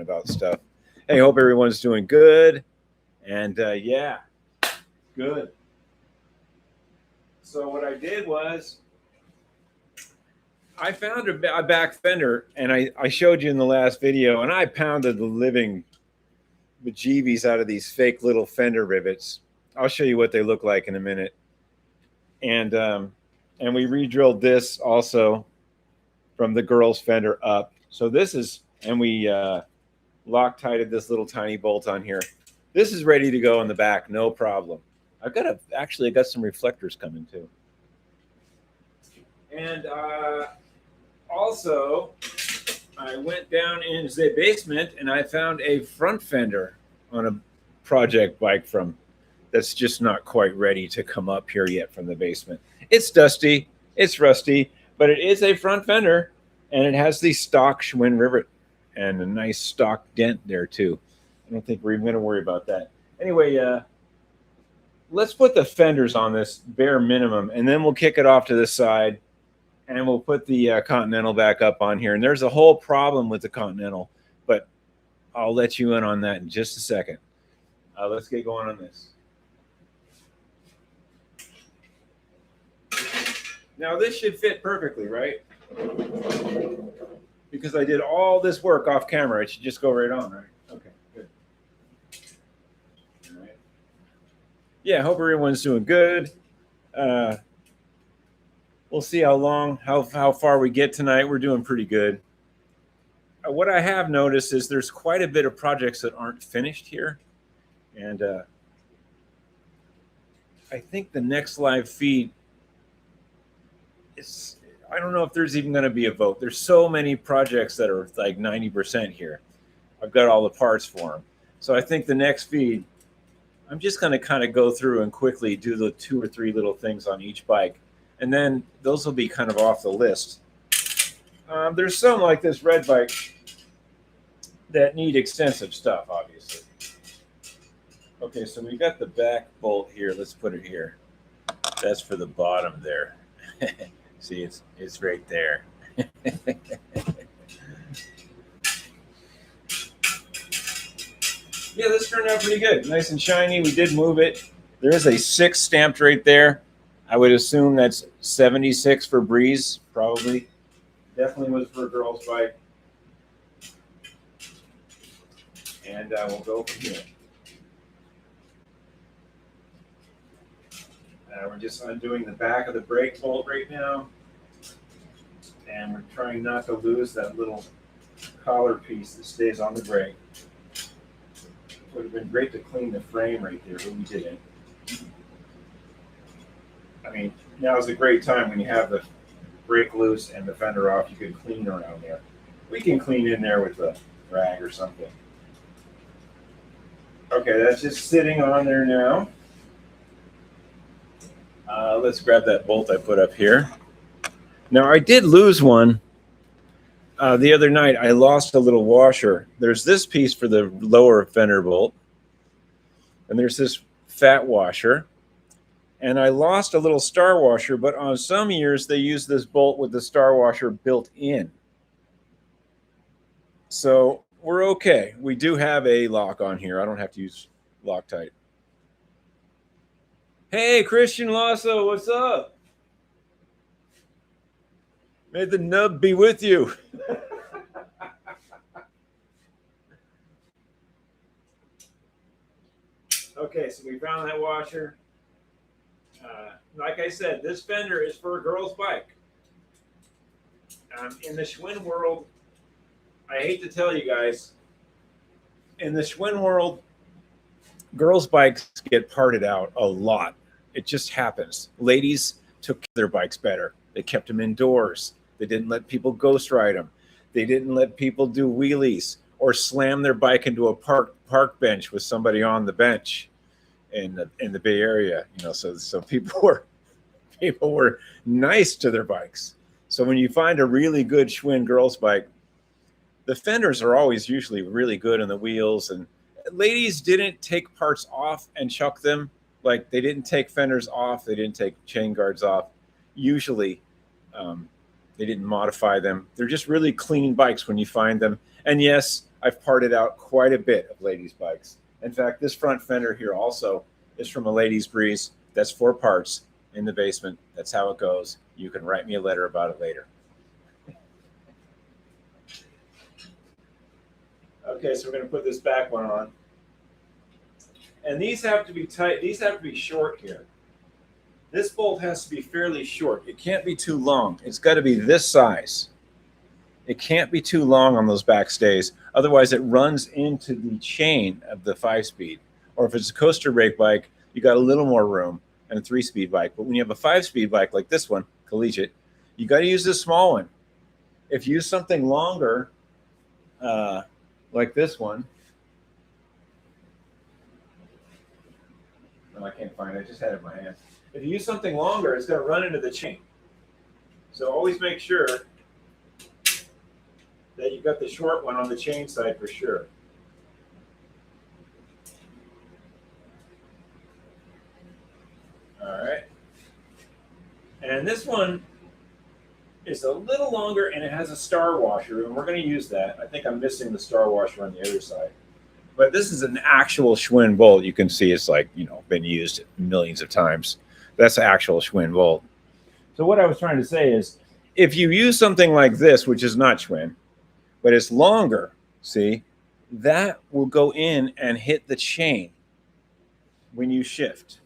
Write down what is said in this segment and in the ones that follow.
about stuff. Hey, hope everyone's doing good. And yeah, good. So what I did was I found a back fender, and I showed you in the last video, and I pounded the living bejeebies out of these fake little fender rivets. I'll show you what they look like in a minute. And we re-drilled this also from the girl's fender up. So this is, and we Loctited this little tiny bolt on here. This is ready to go in the back, no problem. I got some reflectors coming too. And also, I went down in the basement and I found a front fender on a project bike that's just not quite ready to come up here yet from the basement. It's dusty, it's rusty, but it is a front fender, and it has the stock Schwinn rivet and a nice stock dent there too. I don't think we're even going to worry about that. Anyway, let's put the fenders on this bare minimum, and then we'll kick it off to the side, and we'll put the Continental back up on here. And there's a whole problem with the Continental, but I'll let you in on that in just a second. Let's get going on this. Now this should fit perfectly, right? Because I did all this work off camera. It should just go right on, right? Okay, good. All right. Yeah, hope everyone's doing good. We'll see how far we get tonight. We're doing pretty good. What I have noticed is there's quite a bit of projects that aren't finished here. And I think the next live feed is, I don't know if there's even going to be a vote. There's so many projects that are like 90% here. I've got all the parts for them. So I think the next feed, I'm just going to kind of go through and quickly do the 2 or 3 little things on each bike. And then those will be kind of off the list. There's some like this red bike that need extensive stuff, obviously. Okay, so we got the back bolt here. Let's put it here. That's for the bottom there. See, it's right there. Yeah, this turned out pretty good. Nice and shiny. We did move it. There is a 6 stamped right there. I would assume that's 76 for Breeze, probably. Definitely was for a girl's bike. And we'll go from here. We're just undoing the back of the brake bolt right now. And we're trying not to lose that little collar piece that stays on the brake. It would have been great to clean the frame right there, but we didn't. I mean, now is a great time when you have the brake loose and the fender off. You can clean around there. We can clean in there with a rag or something. Okay, that's just sitting on there now. Let's grab that bolt I put up here. Now, I did lose one the other night. I lost a little washer. There's this piece for the lower fender bolt, and there's this fat washer. And I lost a little star washer, but on some years they use this bolt with the star washer built in. So we're okay. We do have a lock on here. I don't have to use Loctite. Hey, Christian Lasso, what's up? May the nub be with you. Okay, so we found that washer. Like I said, this fender is for a girl's bike. In the Schwinn world, I hate to tell you guys, in the Schwinn world, girls' bikes get parted out a lot. It just happens. Ladies took their bikes better. They kept them indoors. They didn't let people ghost ride them. They didn't let people do wheelies or slam their bike into a park bench with somebody on the bench in the Bay Area. You know, so people were nice to their bikes. So when you find a really good Schwinn girls' bike, the fenders are always usually really good in the wheels, and ladies didn't take parts off and chuck them. Like, they didn't take fenders off. They didn't take chain guards off. Usually, they didn't modify them. They're just really clean bikes when you find them. And yes, I've parted out quite a bit of ladies' bikes. In fact, this front fender here also is from a ladies' breeze. That's 4 parts in the basement. That's how it goes. You can write me a letter about it later. Okay, so we're going to put this back one on. And these have to be tight. These have to be short here. This bolt has to be fairly short. It can't be too long. It's got to be this size. It can't be too long on those back stays. Otherwise, it runs into the chain of the 5-speed. Or if it's a coaster brake bike, you got a little more room and a 3-speed bike. But when you have a 5-speed bike like this one, collegiate, you got to use this small one. If you use something longer, like this one, no, I can't find it. I just had it in my hand. If you use something longer, it's going to run into the chain. So always make sure that you've got the short one on the chain side for sure. All right. And this one is a little longer and it has a star washer, and we're going to use that. I think I'm missing the star washer on the other side. But this is an actual Schwinn bolt. You can see it's like, you know, been used millions of times. That's the actual Schwinn bolt. So what I was trying to say is, if you use something like this, which is not Schwinn, but it's longer, see, that will go in and hit the chain when you shift.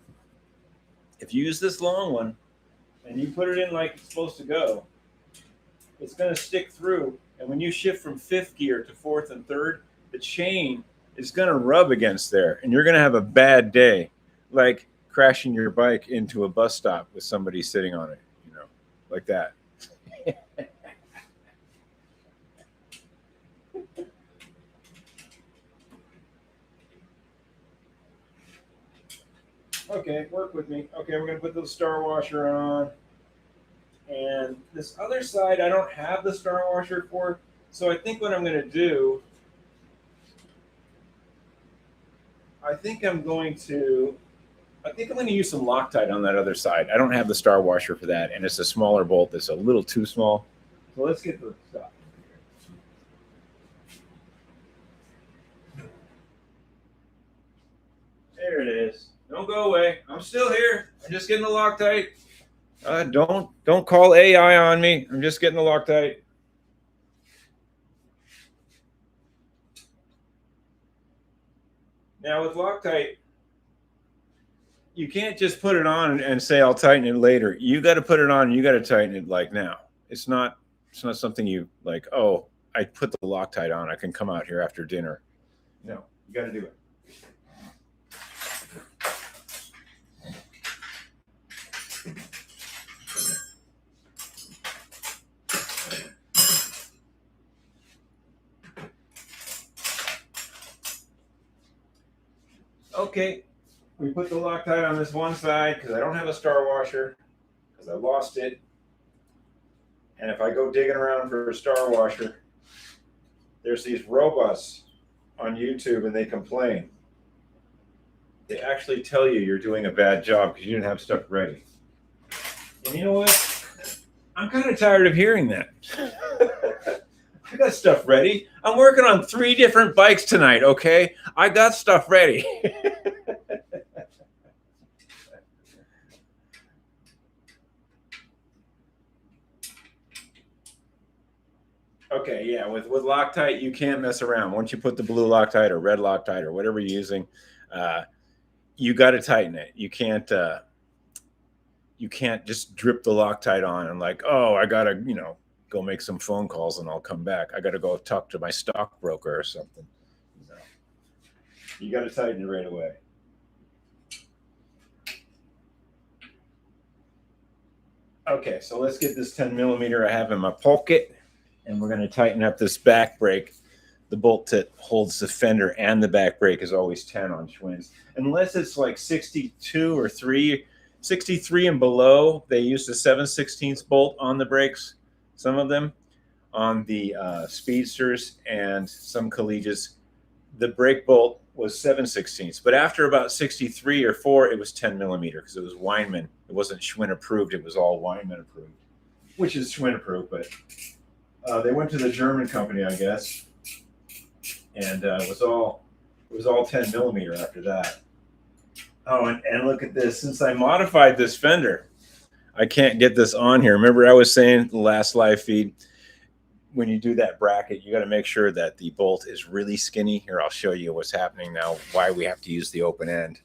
If you use this long one and you put it in like it's supposed to go, it's going to stick through. And when you shift from 5th gear to 4th and 3rd, the chain is going to rub against there, and you're going to have a bad day, like crashing your bike into a bus stop with somebody sitting on it, you know, like that. Okay, work with me. Okay, we're going to put the star washer on. And this other side, I don't have the star washer for, so I think what I'm going to do, I think I'm going to use some Loctite on that other side. I don't have the star washer for that, and it's a smaller bolt that's a little too small. So let's get the stuff. There it is. Don't go away. I'm still here. I'm just getting the Loctite. Don't call AI on me. I'm just getting the Loctite. Now with Loctite, you can't just put it on and say I'll tighten it later. You got to put it on and you got to tighten it like now. It's not something you like, oh, I put the Loctite on, I can come out here after dinner. No, you got to do it. Okay, we put the Loctite on this one side because I don't have a star washer because I lost it. And if I go digging around for a star washer, there's these robots on YouTube and they complain. They actually tell you you're doing a bad job because you didn't have stuff ready. And you know what? I'm kind of tired of hearing that. I got stuff ready. I'm working on 3 different bikes tonight, okay? I got stuff ready. Okay, yeah, with Loctite, you can't mess around. Once you put the blue Loctite or red Loctite or whatever you're using, you got to tighten it. You can't just drip the Loctite on and like, oh, I got to, you know, go make some phone calls and I'll come back. I got to go talk to my stockbroker or something. No. You got to tighten it right away. Okay, so let's get this 10 millimeter I have in my pocket, and we're going to tighten up this back brake. The bolt that holds the fender and the back brake is always 10 on Schwinn's. Unless it's like 62 or 63 and below, they use the 7/16 bolt on the brakes. Some of them on the Speedsters and some collegiates, the brake bolt was 7/16. But after about 63 or 4, it was 10 millimeter because it was Weinmann. It wasn't Schwinn approved. It was all Weinmann approved, which is Schwinn approved. But they went to the German company, I guess, and it was all 10 millimeter after that. Oh, and look at this. Since I modified this fender, I can't get this on here. Remember I was saying the last live feed, when you do that bracket, you got to make sure that the bolt is really skinny. Here, I'll show you what's happening now, why we have to use the open end.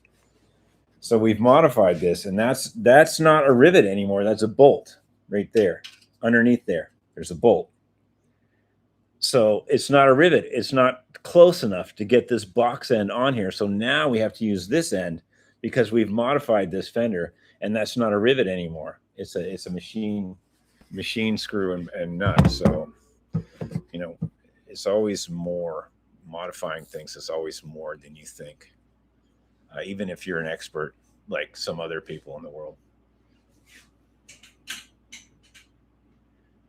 So we've modified this, and that's not a rivet anymore. That's a bolt right there. Underneath there, there's a bolt. So it's not a rivet. It's not close enough to get this box end on here. So now we have to use this end because we've modified this fender, and that's not a rivet anymore. It's a machine screw and nut. So, you know, it's always more. Modifying things is always more than you think. Even if you're an expert like some other people in the world.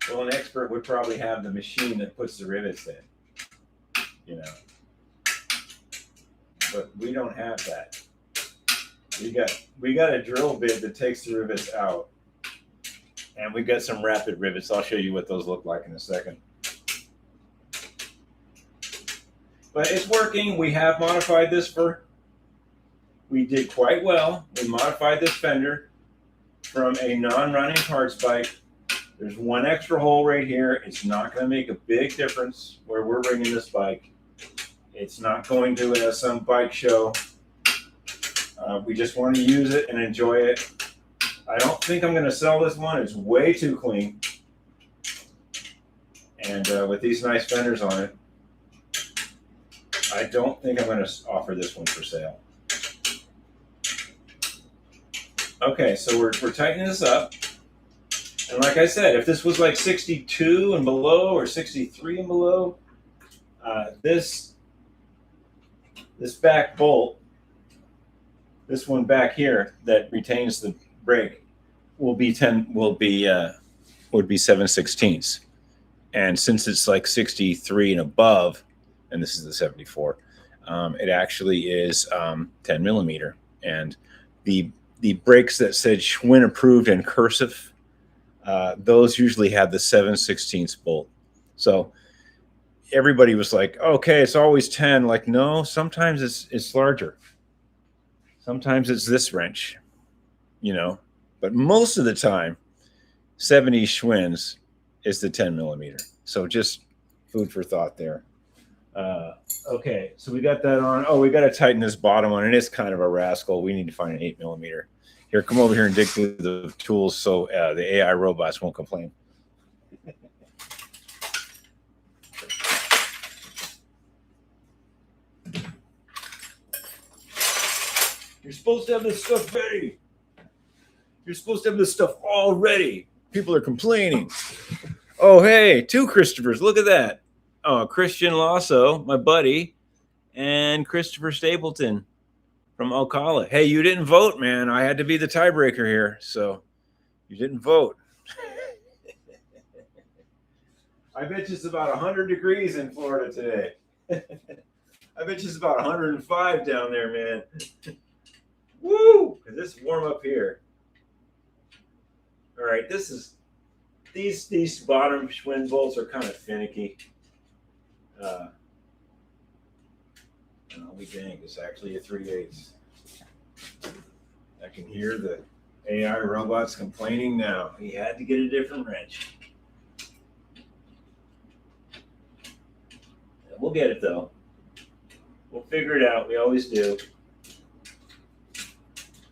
Well, an expert would probably have the machine that puts the rivets in, you know. But we don't have that. We got a drill bit that takes the rivets out. And we've got some rapid rivets. I'll show you what those look like in a second. But it's working. We have modified this we did quite well. We modified this fender from a non-running parts bike. There's one extra hole right here. It's not going to make a big difference where we're bringing this bike. It's not going to some bike show. We just want to use it and enjoy it. I don't think I'm going to sell this one. It's way too clean. And with these nice fenders on it, I don't think I'm going to offer this one for sale. Okay, so we're tightening this up. And like I said, if this was like 62 and below or 63 and below, this back bolt, this one back here that retains the brake, would be 7/16. And since it's like 63 and above, and this is the 74, it actually is 10 millimeter. And the brakes that said Schwinn approved in cursive, those usually have the 7/16 bolt. So everybody was like, okay, it's always 10. Like, no, sometimes it's larger. Sometimes it's this wrench, you know, but most of the time, 70 Schwinn's is the 10 millimeter. So just food for thought there. Okay, so we got that on. Oh, we got to tighten this bottom one, and it's kind of a rascal. We need to find an 8 millimeter. Here, come over here and dig through the tools so the AI robots won't complain. You're supposed to have this stuff ready. You're supposed to have this stuff all ready. People are complaining. Oh, hey, 2 Christophers. Look at that. Oh, Christian Lasso, my buddy, and Christopher Stapleton from Ocala. Hey, you didn't vote, man. I had to be the tiebreaker here, so you didn't vote. I bet you it's about 100 degrees in Florida today. I bet you it's about 105 down there, man. Woo! Because it's warm up here. All right, these bottom Schwinn bolts are kind of finicky. And I'll be danged, it's actually a 3/8. I can hear the AI robots complaining now. He had to get a different wrench. We'll get it though. We'll figure it out. We always do.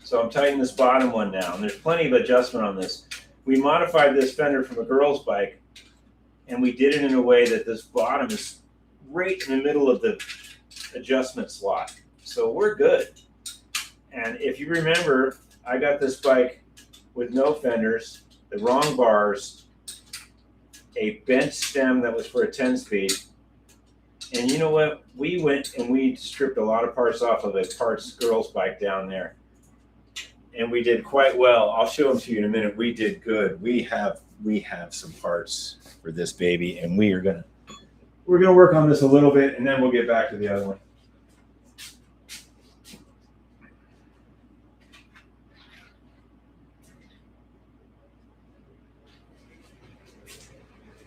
So I'm tightening this bottom one now, and there's plenty of adjustment on this. We modified this fender from a girl's bike, and we did it in a way that this bottom is right in the middle of the adjustment slot. So we're good. And if you remember, I got this bike with no fenders, the wrong bars, a bent stem that was for a 10-speed. And you know what? We went and we stripped a lot of parts off of a parts girl's bike down there. And we did quite well. I'll show them to you in a minute. We did good. We have some parts for this baby, and we're gonna work on this a little bit, and then we'll get back to the other one.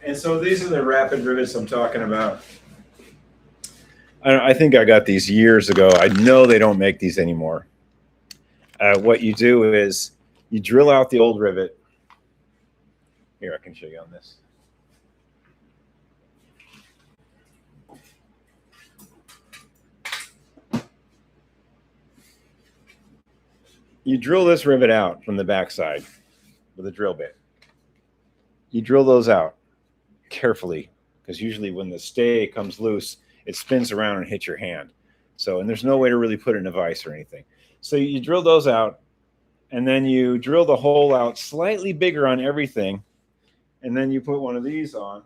And so these are the rapid rivets I'm talking about. I think I got these years ago. I know they don't make these anymore. What you do is you drill out the old rivet. Here, I can show you on this. You drill this rivet out from the backside with a drill bit. You drill those out carefully, because usually when the stay comes loose, it spins around and hits your hand. So, and there's no way to really put it in a vise or anything. So you drill those out, and then you drill the hole out slightly bigger on everything, and then you put one of these on.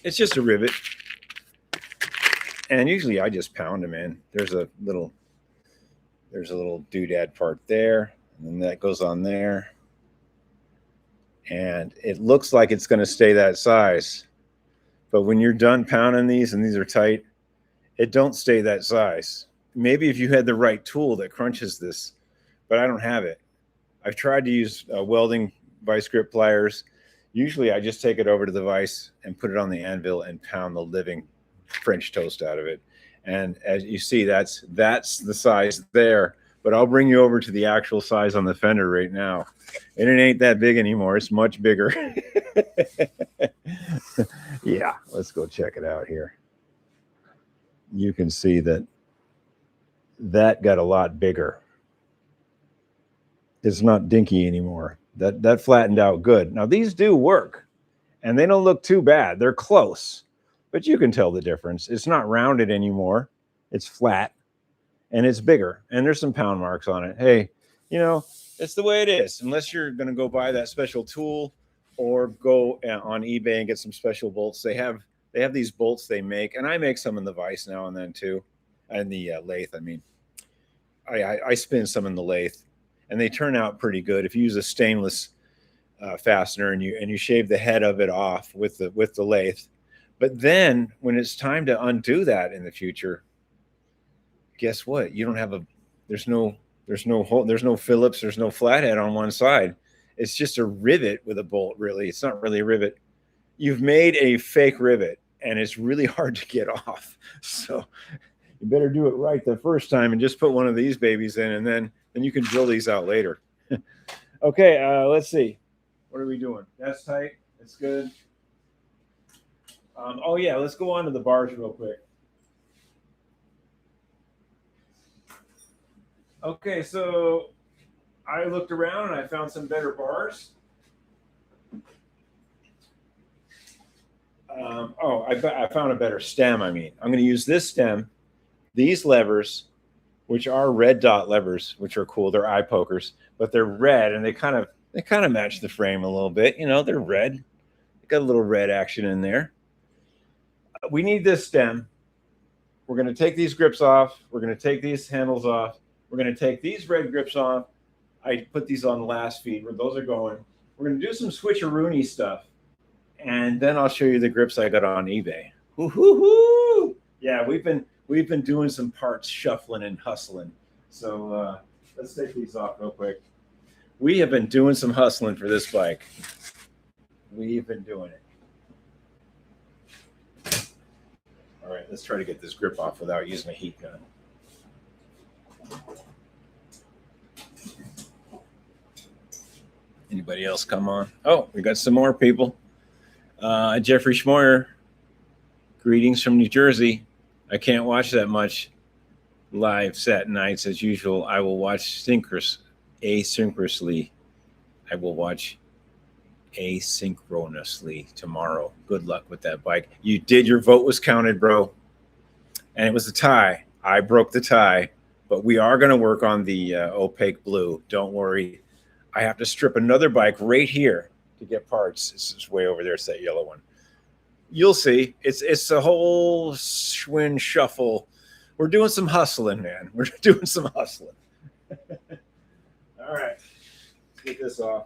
It's just a rivet, and usually I just pound them in. There's a little doodad part there, and then that goes on there, and it looks like it's going to stay that size, but when you're done pounding these and these are tight, it don't stay that size. Maybe if you had the right tool that crunches this, but I don't have it. I've tried to use welding vice grip pliers. Usually I just take it over to the vise and put it on the anvil and pound the living French toast out of it. And as you see, that's the size there, but I'll bring you over to the actual size on the fender right now. And it ain't that big anymore. It's much bigger. Yeah, let's go check it out here. You can see that got a lot bigger. It's not dinky anymore. That flattened out good. Now these do work, and they don't look too bad. They're close, but you can tell the difference. It's not rounded anymore. It's flat, and it's bigger, and there's some pound marks on it. Hey, you know, it's the way it is. Unless you're going to go buy that special tool or go on eBay and get some special bolts. They have these bolts they make, and I make some in the vise now and then too, and the lathe. I mean, I spin some in the lathe, and they turn out pretty good. If you use a stainless fastener and you shave the head of it off with the lathe, but then when it's time to undo that in the future, guess what? You don't have there's no hole, there's no Phillips, there's no flathead on one side. It's just a rivet with a bolt. Really, it's not really a rivet. You've made a fake rivet, and it's really hard to get off. So you better do it right the first time and just put one of these babies in, and then you can drill these out later. Okay, let's see. What are we doing? That's tight. That's good. Oh yeah, let's go on to the bars real quick. Okay, so I looked around and I found some better bars. I found a better stem. I mean, I'm going to use this stem, these levers, which are red dot levers, which are cool. They're eye pokers, but they're red, and they kind of match the frame a little bit. You know, they're red. They got a little red action in there. We need this stem. We're going to take these grips off. We're going to take these handles off. We're going to take these red grips off. I put these on the last feed where those are going. We're going to do some switcheroony stuff, and then I'll show you the grips I got on eBay. Woo-hoo-hoo! Yeah, we've been doing some parts shuffling and hustling. So let's take these off real quick. We have been doing some hustling for this bike. We've been doing it. All right, let's try to get this grip off without using a heat gun. Anybody else come on? Oh, we got some more people. Jeffrey Schmoyer, greetings from New Jersey. I can't watch that much live Sat nights as usual. I will watch asynchronously. I will watch asynchronously tomorrow. Good luck with that bike. You did, your vote was counted, bro. And it was a tie. I broke the tie, but we are going to work on the opaque blue. Don't worry. I have to strip another bike right here to get parts. It's way over there. It's that yellow one. You'll see. It's a whole Schwinn shuffle. We're doing some hustling, man. We're doing some hustling. All right. Let's get this off.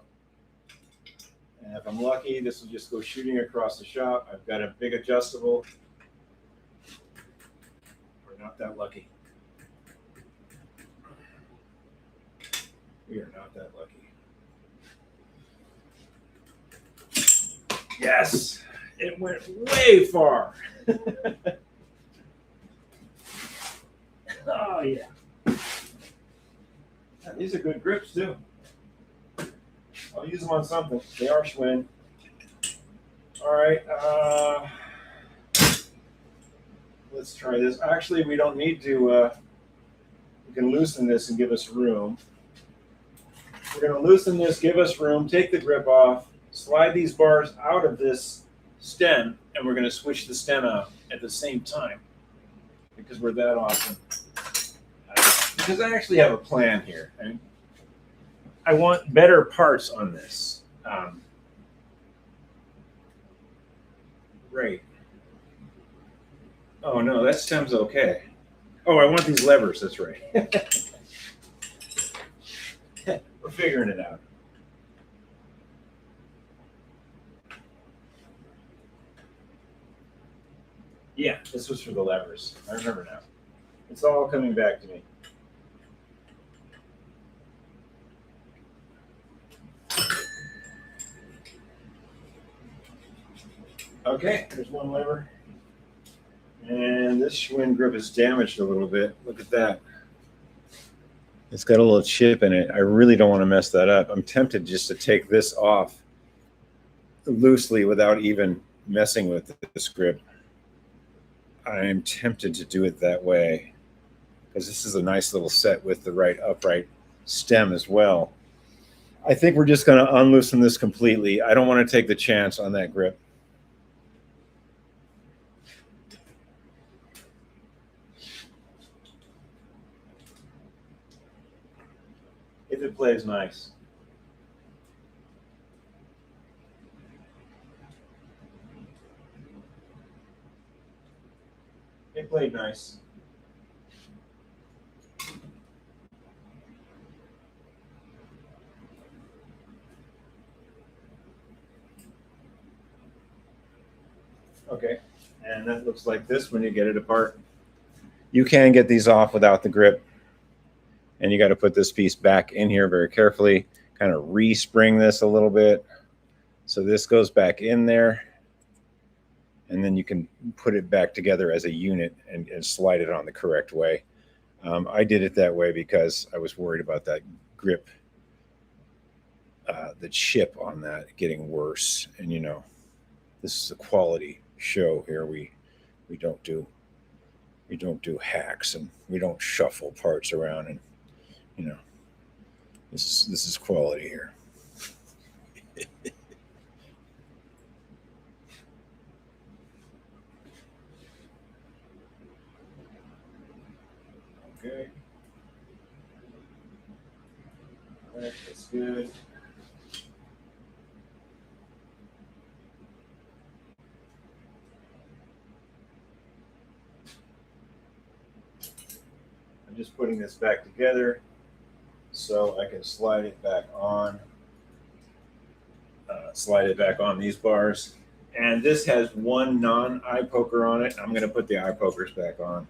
And if I'm lucky, this will just go shooting across the shop. I've got a big adjustable. We're not that lucky. We are not that lucky. Yes. It went way far. Oh, yeah. These are good grips, too. I'll use them on something. They are Schwinn. All right. Let's try this. Actually, we don't need to. We can loosen this and give us room. We're going to loosen this, give us room, take the grip off, slide these bars out of this stem, and we're going to switch the stem out at the same time because we're that awesome. Because I actually have a plan here. I want better parts on this. Right. Oh, no, that stem's okay. Oh, I want these levers. That's right. We're figuring it out. Yeah, this was for the levers. I remember now. It's all coming back to me. Okay, there's one lever. And this Schwinn grip is damaged a little bit. Look at that. It's got a little chip in it. I really don't want to mess that up. I'm tempted just to take this off loosely without even messing with this grip. I am tempted to do it that way because this is a nice little set with the right upright stem as well. I think we're just going to unloosen this completely. I don't want to take the chance on that grip. If it plays nice. It played nice. Okay, and that looks like this when you get it apart. You can get these off without the grip. And you got to put this piece back in here very carefully, kind of re-spring this a little bit. So this goes back in there. And then you can put it back together as a unit and slide it on the correct way. I did it that way because I was worried about that grip, the chip on that getting worse. And you know, this is a quality show here. We don't do hacks and we don't shuffle parts around, and you know, this is quality here. Okay. All right, that's good. I'm just putting this back together so I can slide it back on. Slide it back on these bars. And this has one non-eye poker on it. I'm going to put the eye pokers back on.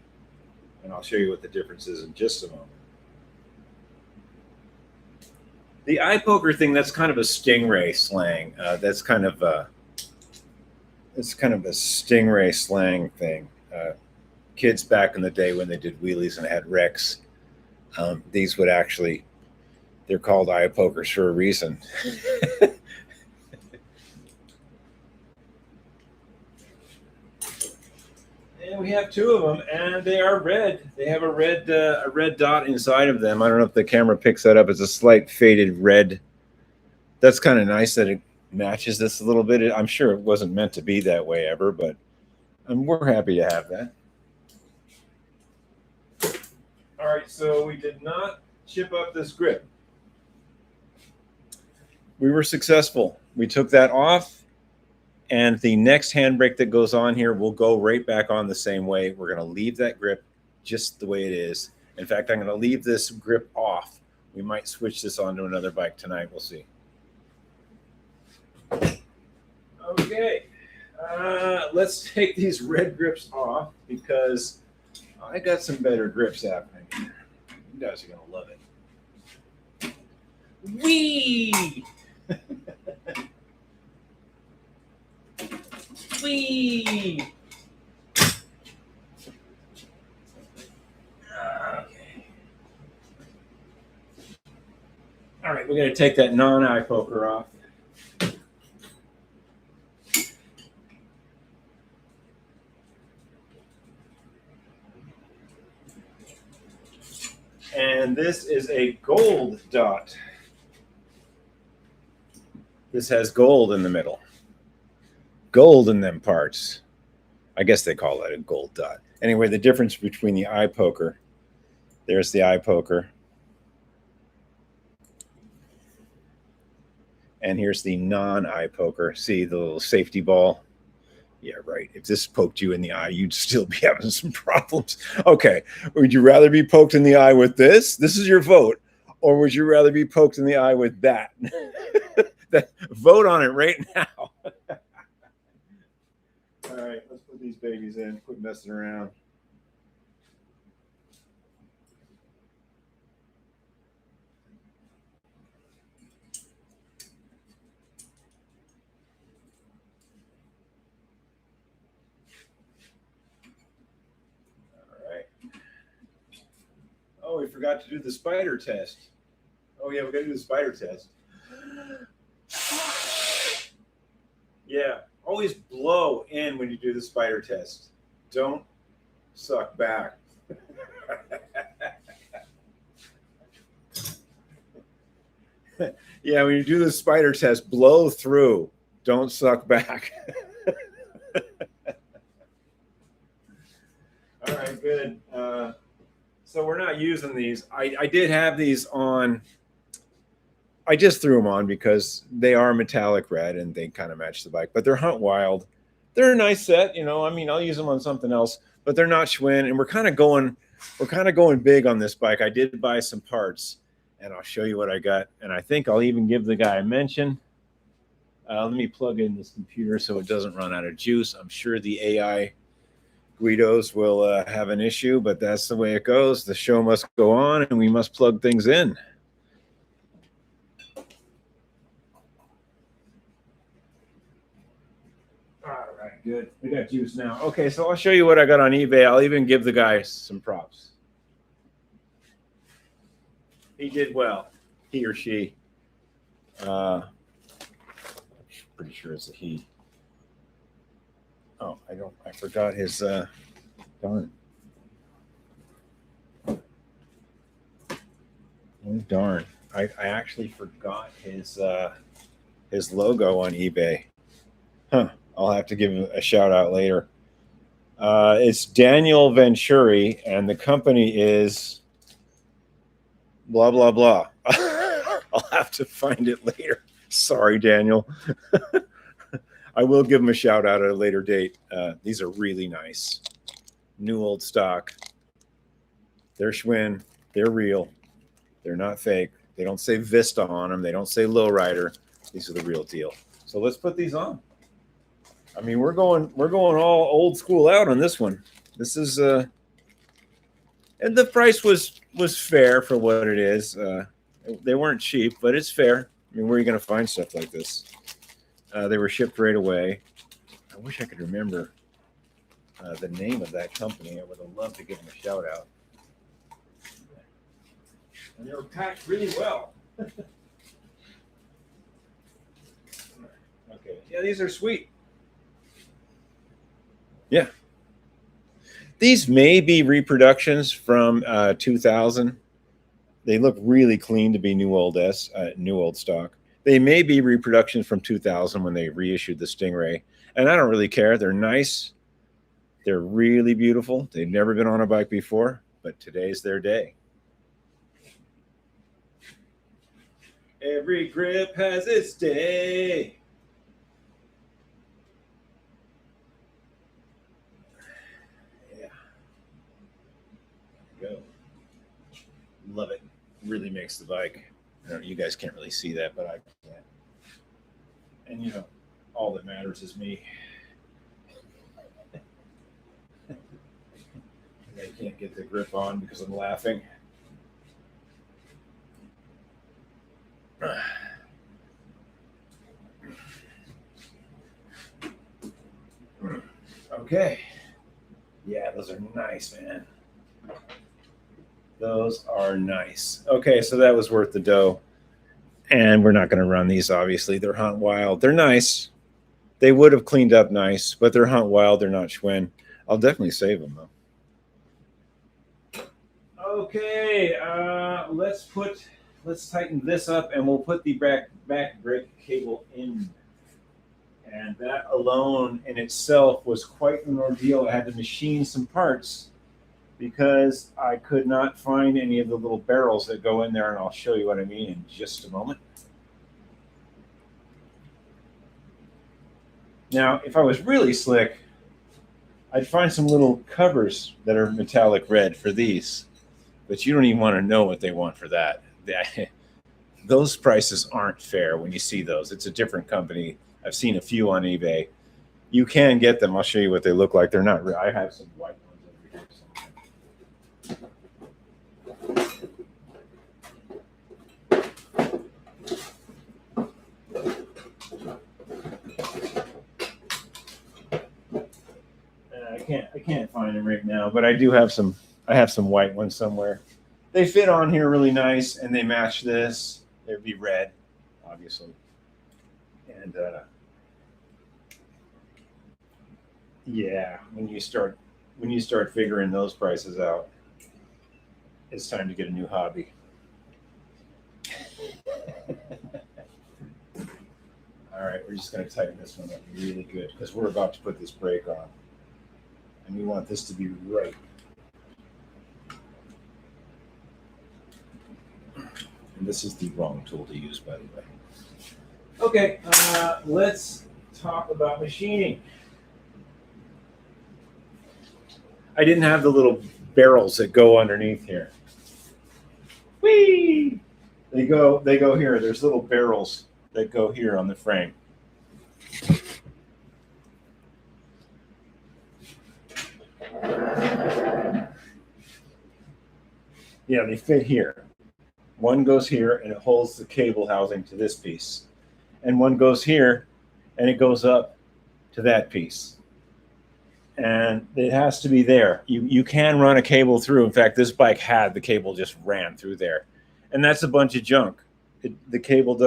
And I'll show you what the difference is in just a moment. The eye poker thing, that's kind of a stingray slang. That's kind of a stingray slang thing. Kids back in the day when they did wheelies and had wrecks, these would actually, they're called eye pokers for a reason. And we have two of them, and they are red. They have a red dot inside of them. I don't know if the camera picks that up. It's a slight faded red. That's kind of nice that it matches this a little bit. I'm sure it wasn't meant to be that way ever, but we're happy to have that. All right, so we did not chip up this grip. We were successful. We took that off. And the next handbrake that goes on here will go right back on the same way. We're going to leave that grip just the way it is. In fact, I'm going to leave this grip off. We might switch this onto another bike tonight. We'll see. Okay. Let's take these red grips off because I got some better grips happening here. You guys are going to love it. Whee! Whee! Okay. All right, we're going to take that non-eye poker off. And this is a gold dot. This has gold in the middle. Gold in them parts. I guess they call that a gold dot. Anyway, the difference between the eye poker, there's the eye poker, and here's the non-eye poker. See the little safety ball? Yeah, right. If this poked you in the eye, you'd still be having some problems. Okay, would you rather be poked in the eye with this? This is your vote. Or would you rather be poked in the eye with that? Vote on it right now. All right, let's put these babies in. Quit messing around. All right. Oh, we forgot to do the spider test. Oh, yeah, we got to do the spider test. Yeah, always blow in when you do the spider test. Don't suck back. Yeah, when you do the spider test, blow through. Don't suck back. All right, good. So we're not using these. I did have these on. I just threw them on because they are metallic red and they kind of match the bike, but they're Hunt Wild. They're a nice set, you know. I mean, I'll use them on something else, but they're not Schwinn. And we're kind of going big on this bike. I did buy some parts, and I'll show you what I got. And I think I'll even give the guy a mention. Let me plug in this computer so it doesn't run out of juice. I'm sure the AI Guidos will have an issue, but that's the way it goes. The show must go on, and we must plug things in. All right, good. We got juice now. Okay, so I'll show you what I got on eBay. I'll even give the guy some props. He did well, he or she. I'm pretty sure it's a he. Oh, I forgot his, darn. Oh, darn. I actually forgot his logo on eBay. Huh. I'll have to give him a shout out later. It's Daniel Venturi, and the company is blah, blah, blah. I'll have to find it later. Sorry, Daniel. I will give him a shout out at a later date. These are really nice. New old stock. They're Schwinn. They're real. They're not fake. They don't say Vista on them. They don't say Lowrider. These are the real deal. So let's put these on. I mean, we're going all old school out on this one. This is and the price was fair for what it is. They weren't cheap, but it's fair. I mean, where are you going to find stuff like this? They were shipped right away. I wish I could remember the name of that company. I would have loved to give them a shout out. And they were packed really well. Okay. Yeah, these are sweet. Yeah. These may be reproductions from 2000. They look really clean to be new old stock. They may be reproductions from 2000 when they reissued the Stingray. And I don't really care. They're nice. They're really beautiful. They've never been on a bike before, but today's their day. Every grip has its day. Yeah. Go. Love it. Really makes the bike. You guys can't really see that, but I can. And you know, all that matters is me. I can't get the grip on because I'm laughing. Okay. Yeah, those are nice, man. Those are nice. Okay, so that was worth the dough. And we're not going to run these, obviously. They're Hunt Wild. They're nice. They would have cleaned up nice, but they're Hunt Wild. They're not Schwinn. I'll definitely save them, though. Okay, let's tighten this up, and we'll put the back brake cable in. And that alone in itself was quite an ordeal. I had to machine some parts because I could not find any of the little barrels that go in there, and I'll show you what I mean in just a moment. Now, if I was really slick, I'd find some little covers that are metallic red for these, but you don't even want to know what they want for that. Those prices aren't fair when you see those. It's a different company. I've seen a few on eBay. You can get them. I'll show you what they look like. They're not real. I have some white ones over here. I can't find them right now, but I do have some. I have some white ones somewhere. They fit on here really nice, and they match this. They'd be red, obviously. And yeah, when you start figuring those prices out, it's time to get a new hobby. All right, we're just going to tighten this one up really good because we're about to put this brake on, and we want this to be right. And this is the wrong tool to use, by the way. Okay, let's talk about machining. I didn't have the little barrels that go underneath here. Whee! They go here. There's little barrels that go here on the frame. Yeah, they fit here. One goes here and it holds the cable housing to this piece. And one goes here and it goes up to that piece. And it has to be there. You can run a cable through. In fact, this bike had the cable just ran through there. And that's a bunch of junk. The cable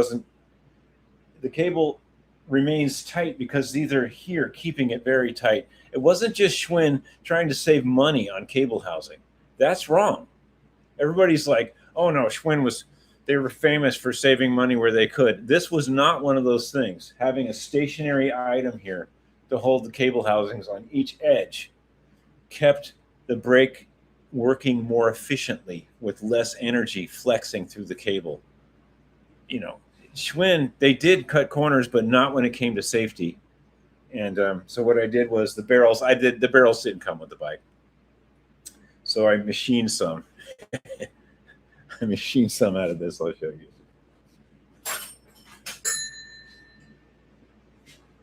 remains tight because these are here keeping it very tight. It wasn't just Schwinn trying to save money on cable housing. That's wrong. Everybody's like, oh no, they were famous for saving money where they could. This was not one of those things. Having a stationary item here to hold the cable housings on each edge kept the brake working more efficiently with less energy flexing through the cable. You know, Schwinn, they did cut corners, but not when it came to safety. And so what I did was the barrels didn't come with the bike. So I machined some. I machined some out of this. I'll show you.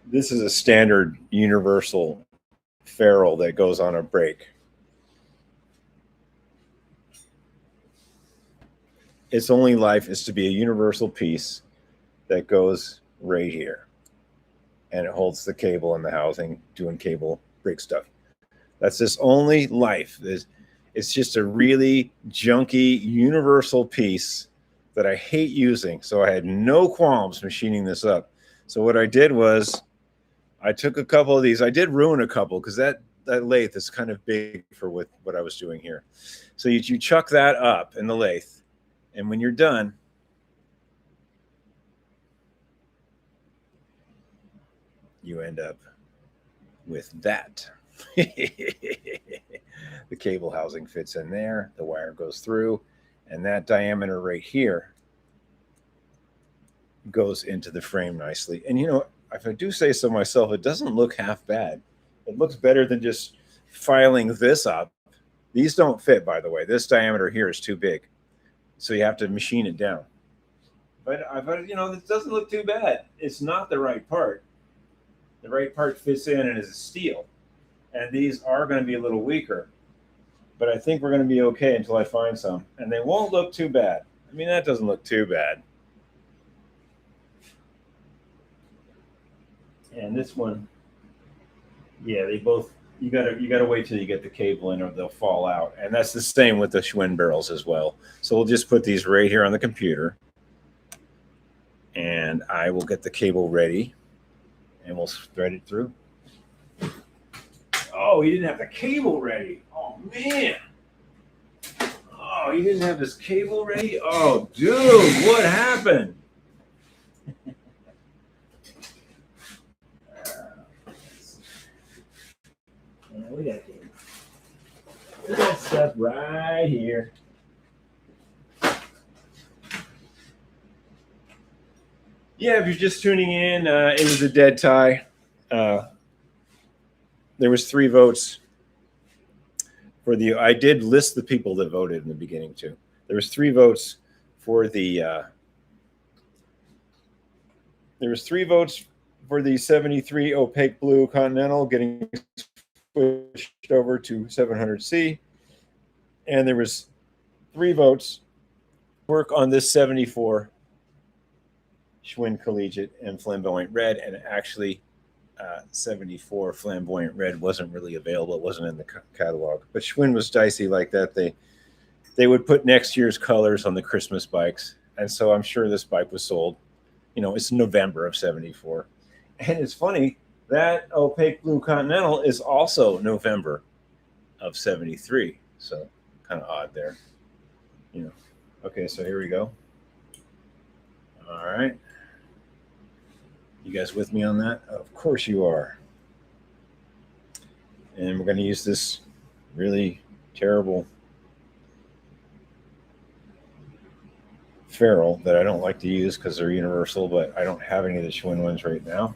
This is a standard universal ferrule that goes on a brake. Its only life is to be a universal piece that goes right here. And it holds the cable and the housing doing cable brake stuff. That's its only life. It's just a really junky universal piece that I hate using. So I had no qualms machining this up. So what I did was I took a couple of these. I did ruin a couple because that lathe is kind of big for what I was doing here. So you chuck that up in the lathe. And when you're done, you end up with that. The cable housing fits in there. The wire goes through. And that diameter right here goes into the frame nicely. And you know, if I do say so myself, it doesn't look half bad. It looks better than just filing this up. These don't fit, by the way. This diameter here is too big. So you have to machine it down. But you know, this doesn't look too bad. It's not the right part. The right part fits in and is a steel. And these are going to be a little weaker. But I think we're going to be okay until I find some. And they won't look too bad. I mean, that doesn't look too bad. And this one, yeah, they both you gotta wait till you get the cable in, or they'll fall out. And that's the same with the Schwinn barrels as well. So we'll just put these right here on the computer, and I will get the cable ready, and we'll thread it through. Oh, he didn't have the cable ready. Oh man. Oh, he didn't have his cable ready. Oh, dude, what happened? We got stuff right here. Yeah, if you're just tuning in, it was a dead tie. There was 3 votes for the. I did list the people that voted in the beginning too. There was 3 votes for the. There was 3 votes for the 73 opaque blue Continental getting switched over to 700C, and there was 3 votes work on this 74 Schwinn Collegiate and Flamboyant Red, and actually 74 Flamboyant Red wasn't really available. It wasn't in the catalog. But Schwinn was dicey like that. They would put next year's colors on the Christmas bikes, and so I'm sure this bike was sold. You know, it's November of 74. And it's funny, that opaque blue Continental is also November of 73. So kind of odd there. You know. Okay, so here we go. All right. You guys with me on that? Of course you are. And we're going to use this really terrible ferrule that I don't like to use because they're universal, but I don't have any of the Schwinn ones right now.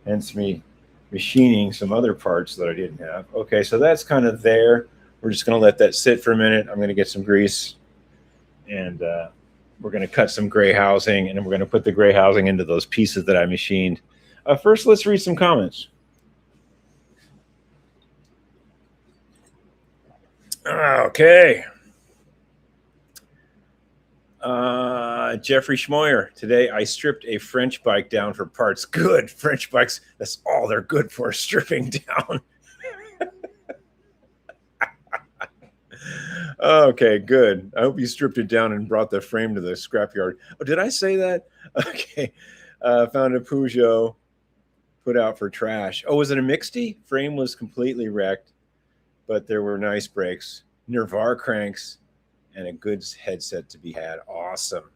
Hence me machining some other parts that I didn't have. Okay, so that's kind of there. We're just going to let that sit for a minute. I'm going to get some grease, and we're going to cut some gray housing, and then we're going to put the gray housing into those pieces that I machined. First, let's read some comments. Okay. Jeffrey Schmoyer, today I stripped a French bike down for parts. Good. French bikes, that's all they're good for, stripping down. Okay, good. I hope you stripped it down and brought the frame to the scrapyard. Oh, did I say that? Okay. Found a Peugeot put out for trash. Oh, was it a mixty? Frame was completely wrecked, but there were nice brakes, Nervar cranks, and a good headset to be had. Awesome.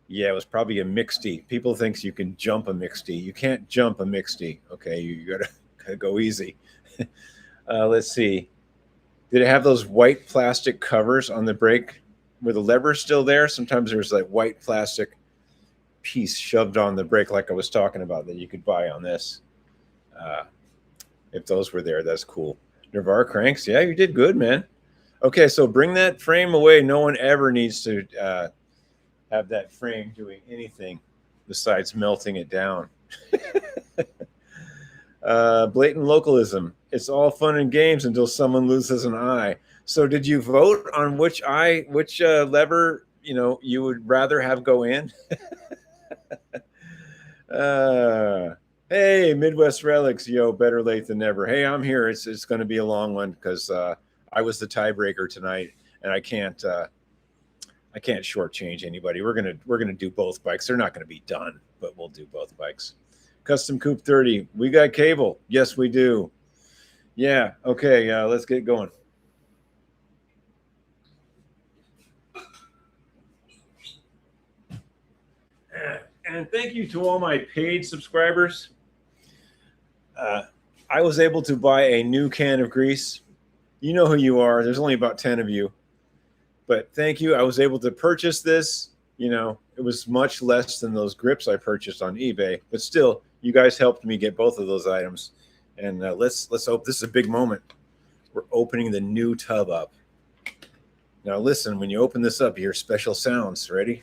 Yeah, it was probably a mixty. People think you can jump a mixty. You can't jump a mixty. Okay, you gotta go easy. Let's see. Did it have those white plastic covers on the brake? Were the levers still there? Sometimes there's like white plastic piece shoved on the brake like I was talking about that you could buy on this. If those were there, that's cool. Nervar cranks. Yeah, you did good, man. Okay, so bring that frame away. No one ever needs to have that frame doing anything besides melting it down. Blatant localism. It's all fun and games until someone loses an eye. So did you vote on which lever, you would rather have go in? Hey, Midwest Relics, yo, better late than never. Hey, I'm here. It's going to be a long one because I was the tiebreaker tonight, and I can't shortchange anybody. We're gonna do both bikes. They're not going to be done, but we'll do both bikes. Custom Coupe 30. We got cable. Yes, we do. Yeah. Okay. Let's get going. And thank you to all my paid subscribers. I was able to buy a new can of grease. You know who you are. There's only about 10 of you. But thank you. I was able to purchase this. It was much less than those grips I purchased on eBay. But still, you guys helped me get both of those items. And let's hope this is a big moment. We're opening the new tub up. Now listen, when you open this up, you hear special sounds. Ready?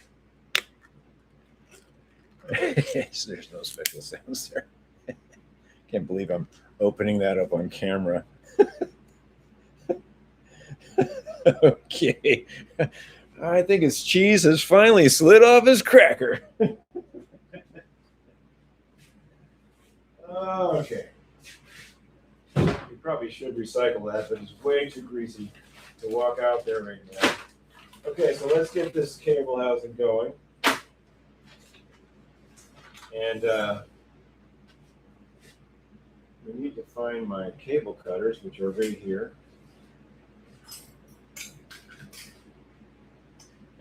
There's no special sounds there. Can't believe I'm opening that up on camera. Okay. I think his cheese has finally slid off his cracker. Okay. Get probably should recycle that, but it's way too greasy to walk out there right now. Okay, so let's get this cable housing going. And we need to find my cable cutters, which are right here.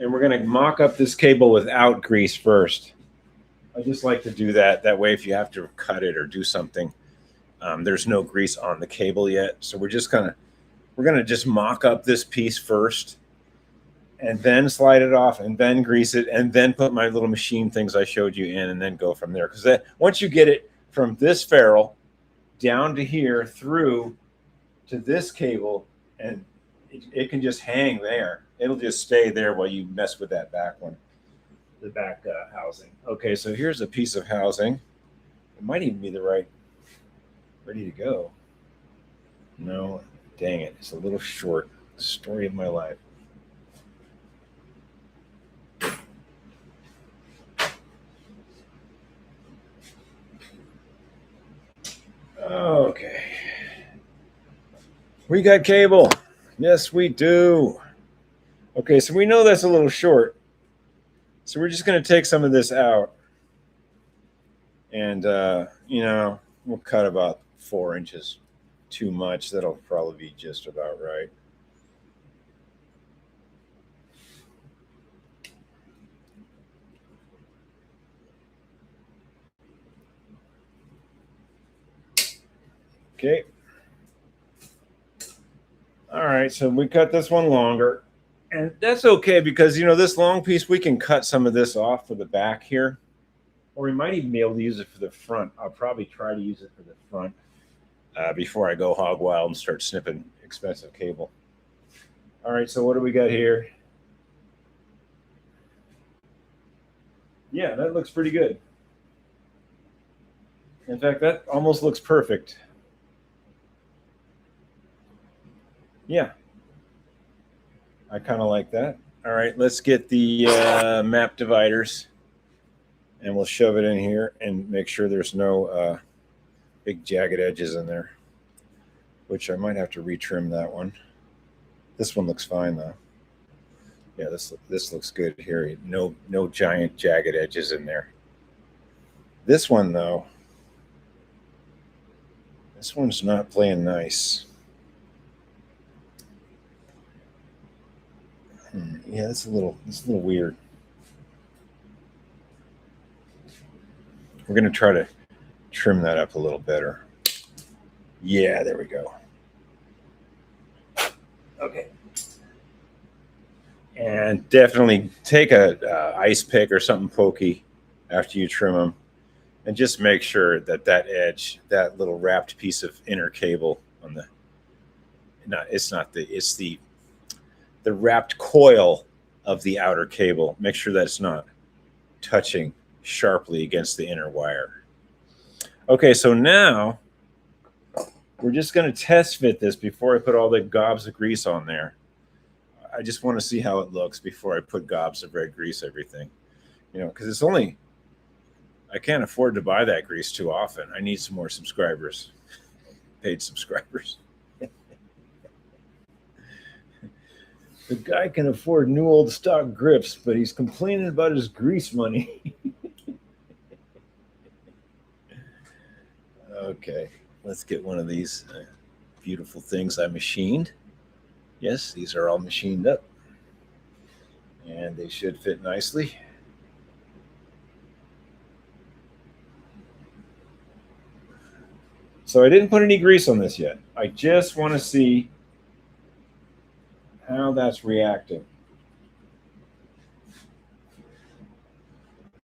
And we're going to mock up this cable without grease first. I just like to do that. That way, if you have to cut it or do something, there's no grease on the cable yet. So we're gonna just mock up this piece first, and then slide it off, and then grease it, and then put my little machine things I showed you in, and then go from there. Because once you get it from this ferrule down to here through to this cable, and it can just hang there. It'll just stay there while you mess with that back one, the back housing. Okay, so here's a piece of housing. It might even be the right, ready to go. No, dang it, it's a little short. The story of my life. Okay. We got cable. Yes, we do. Okay, so we know that's a little short. So we're just going to take some of this out. And, we'll cut about 4 inches too much. That'll probably be just about right. Okay. All right, so we cut this one longer. And that's okay because, this long piece, we can cut some of this off for the back here. Or we might even be able to use it for the front. I'll probably try to use it for the front before I go hog wild and start snipping expensive cable. All right, so what do we got here? Yeah, that looks pretty good. In fact, that almost looks perfect. Yeah, I kind of like that. All right, let's get the map dividers, and we'll shove it in here and make sure there's no big jagged edges in there, which I might have to retrim that one. This one looks fine though. Yeah, this looks good here. No giant jagged edges in there. This one though, this one's not playing nice. Yeah, it's a little weird. We're going to try to trim that up a little better. Yeah, there we go. Okay. And definitely take a ice pick or something pokey after you trim them, and just make sure that edge, that little wrapped piece of inner cable on the, it's the wrapped coil of the outer cable. Make sure that it's not touching sharply against the inner wire. Okay, so now we're just going to test fit this before I put all the gobs of grease on there. I just want to see how it looks before I put gobs of red grease everything. Because I can't afford to buy that grease too often. I need some more subscribers, paid subscribers. The guy can afford new old stock grips, but he's complaining about his grease money. Okay, let's get one of these beautiful things I machined. Yes, these are all machined up, and they should fit nicely. So I didn't put any grease on this yet. I just want to see how that's reacting.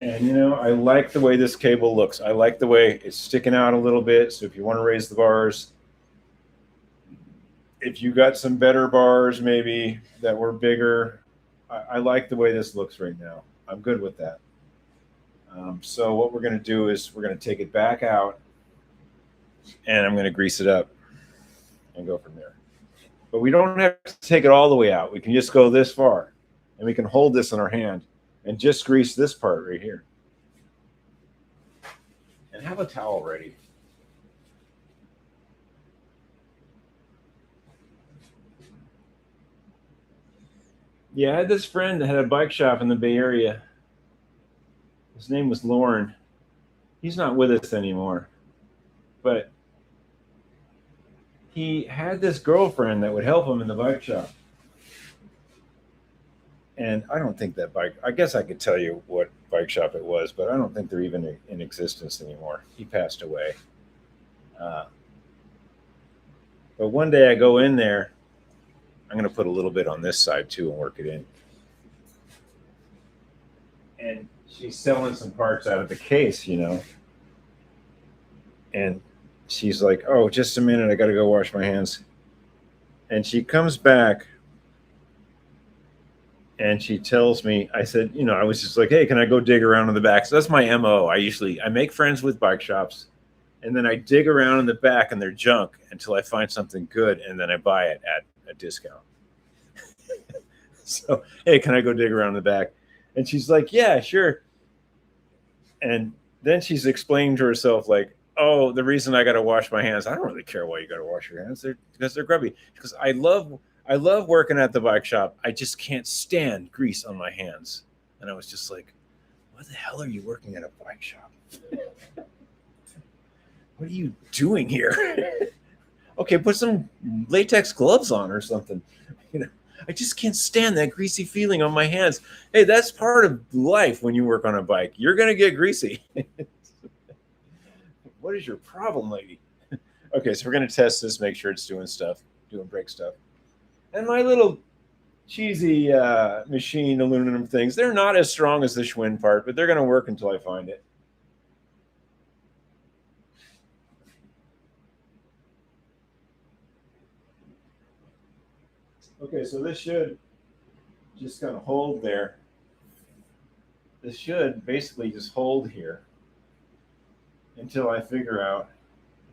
And I like the way this cable looks. I like the way it's sticking out a little bit. So if you want to raise the bars, if you got some better bars maybe that were bigger, I like the way this looks right now. I'm good with that. So what we're going to do is we're going to take it back out, and I'm going to grease it up and go from there. But we don't have to take it all the way out. We can just go this far, and we can hold this in our hand and just grease this part right here. And have a towel ready. Yeah, I had this friend that had a bike shop in the Bay Area. His name was Lauren. He's not with us anymore, but he had this girlfriend that would help him in the bike shop. And I don't think that bike, I guess I could tell you what bike shop it was, but I don't think they're even in existence anymore. He passed away. Uh, but one day I go in there, I'm going to put a little bit on this side too and work it in. And she's selling some parts out of the case, you know. And she's like, oh, just a minute, I got to go wash my hands. And she comes back and she tells me, I said, you know, I was just like, hey, can I go dig around in the back? So that's my MO. I make friends with bike shops and then I dig around in the back and their junk until I find something good. And then I buy it at a discount. So, hey, can I go dig around in the back? And she's like, yeah, sure. And then she's explaining to herself like, oh, the reason I got to wash my hands, I don't really care why you got to wash your hands. Because they're grubby. Because I love working at the bike shop. I just can't stand grease on my hands. And I was just like, what the hell are you working at a bike shop? What are you doing here? Okay, put some latex gloves on or something. You know, I just can't stand that greasy feeling on my hands. Hey, that's part of life when you work on a bike. You're going to get greasy. What is your problem, lady? Okay, so we're going to test this, make sure it's doing brake stuff. And my little cheesy machine aluminum things, they're not as strong as the Schwinn part, but they're going to work until I find it. Okay, so this should just kind of hold there. This should basically just hold here until I figure out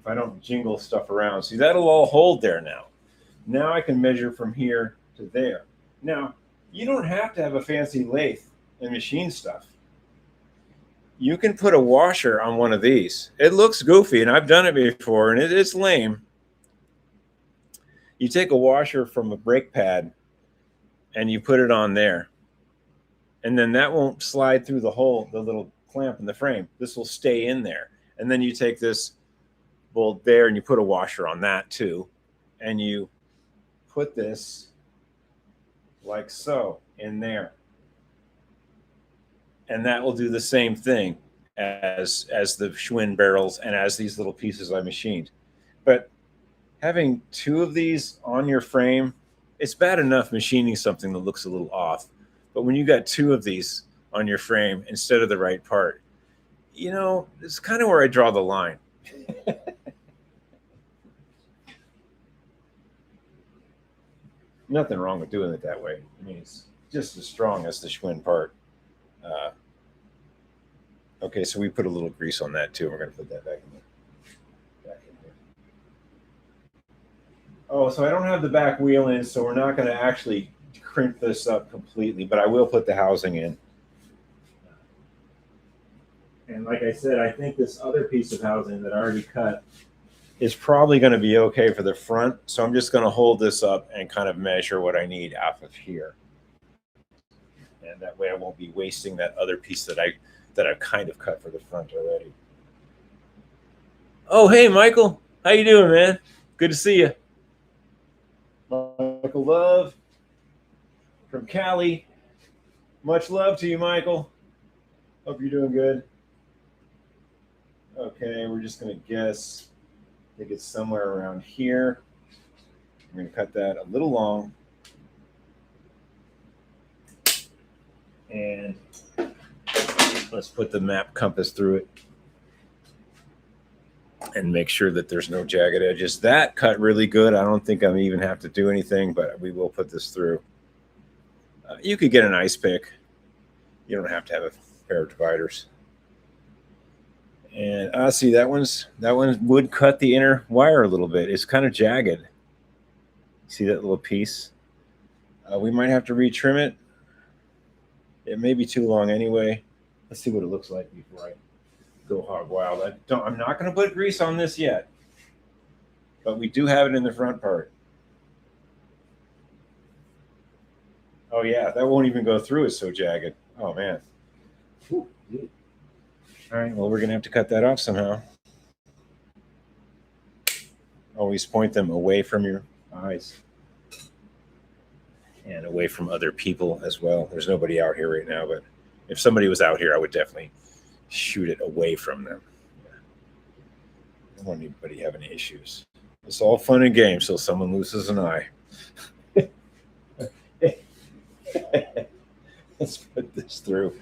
if I don't jingle stuff around. See, that'll all hold there now. Now I can measure from here to there. Now, you don't have to have a fancy lathe and machine stuff. You can put a washer on one of these. It looks goofy, and I've done it before, and it's lame. You take a washer from a brake pad and you put it on there. And then that won't slide through the hole, the little clamp in the frame. This will stay in there. And then you take this bolt there and you put a washer on that too. And you put this like so in there. And that will do the same thing as the Schwinn barrels and as these little pieces I machined. But having two of these on your frame, it's bad enough machining something that looks a little off. But when you got two of these on your frame instead of the right part, you know, it's kind of where I draw the line. Nothing wrong with doing it that way. I mean, it's just as strong as the Schwinn part. Okay, so we put a little grease on that too. We're going to put that back in there. Oh, so I don't have the back wheel in, so we're not going to actually crimp this up completely, but I will put the housing in. And like I said, I think this other piece of housing that I already cut is probably going to be okay for the front. So I'm just going to hold this up and kind of measure what I need off of here. And that way I won't be wasting that other piece that I've kind of cut for the front already. Oh, hey, Michael. How you doing, man? Good to see you. Michael Love from Cali. Much love to you, Michael. Hope you're doing good. Okay, we're just going to guess. I think it's somewhere around here. I'm going to cut that a little long. And let's put the map compass through it and make sure that there's no jagged edges. That cut really good. I don't think I even have to do anything, but we will put this through. You could get an ice pick. You don't have to have a pair of dividers. And see, that one would cut the inner wire a little bit. It's kind of jagged. See that little piece? We might have to retrim it. It may be too long anyway. Let's see what it looks like before I go hog wild. I'm not going to put grease on this yet, but we do have it in the front part. Oh yeah, that won't even go through. It's so jagged. Oh man. All right, well, we're gonna have to cut that off somehow. Always point them away from your eyes and away from other people as well. There's nobody out here right now, but if somebody was out here, I would definitely shoot it away from them. I don't want anybody having issues. It's all fun and games till someone loses an eye. Let's put this through.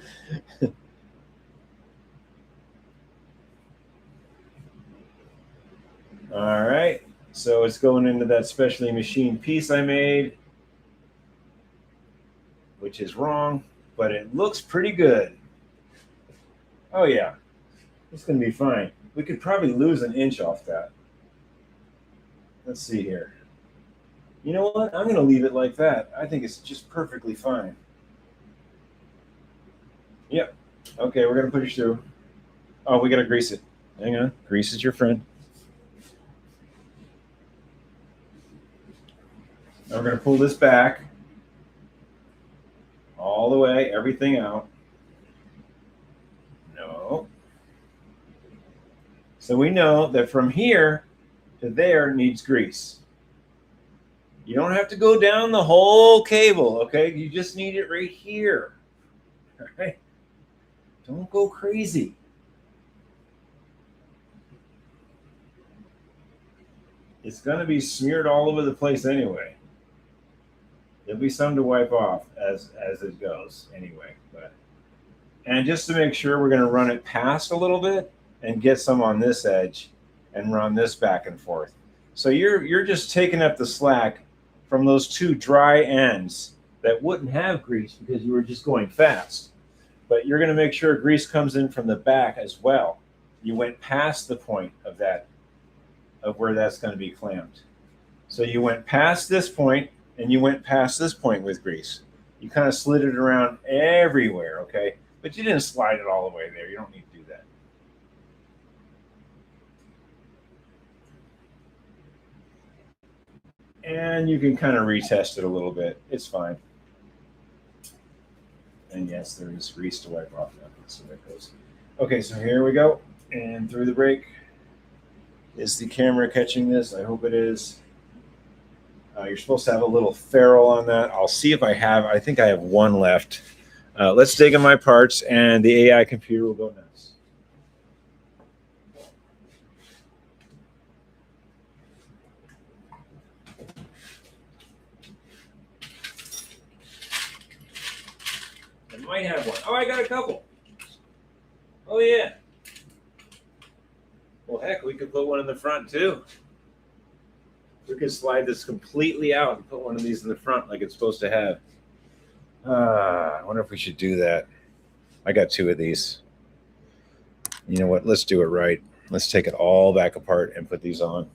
All right, so it's going into that specially machined piece I made, which is wrong, but it looks pretty good. Oh yeah, it's gonna be fine. We could probably lose an inch off that. Let's see here. You know what? I'm gonna leave it like that. I think it's just perfectly fine. Yep. Okay, we're gonna push through. Oh, we gotta grease it. Hang on. Grease is your friend. Now we're gonna pull this back all the way, everything out. No. So we know that from here to there needs grease. You don't have to go down the whole cable, okay? You just need it right here. All right? Don't go crazy. It's going to be smeared all over the place anyway. There'll be some to wipe off as it goes anyway. And just to make sure, we're going to run it past a little bit and get some on this edge and run this back and forth. So you're just taking up the slack from those two dry ends that wouldn't have grease because you were just going fast. But you're going to make sure grease comes in from the back as well. You went past the point of that, of where that's going to be clamped. So you went past this point and you went past this point with grease. You kind of slid it around everywhere, okay? But you didn't slide it all the way there. You don't need to do that. And you can kind of retest it a little bit. It's fine. And yes, there is grease to wipe off now. So that goes. Okay, so here we go. And through the brake. Is the camera catching this? I hope it is. You're supposed to have a little ferrule on that. I'll see if I have. I think I have one left. Let's dig in my parts, and the AI computer will go nuts. I might have one. Oh, I got a couple. Oh, yeah. Well, heck, we could put one in the front, too. We could slide this completely out and put one of these in the front like it's supposed to have. I wonder if we should do that. I got two of these. You know what? Let's do it right. Let's take it all back apart and put these on.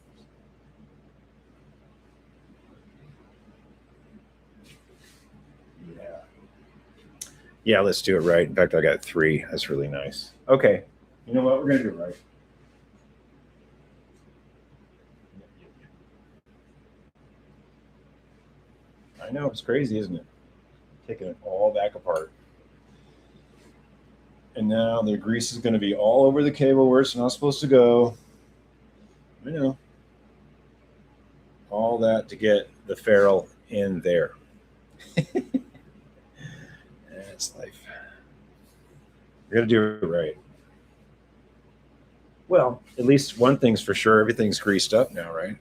Yeah, let's do it right. In fact, I got three. That's really nice. Okay. You know what? We're going to do it right. I know. It's crazy, isn't it? Taking it all back apart. And now the grease is going to be all over the cable where it's not supposed to go. I know. All that to get the ferrule in there. That's life. We're going to do it right. Well, at least one thing's for sure. Everything's greased up now, right?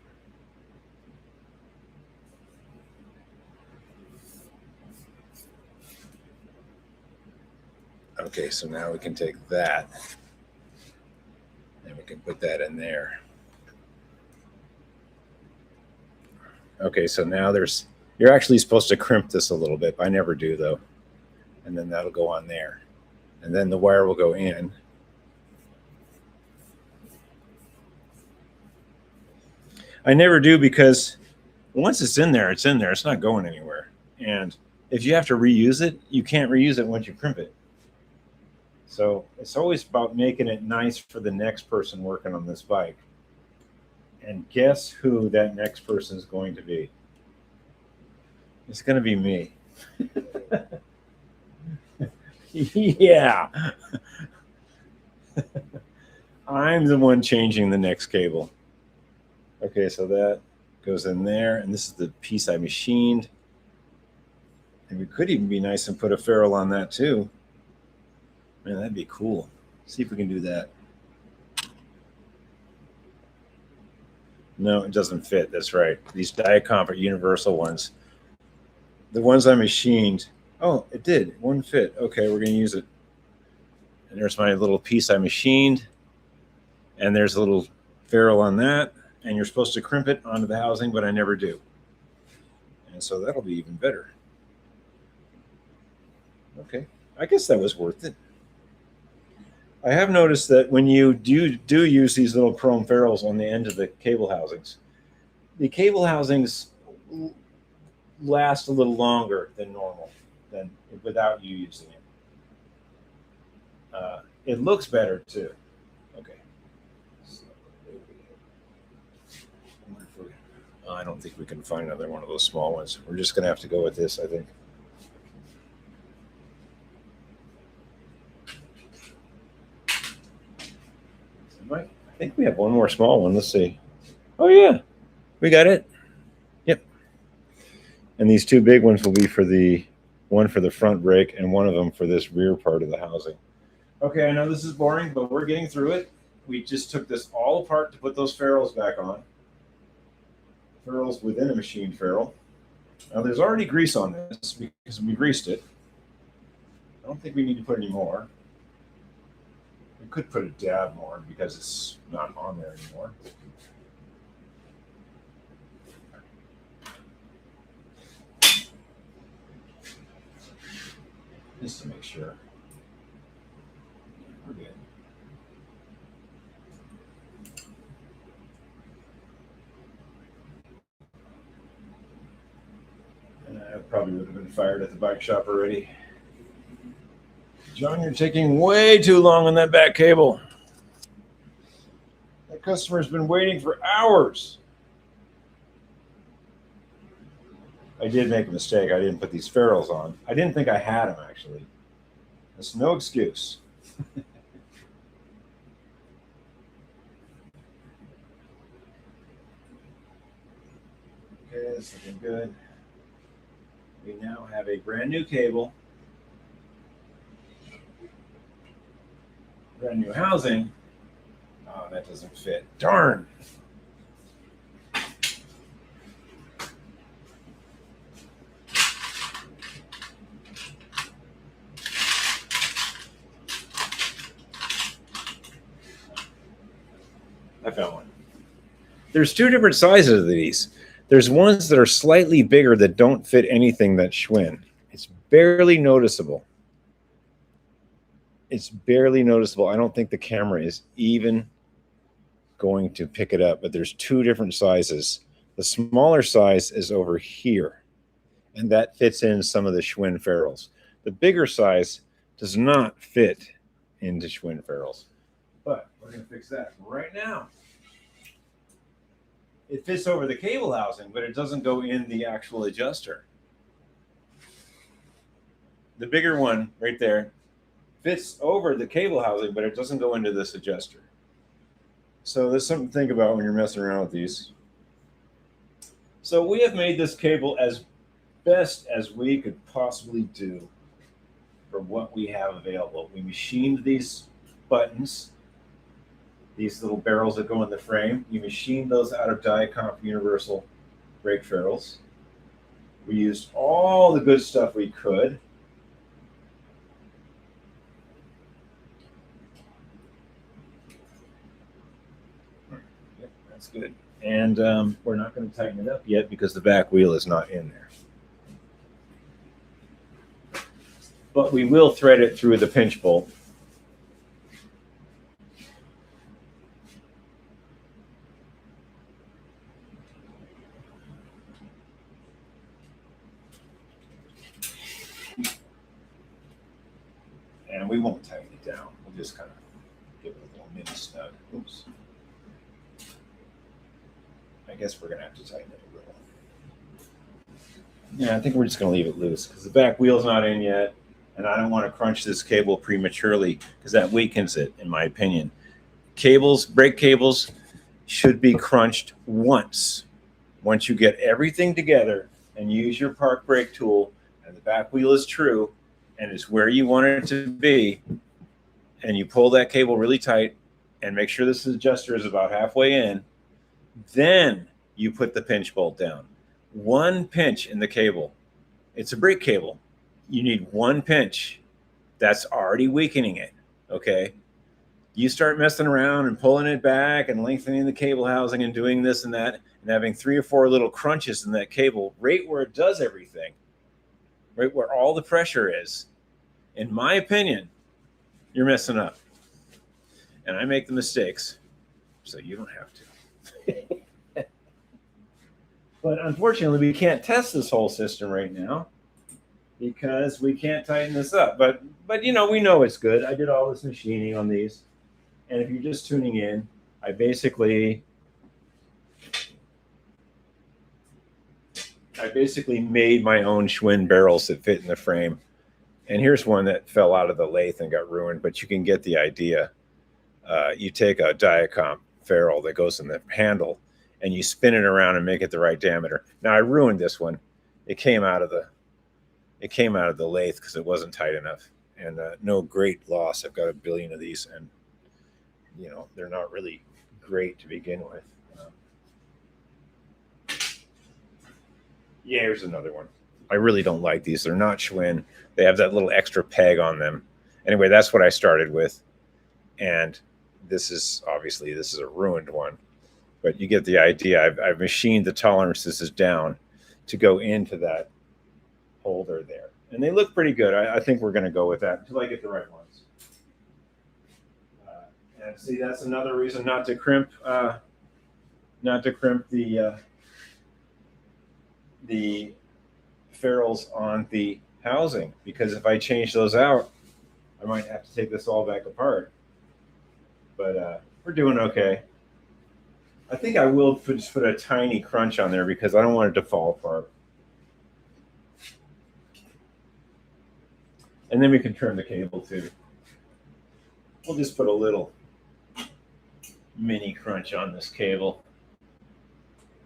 Okay, so now we can take that and we can put that in there. Okay, so now you're actually supposed to crimp this a little bit. I never do though. And then that'll go on there. And then the wire will go in. I never do because once it's in there, it's in there. It's not going anywhere. And if you have to reuse it, you can't reuse it once you crimp it. So it's always about making it nice for the next person working on this bike. And guess who that next person is going to be? It's going to be me. Yeah. I'm the one changing the next cable. Okay, so that goes in there, and this is the piece I machined. And we could even be nice and put a ferrule on that too. Man, that'd be cool. See if we can do that. No, it doesn't fit. That's right. These Diacomp are universal ones. The ones I machined. Oh, it did. One fit. Okay, we're going to use it. And there's my little piece I machined. And there's a little ferrule on that. And you're supposed to crimp it onto the housing, but I never do. And so that'll be even better. Okay, I guess that was worth it. I have noticed that when you do use these little chrome ferrules on the end of the cable housings last a little longer than normal, than without you using it. It looks better too. Okay. So, I don't think we can find another one of those small ones. We're just going to have to go with this, I think. I think we have one more small one. Let's see. Oh, yeah. We got it. Yep. And these two big ones will be for one for the front brake and one of them for this rear part of the housing. Okay, I know this is boring, but we're getting through it. We just took this all apart to put those ferrules back on. Ferrules within a machined ferrule. Now, there's already grease on this because we greased it. I don't think we need to put any more. We could put a dab more because it's not on there anymore. Just to make sure. We're good. I probably would have been fired at the bike shop already. John, you're taking way too long on that back cable. That customer's been waiting for hours. I did make a mistake. I didn't put these ferrules on. I didn't think I had them, actually. That's no excuse. Okay, that's looking good. We now have a brand new cable, brand new housing. Oh, that doesn't fit. Darn. I found one. There's two different sizes of these. There's ones that are slightly bigger that don't fit anything that's Schwinn. It's barely noticeable. It's barely noticeable. I don't think the camera is even going to pick it up, but there's two different sizes. The smaller size is over here, and that fits in some of the Schwinn ferrules. The bigger size does not fit into Schwinn ferrules, but we're going to fix that right now. It fits over the cable housing, but it doesn't go in the actual adjuster. The bigger one right there fits over the cable housing, but it doesn't go into this adjuster. So there's something to think about when you're messing around with these. So we have made this cable as best as we could possibly do for what we have available. We machined these buttons, these little barrels that go in the frame. You machined those out of Diacomp universal brake ferrules. We used all the good stuff we could. Yep, that's good. And we're not going to tighten it up yet because the back wheel is not in there. But we will thread it through the pinch bolt. And we won't tighten it down. We'll just kind of give it a little mini snug. Oops. I guess we're going to have to tighten it a little. Yeah, I think we're just going to leave it loose because the back wheel's not in yet. And I don't want to crunch this cable prematurely because that weakens it, in my opinion. Cables, brake cables, should be crunched once. Once you get everything together and use your park brake tool and the back wheel is true and it's where you want it to be, and you pull that cable really tight and make sure this adjuster is about halfway in, then you put the pinch bolt down. One pinch in the cable. It's a brake cable. You need one pinch. That's already weakening it. Okay. You start messing around and pulling it back and lengthening the cable housing and doing this and that and having 3 or 4 little crunches in that cable right where it does everything, right where all the pressure is. In my opinion, you're messing up. And I make the mistakes, so you don't have to. But unfortunately, we can't test this whole system right now because we can't tighten this up. But you know, we know it's good. I did all this machining on these. And if you're just tuning in, I basically made my own Schwinn barrels that fit in the frame. And here's one that fell out of the lathe and got ruined, but you can get the idea. You take a Diacomp ferrule that goes in the handle and you spin it around and make it the right diameter. Now I ruined this one. It came out of the lathe because it wasn't tight enough. And no great loss. I've got a billion of these, and you know, they're not really great to begin with. Yeah, here's another one. I really don't like these. They're not Schwinn. They have that little extra peg on them. Anyway, that's what I started with. And this is a ruined one. But you get the idea. I've machined the tolerances down to go into that holder there. And they look pretty good. I think we're going to go with that until I get the right ones. And see, that's another reason not to crimp the ferrules on the housing, because if I change those out, I might have to take this all back apart. But we're doing okay. I think I will just put a tiny crunch on there because I don't want it to fall apart. And then we can trim the cable too. We'll just put a little mini crunch on this cable.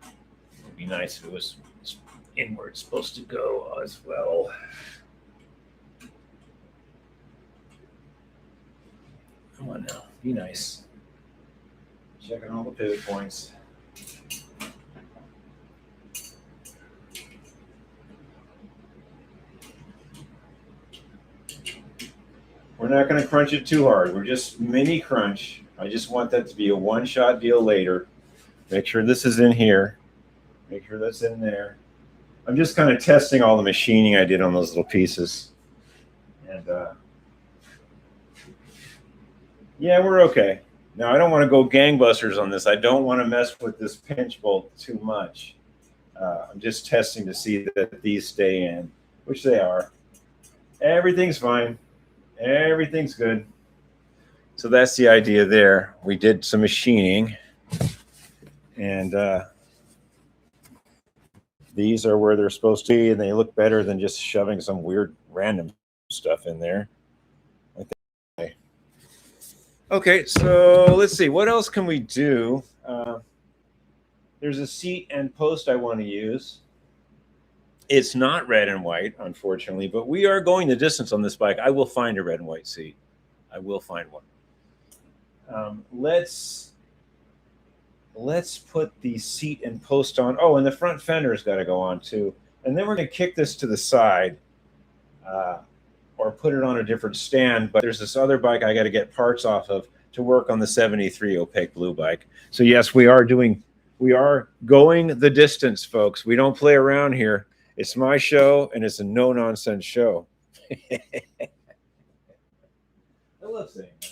It'd be nice if it was inward supposed to go as well. Come on now, be nice. Checking all the pivot points. We're not going to crunch it too hard. We're just mini crunch. I just want that to be a one-shot deal later. Make sure this is in here. Make sure that's in there. I'm just kind of testing all the machining I did on those little pieces. And yeah, we're okay. Now, I don't want to go gangbusters on this. I don't want to mess with this pinch bolt too much. I'm just testing to see that these stay in, which they are. Everything's fine. Everything's good. So that's the idea there. We did some machining. And these are where they're supposed to be, and they look better than just shoving some weird random stuff in there. Okay, so let's see. What else can we do? There's a seat and post I want to use. It's not red and white, unfortunately, but we are going the distance on this bike. I will find a red and white seat. I will find one. Let's put the seat and post on. Oh, and the front fender's got to go on too. And then we're going to kick this to the side or put it on a different stand. But there's this other bike I got to get parts off of to work on the 73 opaque blue bike. So yes, we are going the distance, folks. We don't play around here. It's my show, and it's a no-nonsense show. I love saying that.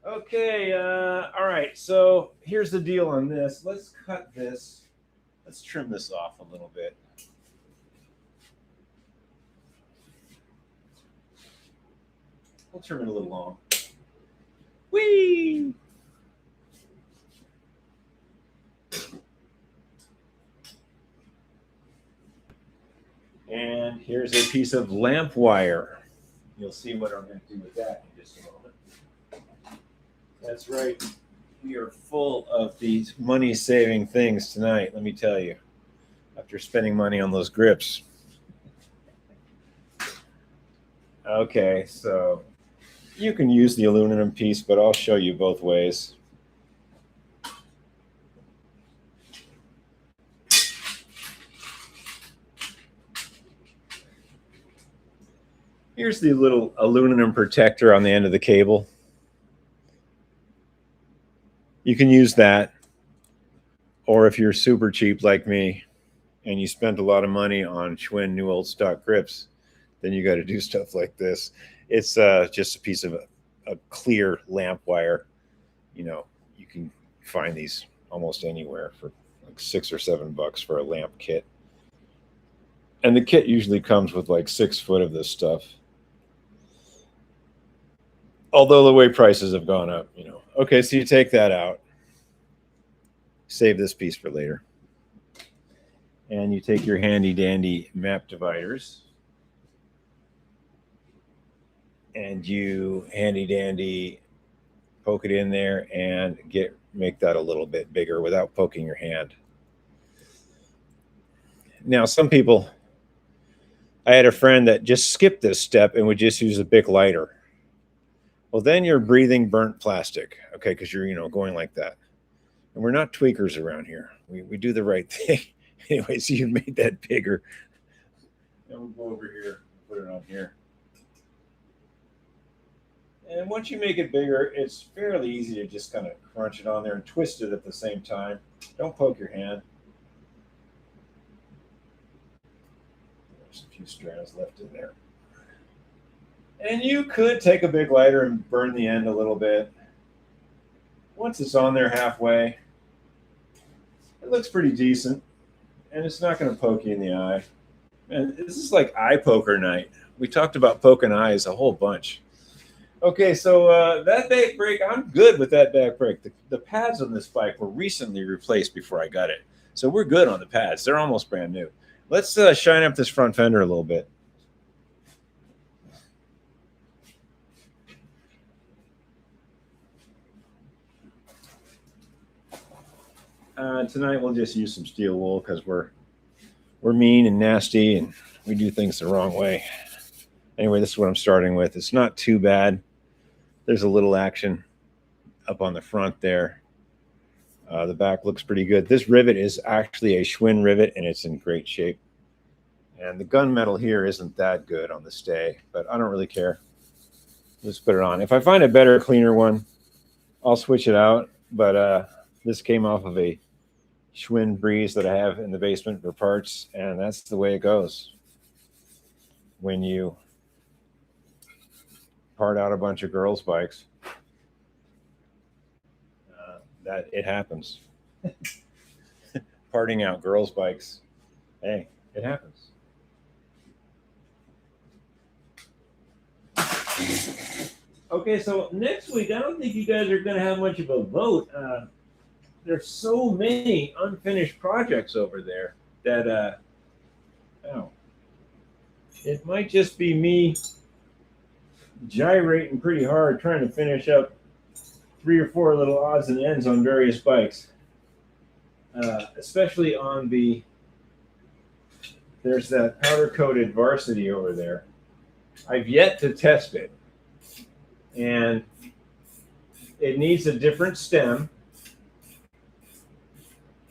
Okay, all right. So here's the deal on this. Let's cut this. Let's trim this off a little bit. We'll trim it a little long. Whee! And here's a piece of lamp wire. You'll see what I'm going to do with that in just a moment. That's right. We are full of these money-saving things tonight, let me tell you, after spending money on those grips. Okay, so you can use the aluminum piece, but I'll show you both ways. Here's the little aluminum protector on the end of the cable. You can use that, or if you're super cheap like me and you spent a lot of money on Schwinn new old stock grips, then you got to do stuff like this. It's just a piece of a clear lamp wire. You know, you can find these almost anywhere for like $6 or $7 for a lamp kit. And the kit usually comes with like 6 foot of this stuff. Although the way prices have gone up, you know. Okay, so you take that out. Save this piece for later. And you take your handy dandy map dividers. And you handy dandy poke it in there and make that a little bit bigger without poking your hand. Now, some people, I had a friend that just skipped this step and would just use a Bic lighter. Well, then you're breathing burnt plastic, okay, because you're, you know, going like that. And we're not tweakers around here. We do the right thing. Anyway, so you made that bigger. And we'll go over here, put it on here. And once you make it bigger, it's fairly easy to just kind of crunch it on there and twist it at the same time. Don't poke your hand. There's a few strands left in there. And you could take a big lighter and burn the end a little bit. Once it's on there halfway, it looks pretty decent. And it's not going to poke you in the eye. And this is like eye poker night. We talked about poking eyes a whole bunch. Okay, so that back brake, I'm good with that back brake. The pads on this bike were recently replaced before I got it. So we're good on the pads. They're almost brand new. Let's shine up this front fender a little bit. Tonight we'll just use some steel wool because we're mean and nasty and we do things the wrong way. Anyway, this is what I'm starting with. It's not too bad. There's a little action up on the front there. The back looks pretty good. This rivet is actually a Schwinn rivet and it's in great shape. And the gunmetal here isn't that good on the stay, but I don't really care. Let's put it on. If I find a better, cleaner one, I'll switch it out. But this came off of a Schwinn Breeze that I have in the basement for parts, and that's the way it goes. When you part out a bunch of girls' bikes, that it happens. Parting out girls' bikes, hey, it happens. Okay, so next week, I don't think you guys are going to have much of a vote. There's so many unfinished projects over there that, oh, it might just be me gyrating pretty hard trying to finish up 3 or 4 little odds and ends on various bikes. Especially on there's that powder-coated Varsity over there. I've yet to test it. And it needs a different stem.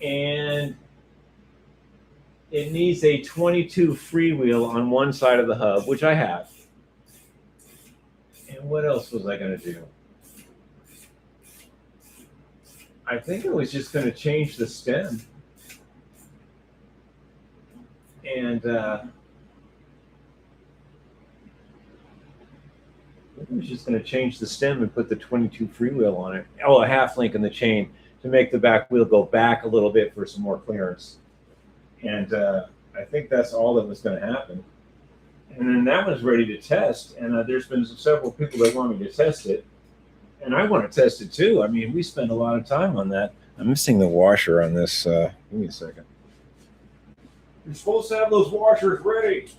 And it needs a 22 freewheel on one side of the hub, which I have. And what else was I going to do? I think I was just going to change the stem. And I was just going to change the stem and put the 22 freewheel on it. Oh, a half link in the chain to make the back wheel go back a little bit for some more clearance. And I think that's all that was going to happen. And then that was ready to test. And there's been several people that want me to test it. And I want to test it too. I mean, we spend a lot of time on that. I'm missing the washer on this. Give me a second. You're supposed to have those washers ready.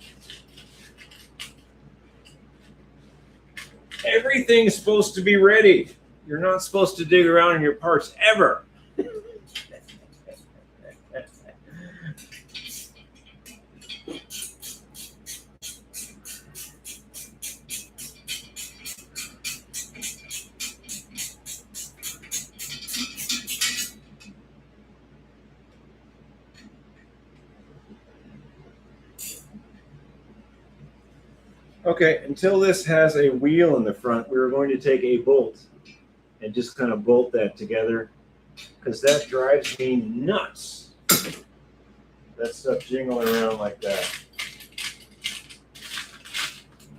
Everything's supposed to be ready. You're not supposed to dig around in your parts ever. Okay, until this has a wheel in the front, we're going to take a bolt and just kind of bolt that together because that drives me nuts. That stuff jingling around like that.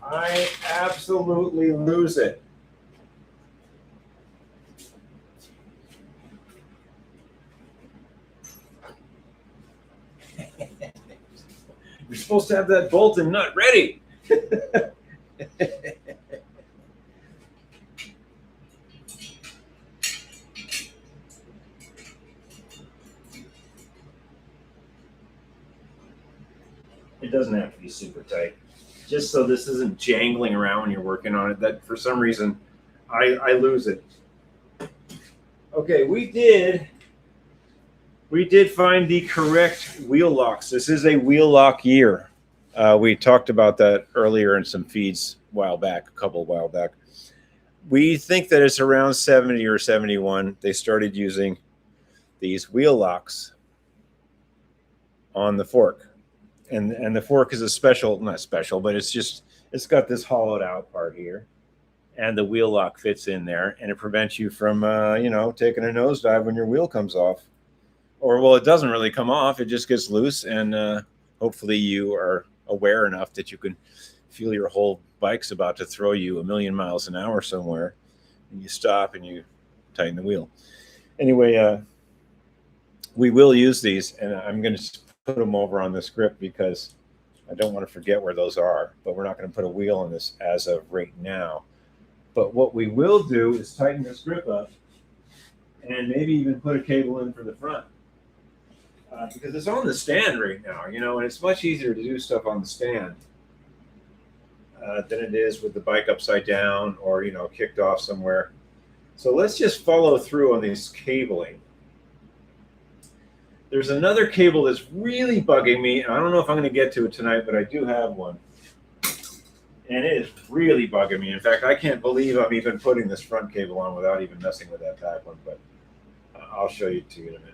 I absolutely lose it. You're supposed to have that bolt and nut ready. It doesn't have to be super tight. Just so this isn't jangling around when you're working on it. That for some reason I lose it. Okay, we did find the correct wheel locks. This is a wheel lock year. We talked about that earlier in some feeds a couple while back. We think that it's around 70 or 71. They started using these wheel locks on the fork. And the fork is not special, but it's got this hollowed out part here. And the wheel lock fits in there, and it prevents you from, taking a nosedive when your wheel comes off. Or, well, it doesn't really come off. It just gets loose, and hopefully you are aware enough that you can feel your whole bike's about to throw you a million miles an hour somewhere, and you stop and you tighten the wheel. Anyway, we will use these, and I'm going to put them over on this grip because I don't want to forget where those are, but we're not going to put a wheel on this as of right now. But what we will do is tighten this grip up and maybe even put a cable in for the front. Because it's on the stand right now, and it's much easier to do stuff on the stand than it is with the bike upside down or, kicked off somewhere. So let's just follow through on this cabling. There's another cable that's really bugging me, and I don't know if I'm going to get to it tonight, but I do have one. And it is really bugging me. In fact, I can't believe I'm even putting this front cable on without even messing with that back one, but I'll show you to you in a minute.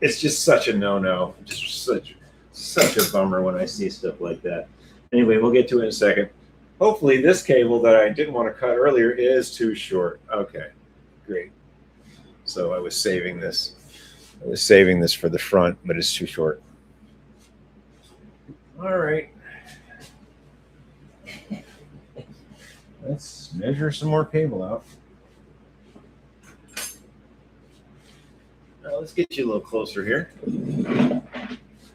It's just such a no-no. Just such a bummer when I see stuff like that. Anyway, we'll get to it in a second. Hopefully this cable that I didn't want to cut earlier is too short. Okay, great. So I was saving this. For the front, but it's too short. All right. Let's measure some more cable out. Now let's get you a little closer here. And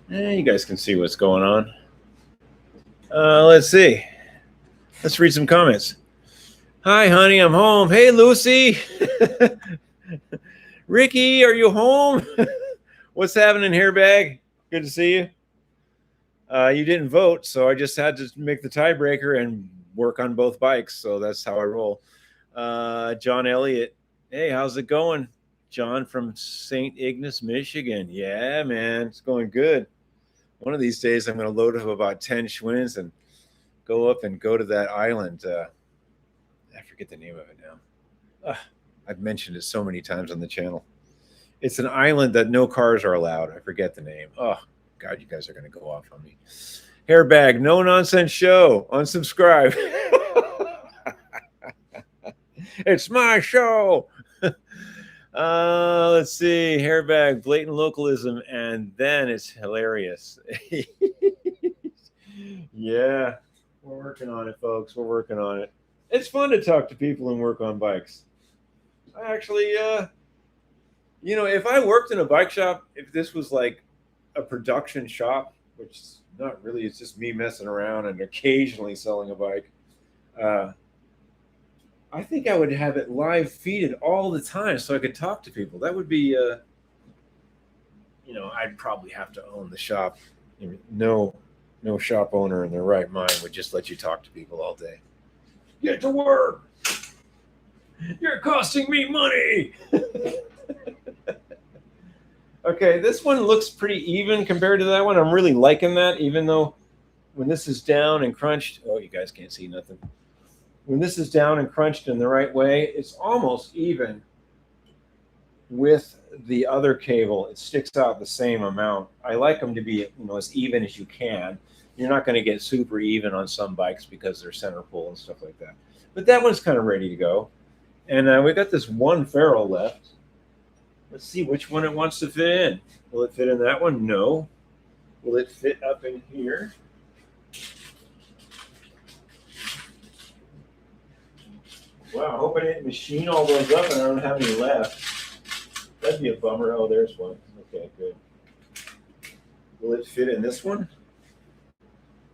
you guys can see what's going on. Let's see. Let's read some comments. Hi, honey, I'm home. Hey, Lucy. Ricky, are you home? What's happening here, Bag? Good to see you. You didn't vote, so I just had to make the tiebreaker and work on both bikes. So that's how I roll. John Elliott. Hey, how's it going? John from St. Ignace, Michigan. Yeah, man, it's going good. One of these days, I'm going to load up about 10 Schwinn's and go up and go to that island. I forget the name of it now. I've mentioned it so many times on the channel. It's an island that no cars are allowed. I forget the name. Oh, God, you guys are going to go off on me. Hairbag, no nonsense show. Unsubscribe. It's my show. Let's see. Hairbag, blatant localism, and then it's hilarious. Yeah, we're working on it, folks. We're working on it. It's fun to talk to people and work on bikes. I actually, if I worked in a bike shop, if this was like a production shop, which is not really, it's just me messing around and occasionally selling a bike, I think I would have it live feeded all the time so I could talk to people. That would be you know, I'd probably have to own the shop. No, no shop owner in their right mind would just let you talk to people all day. Get to work. You're costing me money. Okay, this one looks pretty even compared to that one. I'm really liking that, even though when this is down and crunched, oh, you guys can't see nothing. When this is down and crunched in the right way, it's almost even with the other cable. It sticks out the same amount. I like them to be, you know, as even as you can. You're not going to get super even on some bikes because they're center pull and stuff like that. But that one's kind of ready to go. And we got this one ferrule left. Let's see which one it wants to fit in. Will it fit in that one? No. Will it fit up in here? Wow, I hope I didn't machine all those up and I don't have any left. That'd be a bummer. Oh, there's one. Okay, good. Will it fit in this one?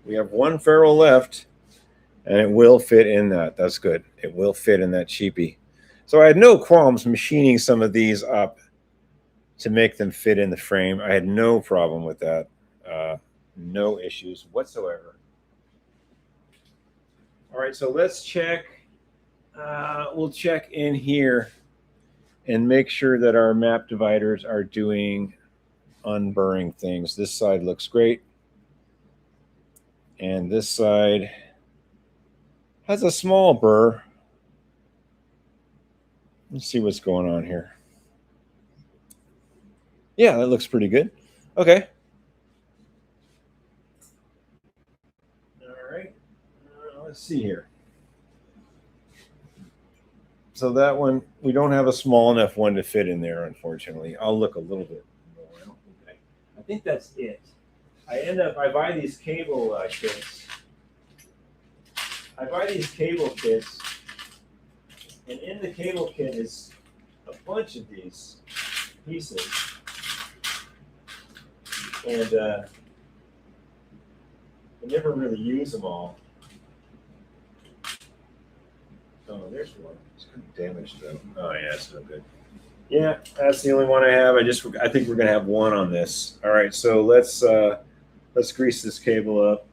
We have one ferrule left, and it will fit in that. That's good. It will fit in that cheapie. So I had no qualms machining some of these up to make them fit in the frame. I had no problem with that. No issues whatsoever. All right, so let's check. We'll check in here and make sure that our map dividers are doing unburring things. This side looks great. And this side has a small burr. Let's see what's going on here. Yeah, that looks pretty good. Okay. All right. Let's see here. So that one, we don't have a small enough one to fit in there, unfortunately. I'll look a little bit more. I think that's it. I buy these cable kits. I buy these cable kits, and in the cable kit is a bunch of these pieces. And I never really use them all. Oh, there's one. It's kind of damaged though. Oh yeah, it's no good. Yeah, that's the only one I have. I think we're gonna have one on this. All right, so let's grease this cable up,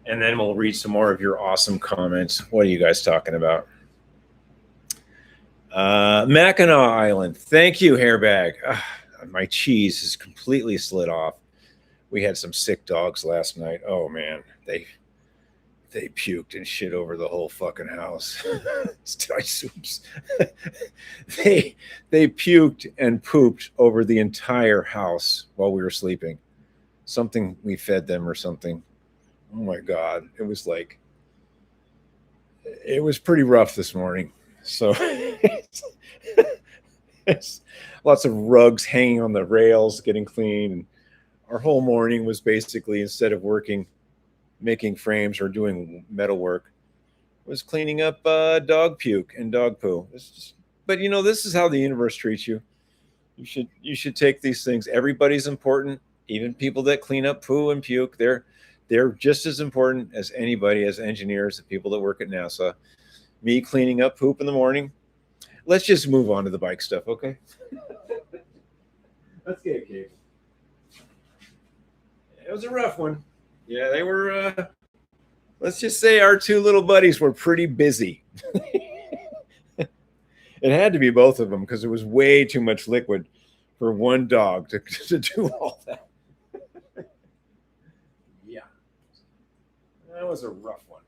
and then we'll read some more of your awesome comments. What are you guys talking about? Mackinac Island. Thank you, Hairbag. My cheese is completely slid off. We had some sick dogs last night. Oh man, they puked and shit over the whole fucking house. they puked and pooped over the entire house while we were sleeping. Something we fed them or something. Oh my God. It was pretty rough this morning. So it's lots of rugs hanging on the rails, getting clean. Our whole morning was basically, instead of making frames or doing metal work, was cleaning up dog puke and dog poo. But you know, this is how the universe treats you. You should take these things. Everybody's important. Even people that clean up poo and puke, they're just as important as anybody, as engineers, the people that work at NASA. Me cleaning up poop in the morning. Let's just move on to the bike stuff, okay? Let's get a cable. It was a rough one. Yeah, they were, let's just say our two little buddies were pretty busy. It had to be both of them because it was way too much liquid for one dog to do all that. Yeah. That was a rough one.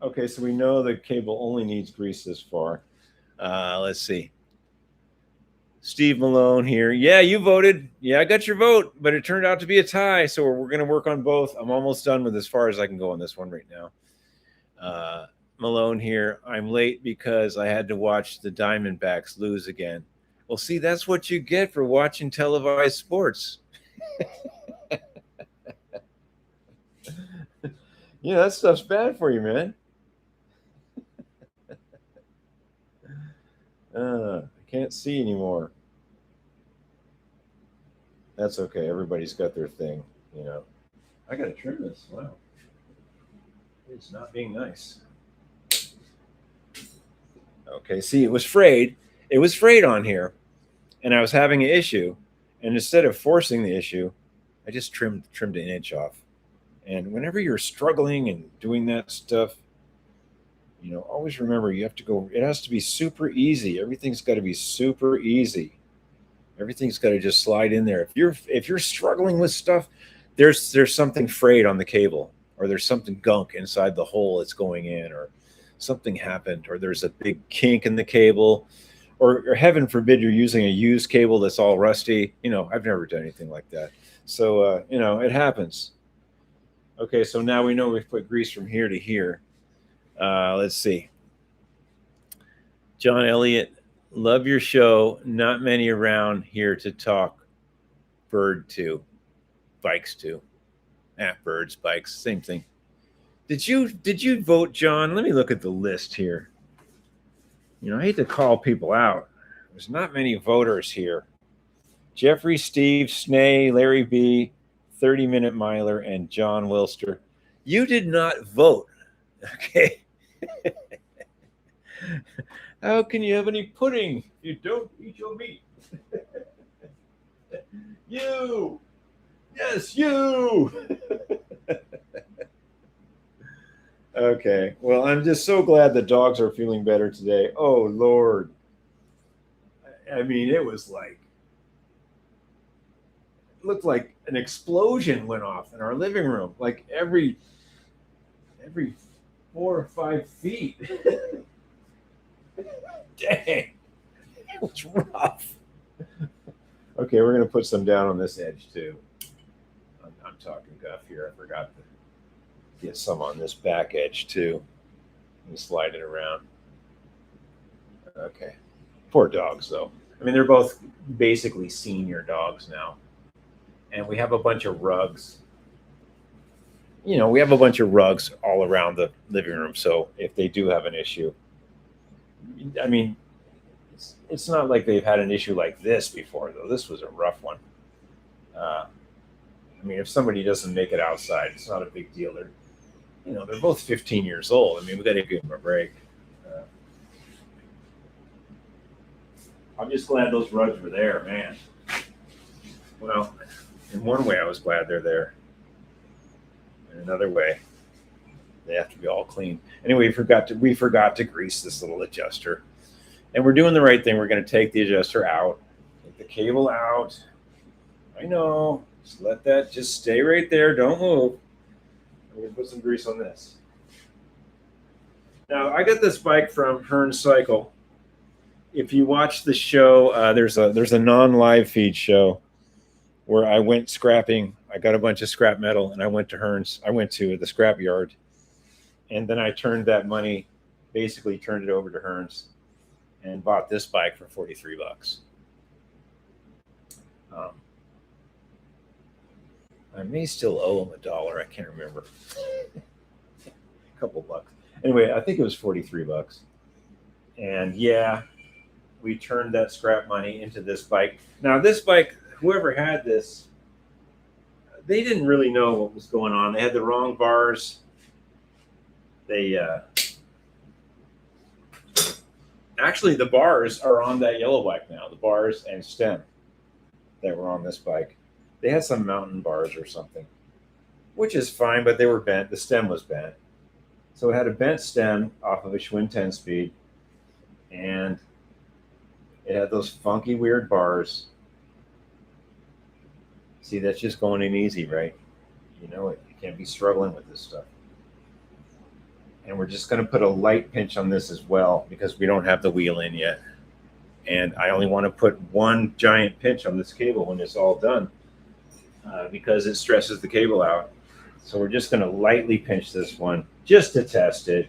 Okay, so we know the cable only needs grease this far. Let's see. Steve Malone here. Yeah, you voted. Yeah, I got your vote, but it turned out to be a tie. So we're going to work on both. I'm almost done with as far as I can go on this one right now. Malone here. I'm late because I had to watch the Diamondbacks lose again. Well, see, that's what you get for watching televised sports. Yeah, that stuff's bad for you, man. I can't see anymore. That's okay. Everybody's got their thing, you know. I got to trim this. Wow. It's not being nice. Okay, see, it was frayed. It was frayed on here, and I was having an issue. And instead of forcing the issue, I just trimmed an inch off. And whenever you're struggling and doing that stuff, always remember you have to go. It has to be super easy. Everything's got to be super easy. Everything's got to just slide in there. If you're struggling with stuff, there's something frayed on the cable, or there's something gunk inside the hole it's going in, or something happened, or there's a big kink in the cable, or heaven forbid you're using a used cable that's all rusty. I've never done anything like that. So it happens. Okay, so now we know we've put grease from here to here. Let's see. John Elliott, love your show. Not many around here to talk bird to, bikes to. Birds, bikes, same thing. Did you vote, John? Let me look at the list here. I hate to call people out. There's not many voters here. Jeffrey, Steve, Snay, Larry B, 30-Minute Miler, and John Wilster. You did not vote. Okay. How can you have any pudding if you don't eat your meat? You. Yes, you. Okay. Well, I'm just so glad the dogs are feeling better today. Oh, Lord. I mean, it looked like an explosion went off in our living room, like every 4 or 5 feet. Dang, it was rough. Okay, we're going to put some down on this edge too. I'm talking guff here. I forgot to get some on this back edge too. And slide it around. Okay. Poor dogs, though. I mean, they're both basically senior dogs now. And we have a bunch of rugs. We have a bunch of rugs all around the living room. So if they do have an issue, I mean, it's not like they've had an issue like this before, though. This was a rough one. I mean, if somebody doesn't make it outside, it's not a big deal. They're both 15 years old. I mean, we got to give them a break. I'm just glad those rugs were there, man. Well, in one way, I was glad they're there. In another way, they have to be all clean. Anyway, we forgot to grease this little adjuster, and we're doing the right thing. We're going to take the adjuster out, take the cable out. I know. Just let that just stay right there. Don't move. I'm going to put some grease on this. Now, I got this bike from Hearn Cycle. If you watch the show, there's a non-live feed show where I went scrapping. I got a bunch of scrap metal, and I went to Hearn's. I went to the scrap yard, and then I turned that money, basically turned it over to Hearn's, and bought this bike for $43. I may still owe him $1. I can't remember. A couple bucks. Anyway, I think it was $43. And yeah, we turned that scrap money into this bike. Now, this bike, whoever had this, they didn't really know what was going on. They had the wrong bars. Actually, the bars are on that yellow bike now. The bars and stem that were on this bike. They had some mountain bars or something, which is fine, but they were bent. The stem was bent. So it had a bent stem off of a Schwinn 10-speed, and it had those funky, weird bars. See, that's just going in easy, right? You know it. You can't be struggling with this stuff. And we're just going to put a light pinch on this as well because we don't have the wheel in yet. And I only want to put one giant pinch on this cable when it's all done because it stresses the cable out. So we're just going to lightly pinch this one just to test it.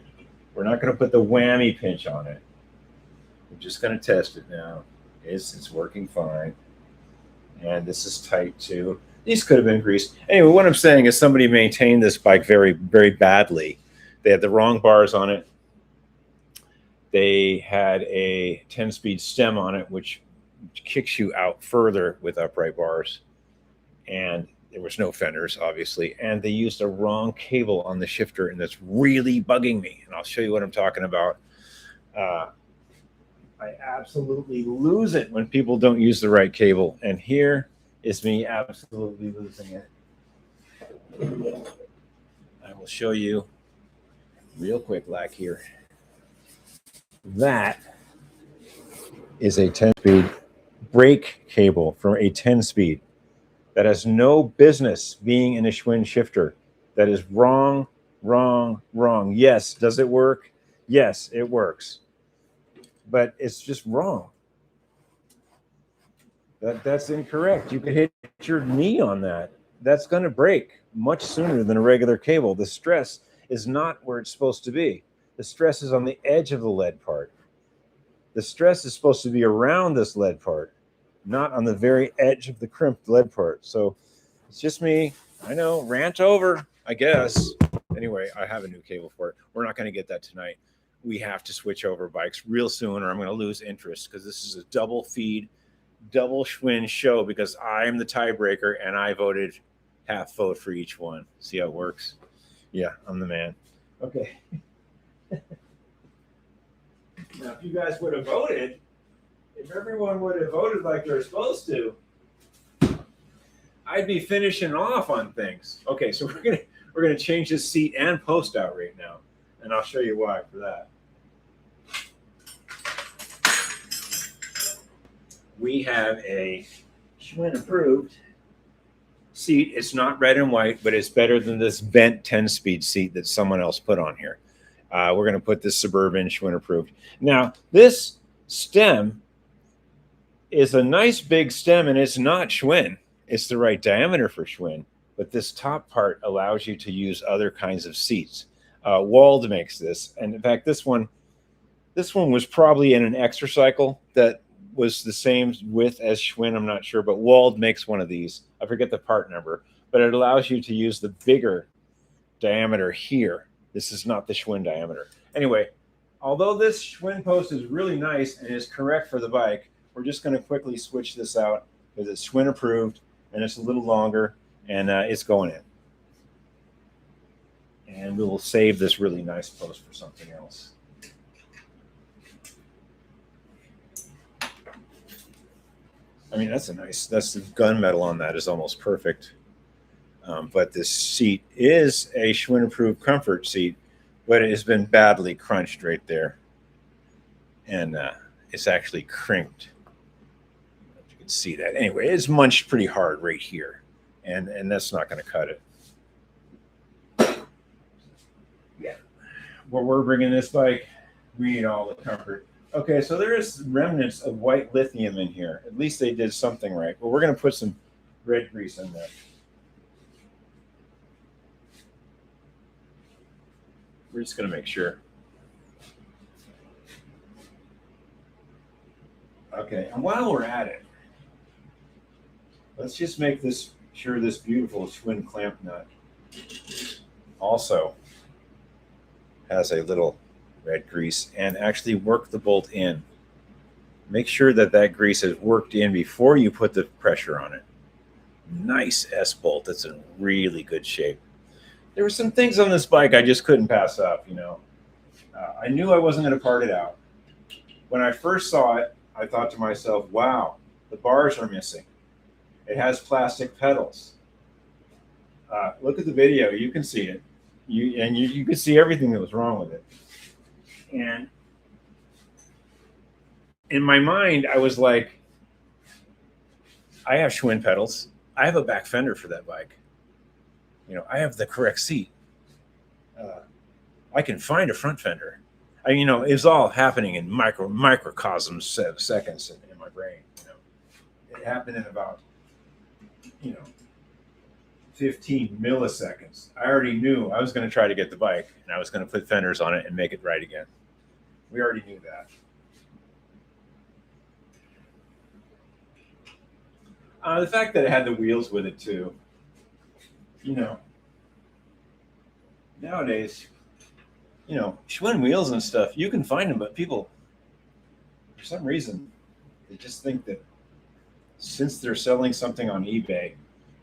We're not going to put the whammy pinch on it. We're just going to test it now. It's working fine. And this is tight too. These could have been greased. Anyway, what I'm saying is somebody maintained this bike very, very badly. They had the wrong bars on it. They had a 10-speed stem on it, which kicks you out further with upright bars. And there was no fenders, obviously. And they used a wrong cable on the shifter, and that's really bugging me. And I'll show you what I'm talking about. I absolutely lose it when people don't use the right cable. And here, is me absolutely losing it. I will show you real quick, like here. That is a 10-speed brake cable from a 10-speed that has no business being in a Schwinn shifter. That is wrong, wrong, wrong. Yes, does it work? Yes, it works. But it's just wrong. That's incorrect. You could hit your knee on that. That's going to break much sooner than a regular cable. The stress is not where it's supposed to be. The stress is on the edge of the lead part. The stress is supposed to be around this lead part, not on the very edge of the crimped lead part. So it's just me. I know, rant over, I guess. Anyway, I have a new cable for it. We're not going to get that tonight. We have to switch over bikes real soon, or I'm going to lose interest, because this is a double feed, double Schwinn show, because I'm the tiebreaker and I voted half vote for each one. See how it works? Yeah, I'm the man. Okay. Now, if you guys would have voted, if everyone would have voted like they're supposed to, I'd be finishing off on things. Okay, so we're gonna change this seat and post out right now, and I'll show you why for that. We have a Schwinn approved seat. It's not red and white, but it's better than this bent 10-speed seat that someone else put on here. We're going to put this Suburban Schwinn approved. Now, this stem is a nice big stem, and it's not Schwinn. It's the right diameter for Schwinn, but this top part allows you to use other kinds of seats. Wald makes this, and in fact, this one was probably in an Extracycle that was the same width as Schwinn. I'm not sure, but Wald makes one of these. I forget the part number, but it allows you to use the bigger diameter here. This is not the Schwinn diameter. Anyway, although this Schwinn post is really nice and is correct for the bike, we're just going to quickly switch this out because it's Schwinn approved and it's a little longer, and it's going in. And we will save this really nice post for something else. I mean, that's the gunmetal on that is almost perfect. But this seat is a Schwinn approved comfort seat, but it has been badly crunched right there. And it's actually crimped. You can see that. Anyway, it's munched pretty hard right here. And that's not going to cut it. Yeah. Well, we're bringing this bike, we need all the comfort. Okay, so there is remnants of white lithium in here. At least they did something right. But we're going to put some red grease in there. We're just going to make sure. Okay, and while we're at it, let's just make sure this beautiful Schwinn clamp nut also has a little red grease, and actually work the bolt in. Make sure that grease is worked in before you put the pressure on it. Nice S-bolt. That's in really good shape. There were some things on this bike I just couldn't pass up, you know. I knew I wasn't going to part it out. When I first saw it, I thought to myself, wow, the bars are missing. It has plastic pedals. Look at the video. You can see it. You can see everything that was wrong with it. And in my mind, I was like, I have Schwinn pedals. I have a back fender for that bike. You know, I have the correct seat. I can find a front fender. You know, it was all happening in microcosms of seconds in my brain. You know, it happened in about, 15 milliseconds. I already knew I was going to try to get the bike, and I was going to put fenders on it and make it right again. We already knew that. The fact that it had the wheels with it too. You know, nowadays, Schwinn wheels and stuff, you can find them, but people, for some reason, they just think that since they're selling something on eBay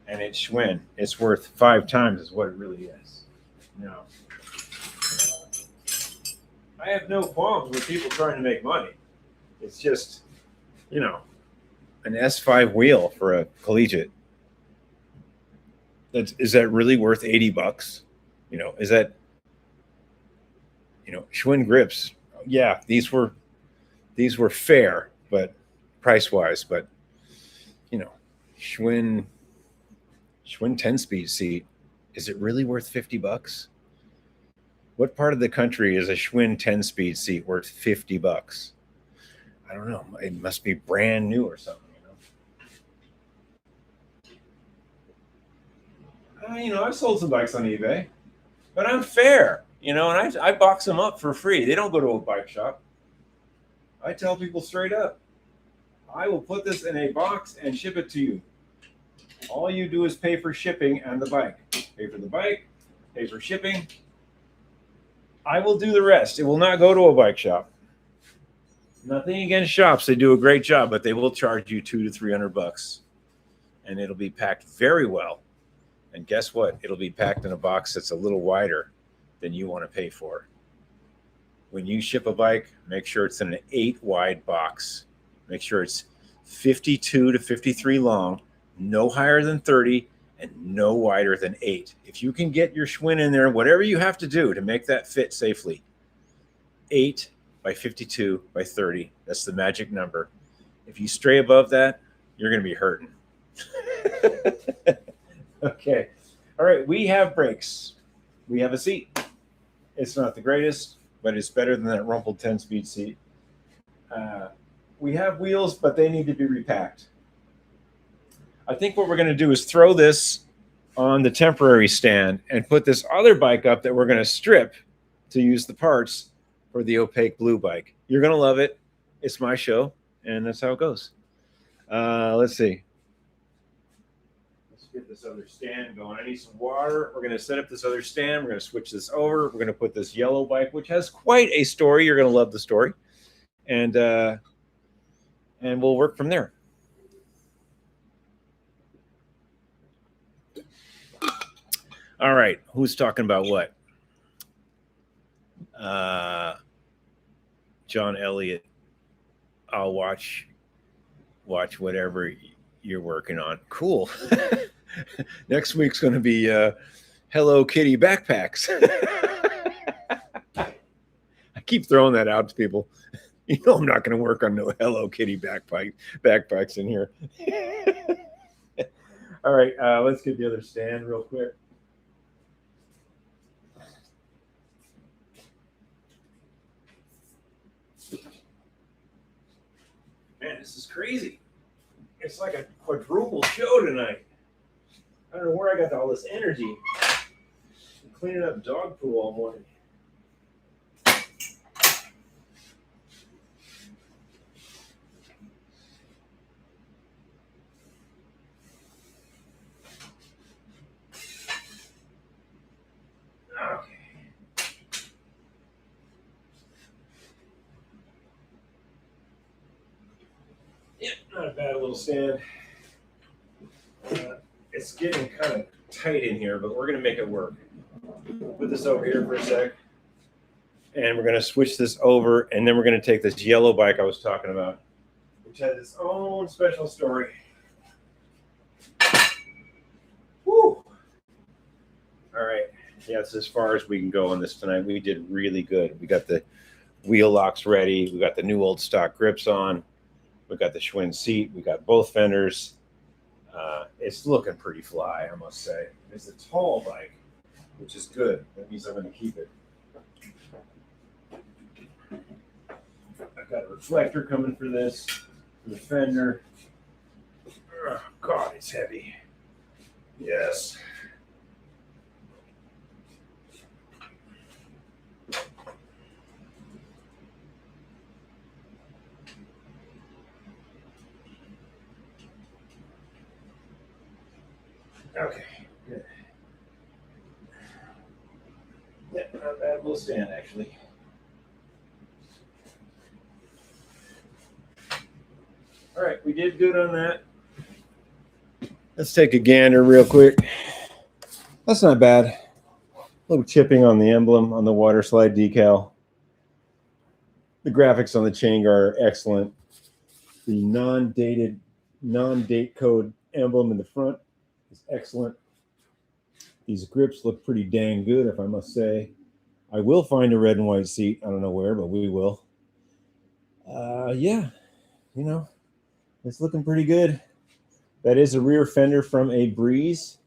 and it's Schwinn, it's worth 5 times as what it really is. No. I have no qualms with people trying to make money. It's just, an S5 wheel for a collegiate. Is that really worth $80? Is that, Schwinn grips? Yeah, these were fair, but price wise, but Schwinn 10-speed seat, is it really worth $50? What part of the country is a Schwinn 10-speed seat worth $50? I don't know. It must be brand new or something. I've sold some bikes on eBay, but I'm fair, and I box them up for free. They don't go to a bike shop. I tell people straight up, I will put this in a box and ship it to you. All you do is pay for shipping and the bike. Pay for the bike, pay for shipping. I will do the rest. It will not go to a bike shop. Nothing against shops. They do a great job, but they will charge you $200 to $300. And it'll be packed very well. And guess what? It'll be packed in a box that's a little wider than you want to pay for. When you ship a bike, make sure it's in an 8 wide box. Make sure it's 52 to 53 long, no higher than 30, and no wider than 8. If you can get your Schwinn in there, whatever you have to do to make that fit safely, 8 by 52 by 30, that's the magic number. If you stray above that, you're going to be hurting. Okay. All right. We have brakes. We have a seat. It's not the greatest, but it's better than that rumpled 10-speed seat. We have wheels, but they need to be repacked. I think what we're going to do is throw this on the temporary stand and put this other bike up that we're going to strip to use the parts for the opaque blue bike. You're going to love it. It's my show, and that's how it goes. Let's see. Let's get this other stand going. I need some water. We're going to set up this other stand. We're going to switch this over. We're going to put this yellow bike, which has quite a story. You're going to love the story. And we'll work from there. All right. Who's talking about what? John Elliott. I'll watch whatever you're working on. Cool. Next week's going to be Hello Kitty backpacks. I keep throwing that out to people. I'm not going to work on no Hello Kitty backpacks in here. All right, let's get the other stand real quick. Man, this is crazy. It's like a quadruple show tonight. I don't know where I got all this energy. I'm cleaning up dog poo all morning. Yeah, not a bad little stand. It's getting kind of tight in here, but we're going to make it work. Put this over here for a sec. And we're going to switch this over, and then we're going to take this yellow bike I was talking about, which has its own special story. Woo! All right. Yeah, that's as far as we can go on this tonight. We did really good. We got the wheel locks ready. We got the new old stock grips on. We got the Schwinn seat. We got both fenders. It's looking pretty fly, I must say. It's a tall bike, which is good. That means I'm going to keep it. I've got a reflector coming for this, for the fender. Oh, God, it's heavy. Yes. Okay, good. Yeah, not a bad little stand, actually. All right, we did good on that. Let's take a gander real quick. That's not bad. A little chipping on the emblem on the water slide decal. The graphics on the chain guard are excellent. The non-dated non-date code emblem in the front is excellent. These grips look pretty dang good, if I must say. I will find a red and white seat. I don't know where, but we will. Yeah, you know, it's looking pretty good. That is a rear fender from a Breeze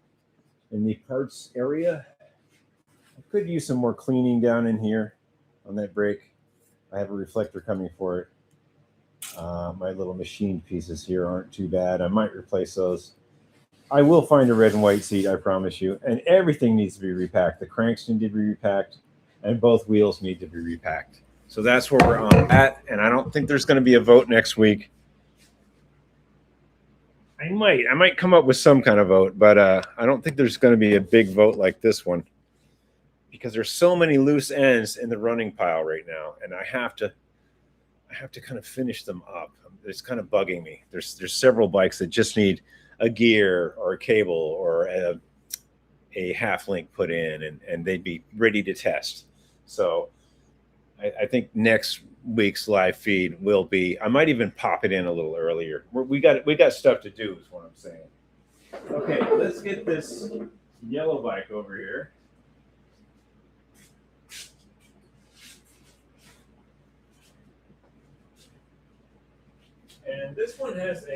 in the parts area. I could use some more cleaning down in here on that brake. I have a reflector coming for it. My little machined pieces here aren't too bad. I might replace those. I will find a red and white seat, I promise you. And everything needs to be repacked. The cranks need to be repacked, and both wheels need to be repacked. So that's where we're on at. And I don't think there's going to be a vote next week. I might come up with some kind of vote, but I don't think there's going to be a big vote like this one, because there's so many loose ends in the running pile right now, and I have to kind of finish them up. It's kind of bugging me. There's several bikes that just need a gear or a cable or a half link put in, and they'd be ready to test. So I think next week's live feed will be, I might even pop it in a little earlier. We got stuff to do is what I'm saying. Okay, let's get this yellow bike over here. And this one has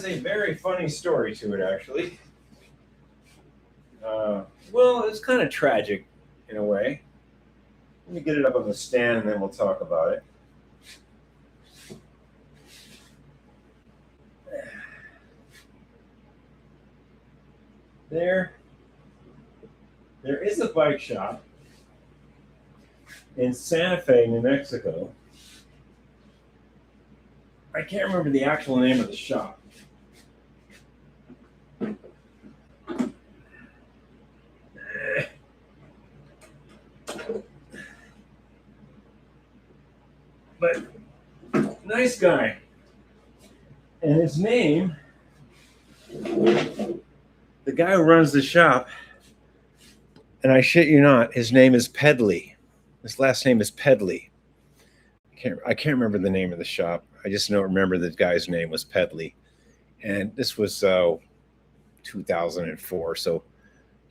a very funny story to it, actually. Well, it's kind of tragic in a way. Let me get it up on the stand and then we'll talk about it. There is a bike shop in Santa Fe, New Mexico. I can't remember the actual name of the shop. But nice guy. And his name, the guy who runs the shop, and I shit you not, his name is Pedley. His last name is Pedley. I can't remember the name of the shop. I just remember the guy's name was Pedley. And this was 2004. So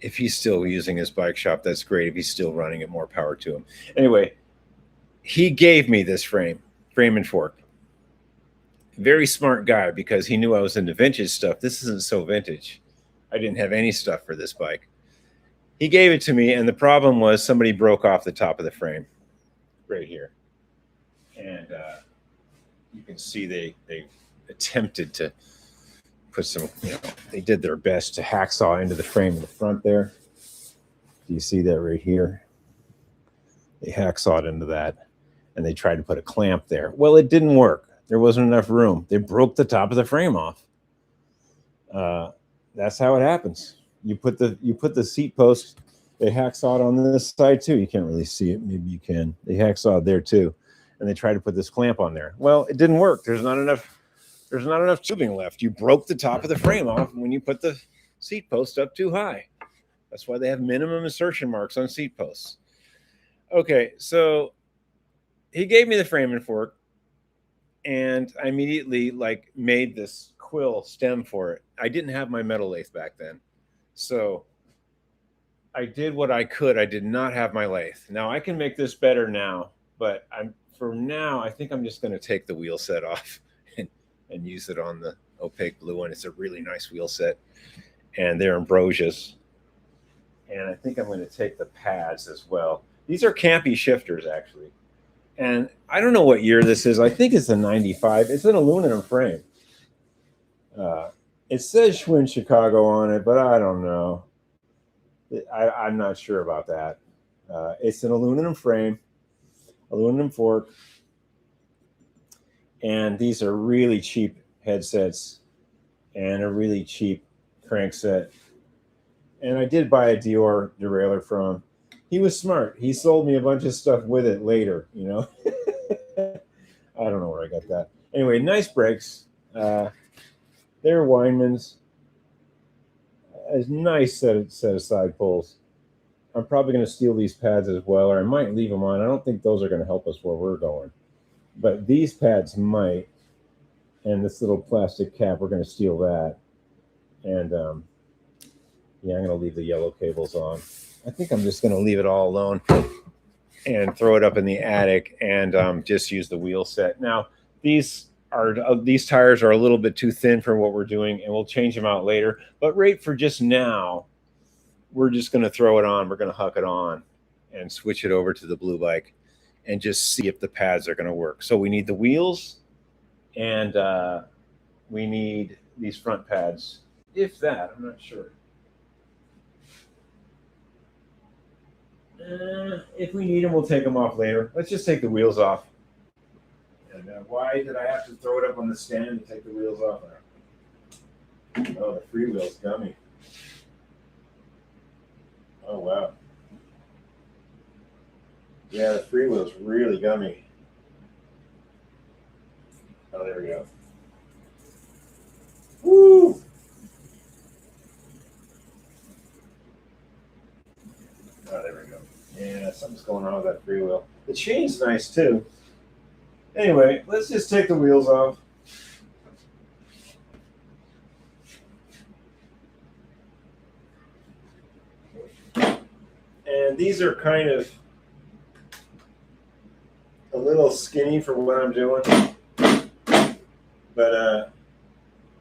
if he's still using his bike shop, that's great. If he's still running it, more power to him. Anyway, he gave me this frame and fork. Very smart guy, because he knew I was into vintage stuff. This isn't so vintage. I didn't have any stuff for this bike. He gave it to me, and the problem was somebody broke off the top of the frame right here. And you can see they attempted to put some, they did their best to hacksaw into the frame in the front there. Do you see that right here? They hacksawed into that, and they tried to put a clamp there. Well, it didn't work. There wasn't enough room. They broke the top of the frame off. That's how it happens. You put the seat post. They hacksawed on this side too. You can't really see it. Maybe you can. They hacksawed there too, and they tried to put this clamp on there. Well, it didn't work. There's not enough tubing left. You broke the top of the frame off when you put the seat post up too high. That's why they have minimum insertion marks on seat posts. Okay, so he gave me the frame and fork, and I immediately made this quill stem for it. I didn't have my metal lathe back then, so I did what I could. I did not have my lathe. Now I can make this better now, but for now I think I'm just going to take the wheel set off and use it on the opaque blue one. It's a really nice wheel set, and they're Ambrosias. And I think I'm going to take the pads as well. These are Campy shifters, actually. And I don't know what year this is. I think it's a 95. It's an aluminum frame. It says Schwinn Chicago on it, but I don't know. I'm not sure about that. It's an aluminum frame, aluminum fork. And these are really cheap headsets and a really cheap crankset. And I did buy a Dior derailleur from him. He was smart. He sold me a bunch of stuff with it later, I don't know where I got that. Anyway, nice brakes. They're Weinmann's. A nice set of side pulls. I'm probably going to steal these pads as well, or I might leave them on. I don't think those are going to help us where we're going. But these pads might. And this little plastic cap, we're going to steal that. And yeah, I'm going to leave the yellow cables on. I think I'm just going to leave it all alone and throw it up in the attic and just use the wheel set. Now, these tires are a little bit too thin for what we're doing, and we'll change them out later. But right for just now, we're just going to throw it on. We're going to huck it on and switch it over to the blue bike and just see if the pads are going to work. So we need the wheels and we need these front pads. If that, I'm not sure. If we need them, we'll take them off later. Let's just take the wheels off. And why did I have to throw it up on the stand to take the wheels off? Oh, the freewheel's gummy. Oh, wow. Yeah, the freewheel's really gummy. Oh, there we go. Woo! Oh, there we go. Yeah, something's going on with that freewheel. The chain's nice, too. Anyway, let's just take the wheels off. And these are kind of a little skinny for what I'm doing. But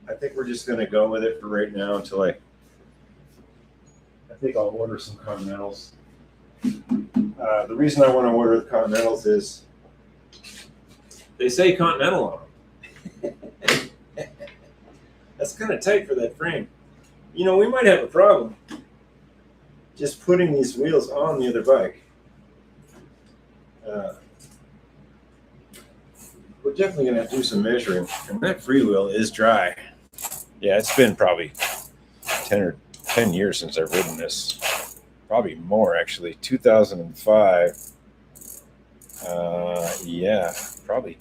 I think we're just going to go with it for right now until I think I'll order some Continentals. The reason I want to order the Continentals is they say Continental on them. That's kind of tight for that frame. You know, we might have a problem just putting these wheels on the other bike. We're definitely going to have to do some measuring. And that freewheel is dry. Yeah, it's been probably 10 years since I've ridden this. Probably more, actually. 2005. Yeah, probably,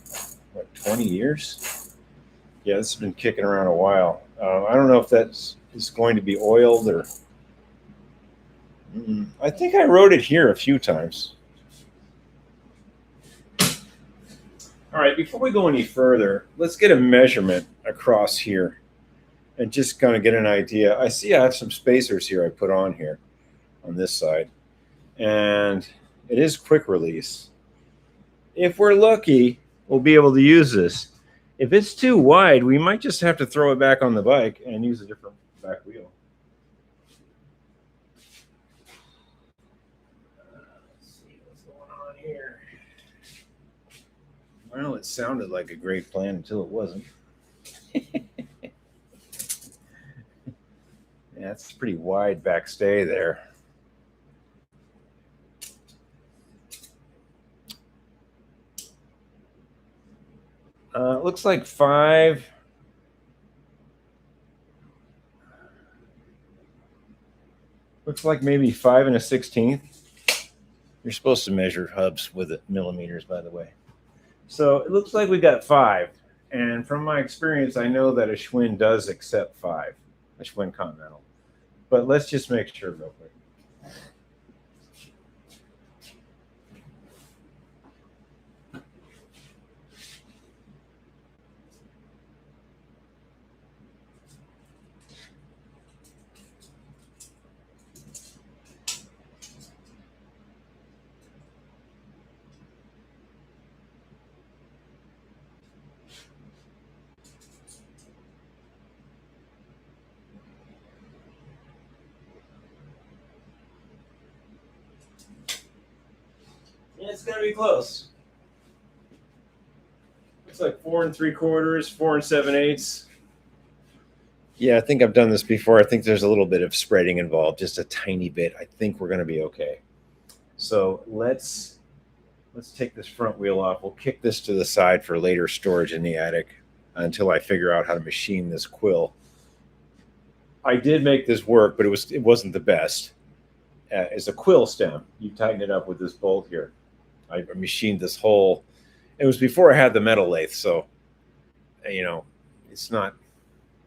20 years? Yeah, this has been kicking around a while. I don't know if that's going to be oiled or... I think I rode it here a few times. All right, before we go any further, let's get a measurement across here and just kind of get an idea. I see I have some spacers here I put on here on this side, and it is quick release. If we're lucky, we'll be able to use this. If it's too wide, we might just have to throw it back on the bike and use a different back wheel. Let's see what's going on here. Well, it sounded like a great plan until it wasn't. Yeah, it's pretty wide backstay there. Looks like 5. Looks like maybe 5 1/16. You're supposed to measure hubs with millimeters, by the way. So it looks like we got 5. And from my experience, I know that a Schwinn does accept 5, a Schwinn Continental. But let's just make sure real quick. It's gonna be close. It's like 4 3/4, 4 7/8. Yeah, I think I've done this before. I think there's a little bit of spreading involved, just a tiny bit. I think we're gonna be okay. So let's take this front wheel off. We'll kick this to the side for later storage in the attic until I figure out how to machine this quill. I did make this work, but it wasn't the best. It's a quill stem. You tighten it up with this bolt here. I machined this whole. It was before I had the metal lathe, so you know, it's not.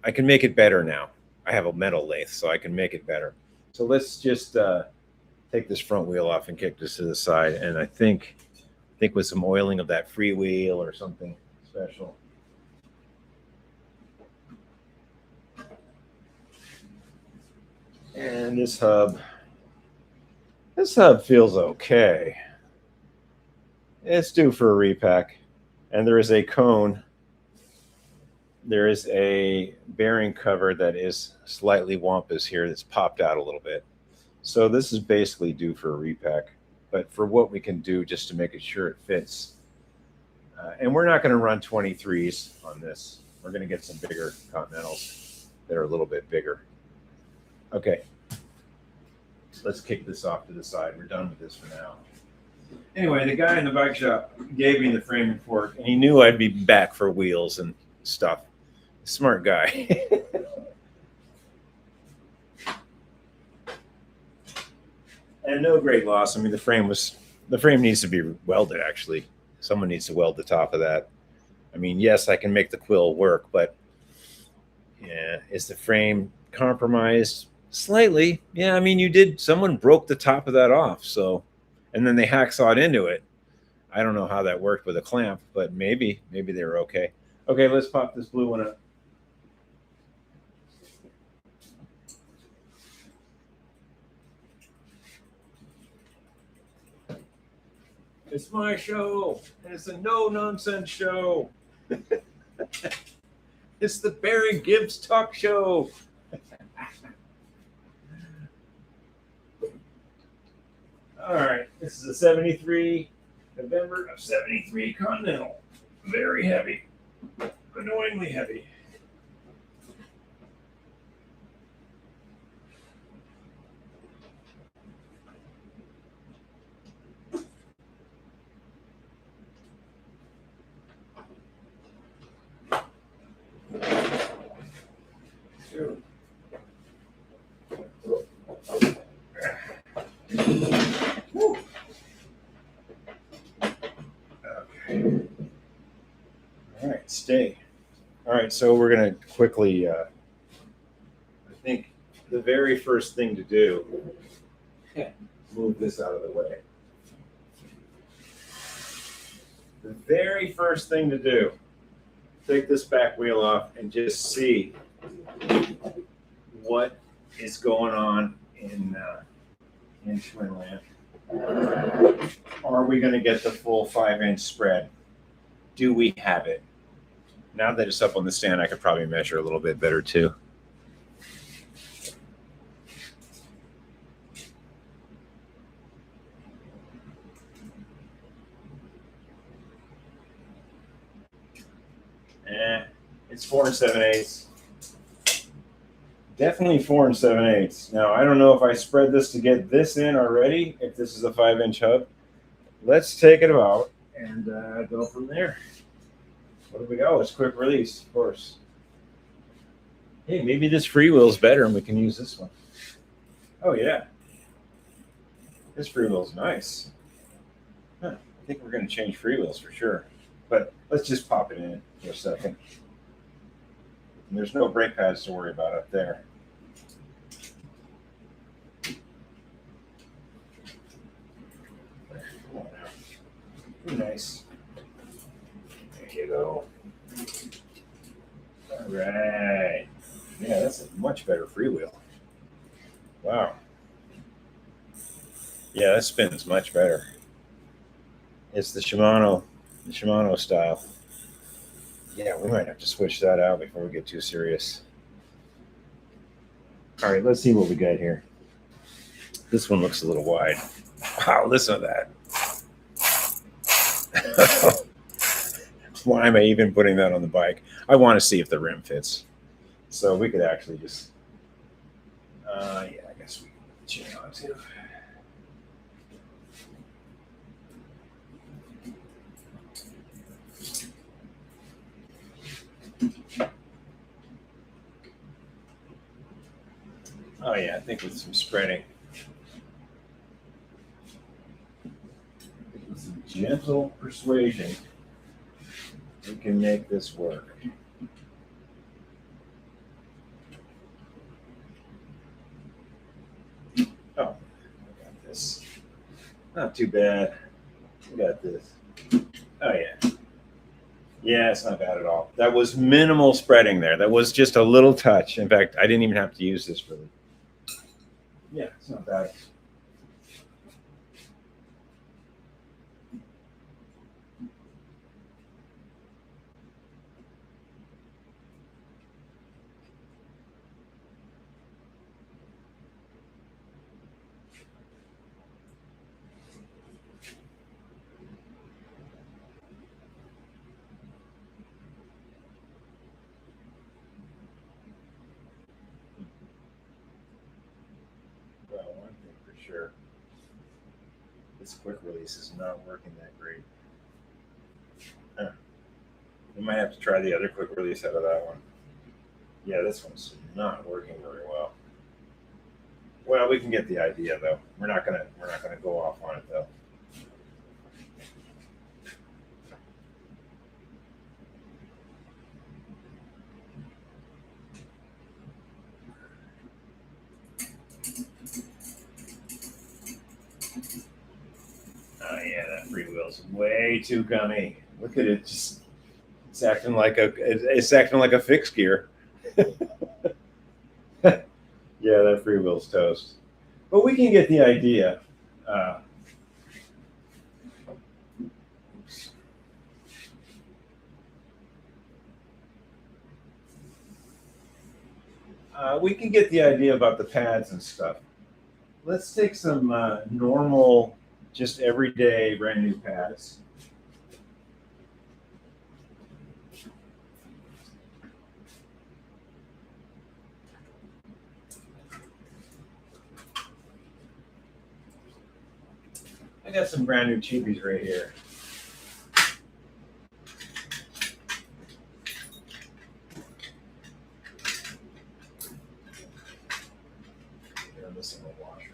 I can make it better now. I have a metal lathe, so I can make it better. So let's just take this front wheel off and kick this to the side. And I think with some oiling of that freewheel or something special, And this hub feels okay. It's due for a repack. And there is a cone. There is a bearing cover that is slightly wampus here that's popped out a little bit. So this is basically due for a repack. But for what we can do just to make it sure it fits. And we're not going to run 23s on this. We're going to get some bigger Continentals that are a little bit bigger. Okay. Let's kick this off to the side. We're done with this for now. Anyway, the guy in the bike shop gave me the frame and fork, and he knew I'd be back for wheels and stuff. Smart guy. And no great loss. I mean, the frame needs to be welded, actually. Someone needs to weld the top of that. I mean, yes, I can make the quill work, but yeah, is the frame compromised? Slightly. Yeah, I mean, someone broke the top of that off, so, and then they hacksawed into it. I don't know how that worked with a clamp, but maybe they were okay. Okay, let's pop this blue one up. It's my show, and it's a no-nonsense show. It's the Barry Gibbs talk show. All right, this is a 73 November of 73 Continental. Very heavy, annoyingly heavy. All right, stay. All right, so we're going to quickly, I think the very first thing to do, move this out of the way. The very first thing to do, take this back wheel off and just see what is going on in Schwinn. Are we going to get the full 5-inch spread? Do we have it? Now that it's up on the stand, I could probably measure a little bit better too. It's 4 7/8. Definitely 4 7/8. Now, I don't know if I spread this to get this in already, if this is a 5-inch hub. Let's take it out and go from there. What do we go? It's quick release, of course. Hey, maybe this freewheel is better and we can use this one. Oh, yeah. This freewheel is nice. Huh. I think we're going to change freewheels for sure. But let's just pop it in for a second. And there's no brake pads to worry about up there. Nice. There you go. All right. Yeah, that's a much better freewheel. Wow. Yeah, that spins much better. It's the Shimano style. Yeah, we might have to switch that out before we get too serious. All right, let's see what we got here. This one looks a little wide. Wow, listen to that. Why am I even putting that on the bike? I want to see if the rim fits. So we could actually just, yeah, I guess we can chain on too. Oh yeah, I think with some spreading. With some gentle persuasion, we can make this work. Oh, I got this. Not too bad. We got this. Oh yeah. Yeah, it's not bad at all. That was minimal spreading there. That was just a little touch. In fact, I didn't even have to use this really. Yeah, it's not bad. Well, one thing for sure, this quick release is not working that great. Huh. We might have to try the other quick release out of that one. Yeah, this one's not working very well. Well, we can get the idea though. We're not gonna go off on it though. Oh yeah, that freewheel's way too gummy. Look at it, just it's acting like a fixed gear. Yeah, that freewheel's toast. But we can get the idea. We can get the idea about the pads and stuff. Let's take some normal, just everyday, brand new pads. I got some brand new cheapies right here. They're missing a washer.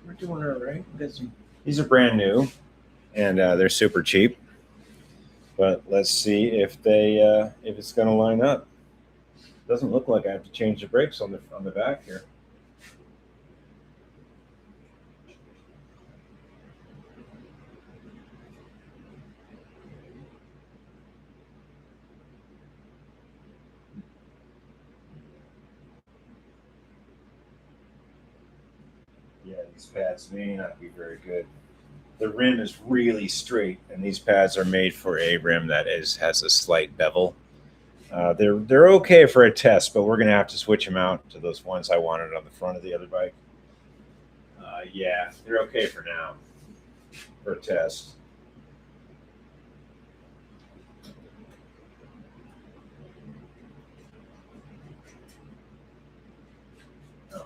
We're doing all right. These are brand new, and they're super cheap. But let's see if it's going to line up. Doesn't look like I have to change the brakes on the back here. Yeah, these pads may not be very good. The rim is really straight, and these pads are made for a rim that has a slight bevel. They're okay for a test, but we're gonna have to switch them out to those ones I wanted on the front of the other bike. Yeah, they're okay for now for a test. Oh,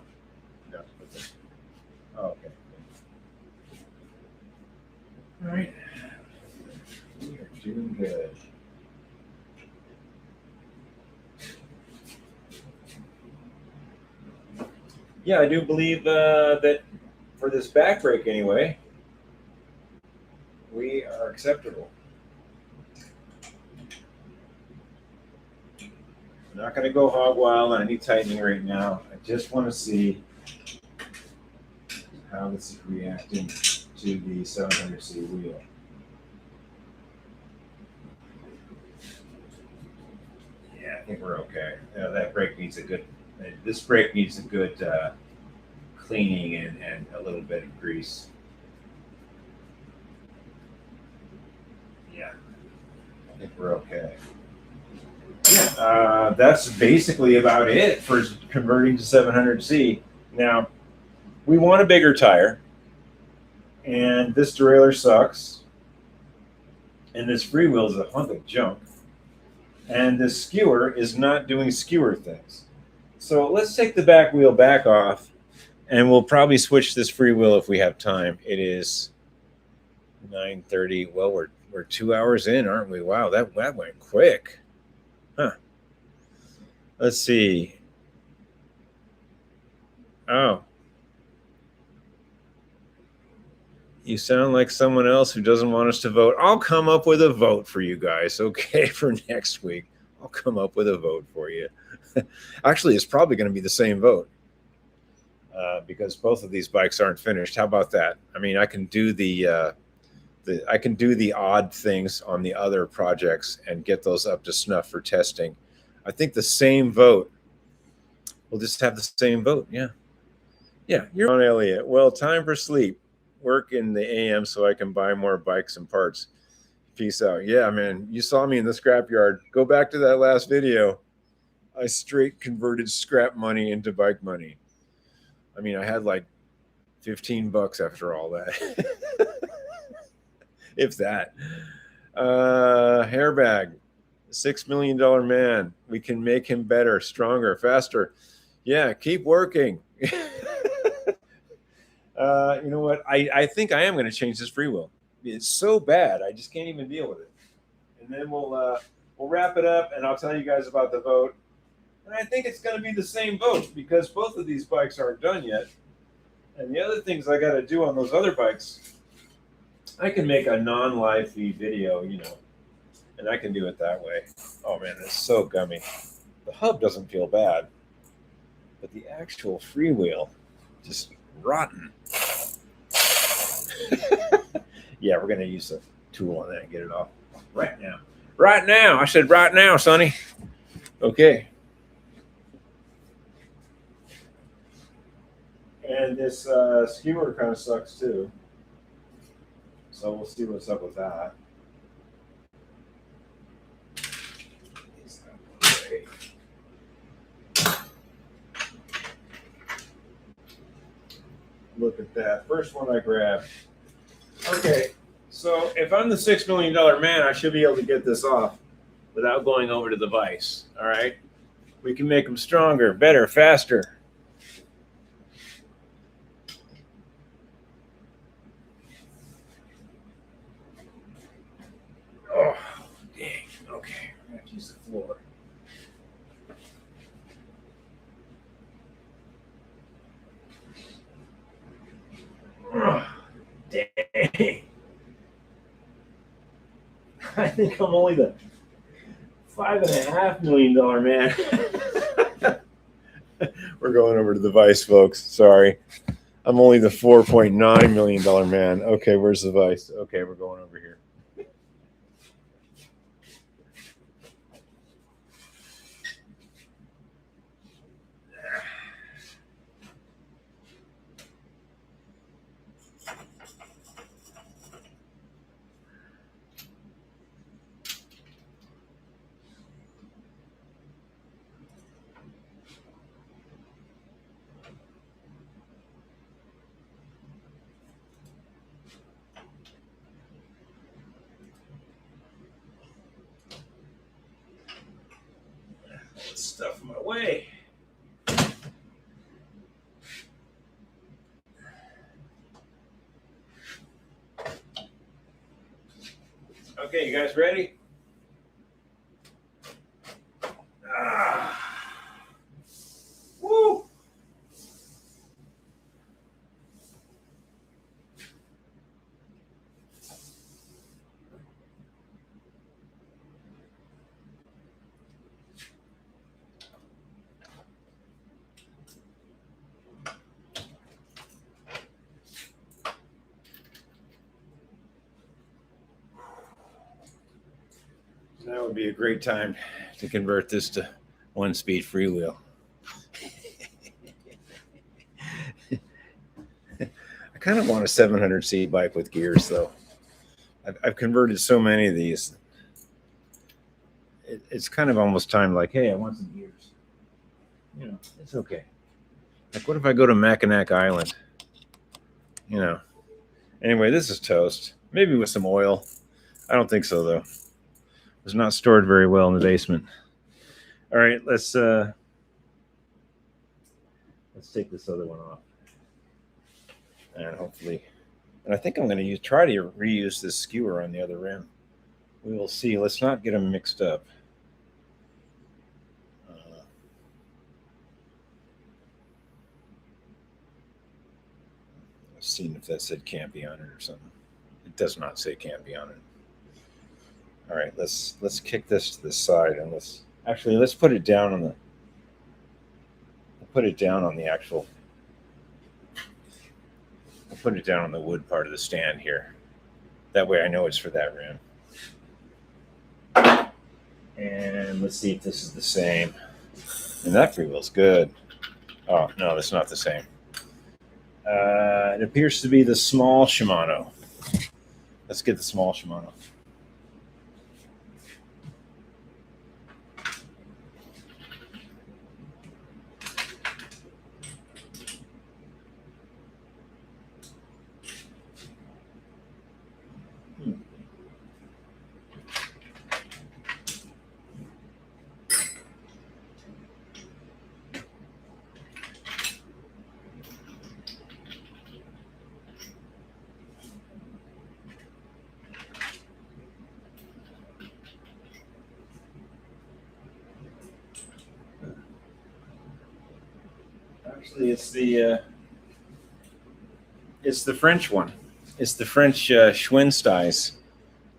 no, okay. Oh, okay. All right, we are doing good. Yeah, I do believe that for this back brake anyway, we are acceptable. I'm not going to go hog wild on any tightening right now. I just want to see how this is reacting to the 700C wheel. Yeah, I think we're okay. That brake needs this brake needs a good cleaning and a little bit of grease. Yeah, I think we're okay. Yeah, that's basically about it for converting to 700C. Now, we want a bigger tire, and this derailleur sucks, and this freewheel is a hunk of junk, and this skewer is not doing skewer things. So let's take the back wheel back off, and we'll probably switch this freewheel if we have time. It is 9:30. Well, we're 2 hours in, aren't we? Wow, that went quick. Huh. Let's see. Oh. You sound like someone else who doesn't want us to vote. I'll come up with a vote for you guys, okay, for next week. I'll come up with a vote for you. Actually, it's probably going to be the same vote. because both of these bikes aren't finished. How about that? I mean, I can do the odd things on the other projects and get those up to snuff for testing. I think the same vote. We'll just have the same vote. Yeah. Yeah. You're on, Elliot. Well, time for sleep. Work in the AM so I can buy more bikes and parts. Peace out. Yeah, man. You saw me in the scrapyard. Go back to that last video. I straight converted scrap money into bike money. I mean, I had like $15 after all that. If that. Hairbag. $6 million man. We can make him better, stronger, faster. Yeah, keep working. You know what? I think I am going to change this free will. It's so bad, I just can't even deal with it. And then we'll wrap it up, and I'll tell you guys about the vote. And I think it's going to be the same vote because both of these bikes aren't done yet. And the other things I got to do on those other bikes, I can make a non-live feed video, you know, and I can do it that way. Oh man, it's so gummy. The hub doesn't feel bad, but the actual freewheel, just rotten. Yeah, we're going to use a tool on that and get it off right now. Right now. I said right now, Sonny. Okay. And this skewer kind of sucks too. So we'll see what's up with that. Look at that. First one I grabbed. Okay, so if I'm the $6 million man, I should be able to get this off without going over to the vise. All right? We can make them stronger, better, faster. Oh, dang. Okay, I have to use the floor. Oh, dang. I think I'm only the $5.5 million man. We're going over to the vise, folks. Sorry. I'm only the $4.9 million man. Okay, where's the vise? Okay, we're going over here. Stuff in my way. Okay, you guys ready? Woo! That would be a great time to convert this to one-speed freewheel. I kind of want a 700C bike with gears, though. I've converted so many of these. It's kind of almost time like, hey, I want some gears. You know, it's okay. Like, what if I go to Mackinac Island? You know. Anyway, this is toast. Maybe with some oil. I don't think so, though. It was not stored very well in the basement. All right, let's take this other one off. And hopefully, and I think I'm going to try to reuse this skewer on the other rim. We will see. Let's not get them mixed up. I've seen if that said can't be on it or something. It does not say can't be on it. All right, let's kick this to the side and let's put it down on the actual put it down on the wood part of the stand here. That way I know it's for that rim. And let's see if this is the same. And that freewheel's good. Oh, no, that's not the same. It appears to be the small Shimano. Let's get the small Shimano. Actually, it's the French one. It's the French Schwinn styes.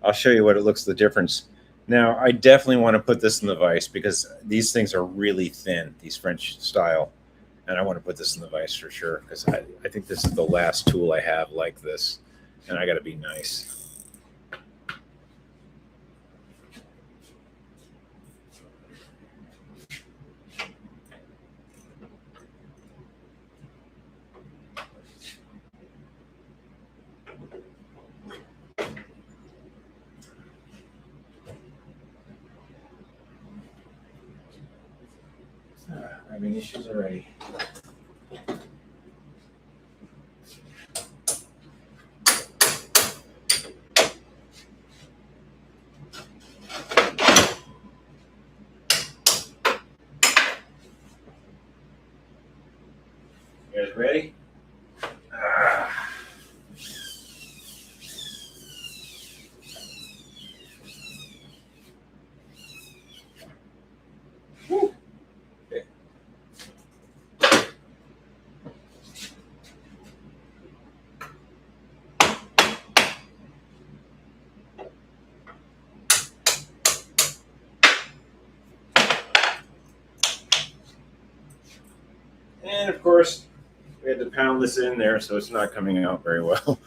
I'll show you what it looks the difference. Now, I definitely want to put this in the vise because these things are really thin, these French style. And I want to put this in the vise for sure because I think this is the last tool I have like this. And I got to be nice. Having issues already. You guys ready? And of course, we had to pound this in there, so it's not coming out very well.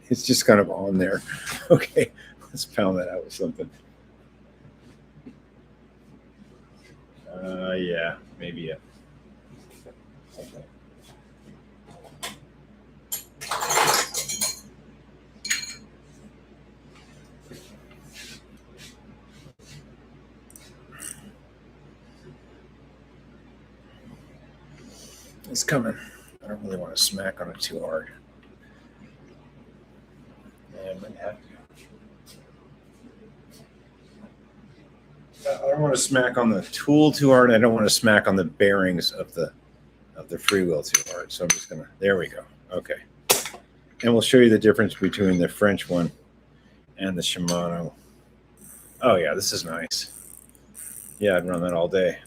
It's just kind of on there. Okay, let's pound that out with something. Yeah, maybe it. Okay. It's coming. I don't really want to smack on it too hard. Yeah, I might have to. I don't want to smack on the tool too hard. I don't want to smack on the bearings of the freewheel too hard. So I'm just gonna. There we go. Okay. And we'll show you the difference between the French one and the Shimano. Oh yeah, this is nice. Yeah, I'd run that all day.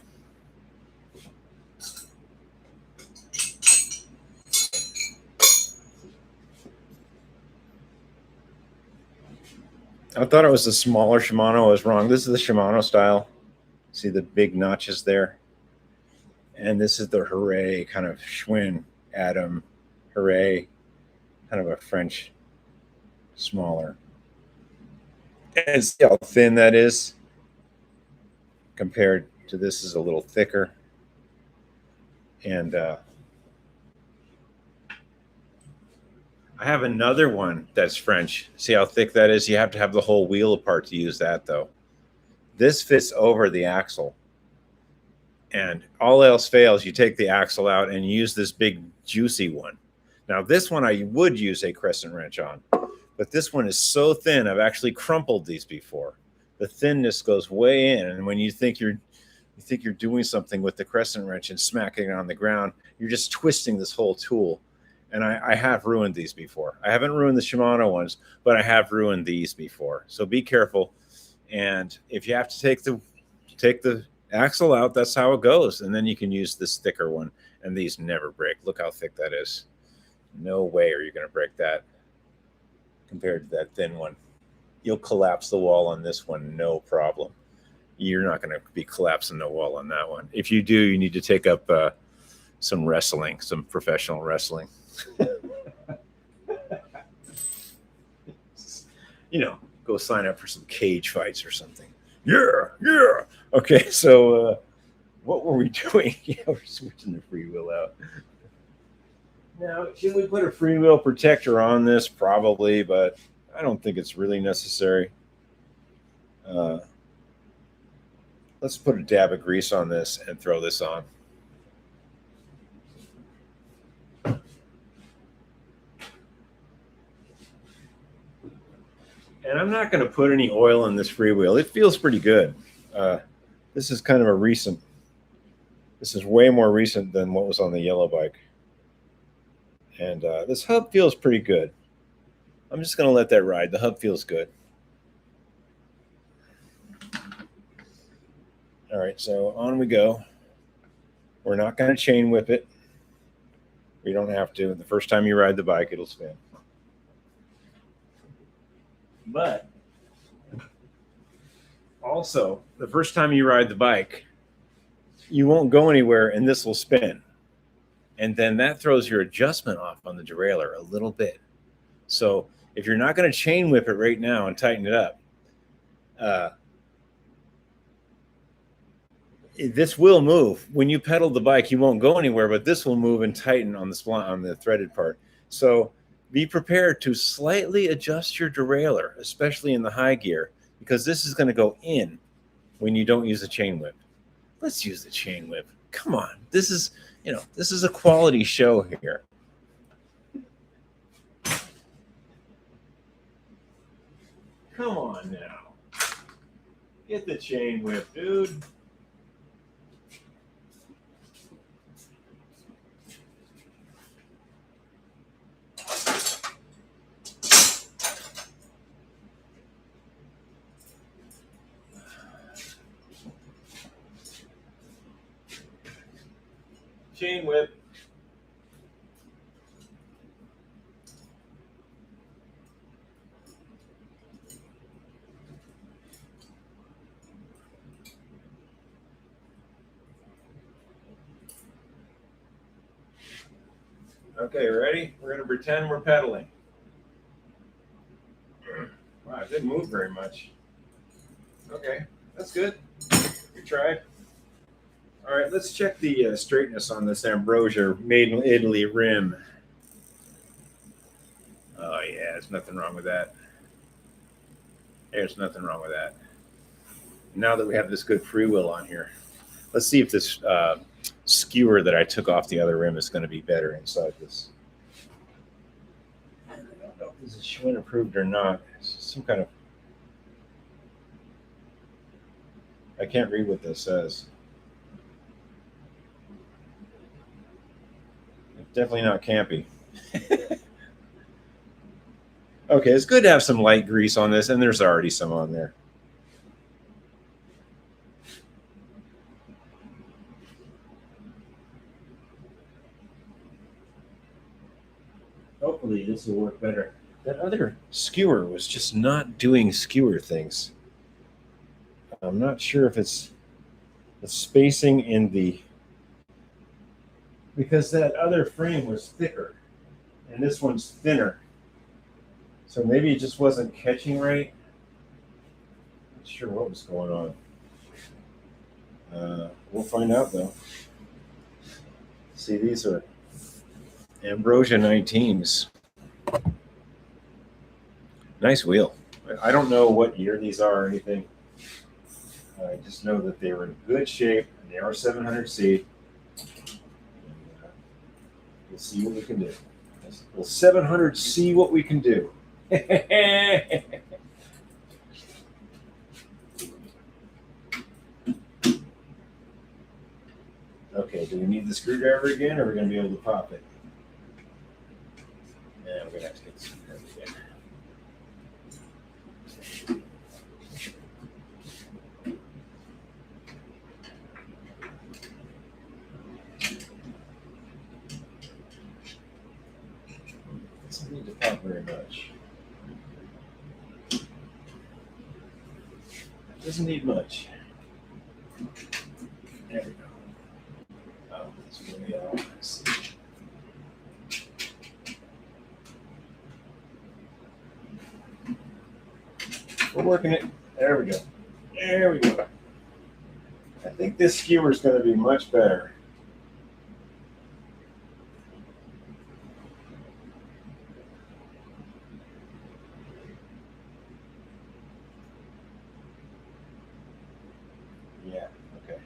I thought it was the smaller Shimano. I was wrong. This is the Shimano style. See the big notches there? And this is the Hooray kind of Schwinn Adam Hooray, kind of a French smaller. And see how thin that is compared to this is a little thicker. And I have another one that's French. See how thick that is? You have to have the whole wheel apart to use that, though. This fits over the axle. And all else fails, you take the axle out and use this big, juicy one. Now, this one I would use a crescent wrench on. But this one is so thin, I've actually crumpled these before. The thinness goes way in. And when you think you're doing something with the crescent wrench and smacking it on the ground, you're just twisting this whole tool. And I have ruined these before. I haven't ruined the Shimano ones, but I have ruined these before. So be careful. And if you have to take the axle out, that's how it goes. And then you can use this thicker one. And these never break. Look how thick that is. No way are you going to break that compared to that thin one. You'll collapse the wall on this one, no problem. You're not going to be collapsing the wall on that one. If you do, you need to take up some wrestling, some professional wrestling. go sign up for some cage fights or something. Yeah. Okay, so what were we doing? Yeah, we're switching the free wheel out. Now, should we put a free wheel protector on this? Probably, but I don't think it's really necessary. Let's put a dab of grease on this and throw this on. And I'm not going to put any oil in this free wheel. It feels pretty good. This is kind of a recent. This is way more recent than what was on the yellow bike. And this hub feels pretty good. I'm just going to let that ride. The hub feels good. All right, so on we go. We're not going to chain whip it. We don't have to. The first time you ride the bike, it'll spin. But also, the first time you ride the bike, you won't go anywhere and this will spin. And then that throws your adjustment off on the derailleur a little bit. So if you're not going to chain whip it right now and tighten it up, this will move. When you pedal the bike, you won't go anywhere, but this will move and tighten on the threaded part. So be prepared to slightly adjust your derailleur, especially in the high gear, because this is going to go in when you don't use a chain whip. Let's use the chain whip. Come on. This is a quality show here. Come on now. Get the chain whip, dude. Chain whip. Okay, ready? We're going to pretend we're pedaling. Wow, it didn't move very much. Okay, that's good. We tried. All right, let's check the straightness on this Ambrosia made in Italy rim. Oh yeah, there's nothing wrong with that. There's nothing wrong with that. Now that we have this good freewheel on here, let's see if this skewer that I took off the other rim is going to be better inside this. I don't know if this is Schwinn approved or not. It's some kind of... I can't read what this says. It's definitely not campy. Okay, it's good to have some light grease on this, and there's already some on there. Hopefully this will work better. That other skewer was just not doing skewer things. I'm not sure if it's the spacing in the... Because that other frame was thicker, and this one's thinner. So maybe it just wasn't catching right. Not sure what was going on. We'll find out though. See, these are Ambrosia 19s. Nice wheel. I don't know what year these are or anything. I just know that they were in good shape, and they are 700C. We'll see what we can do. We'll 700C what we can do. Okay, do we need the screwdriver again, or are we going to be able to pop it? Yeah, we're going to have to get the screwdriver again. Doesn't need to pop very much. Doesn't need much. There we go. Oh, that's really all. We're working it. There we go. There we go. I think this skewer is going to be much better. Yeah, okay.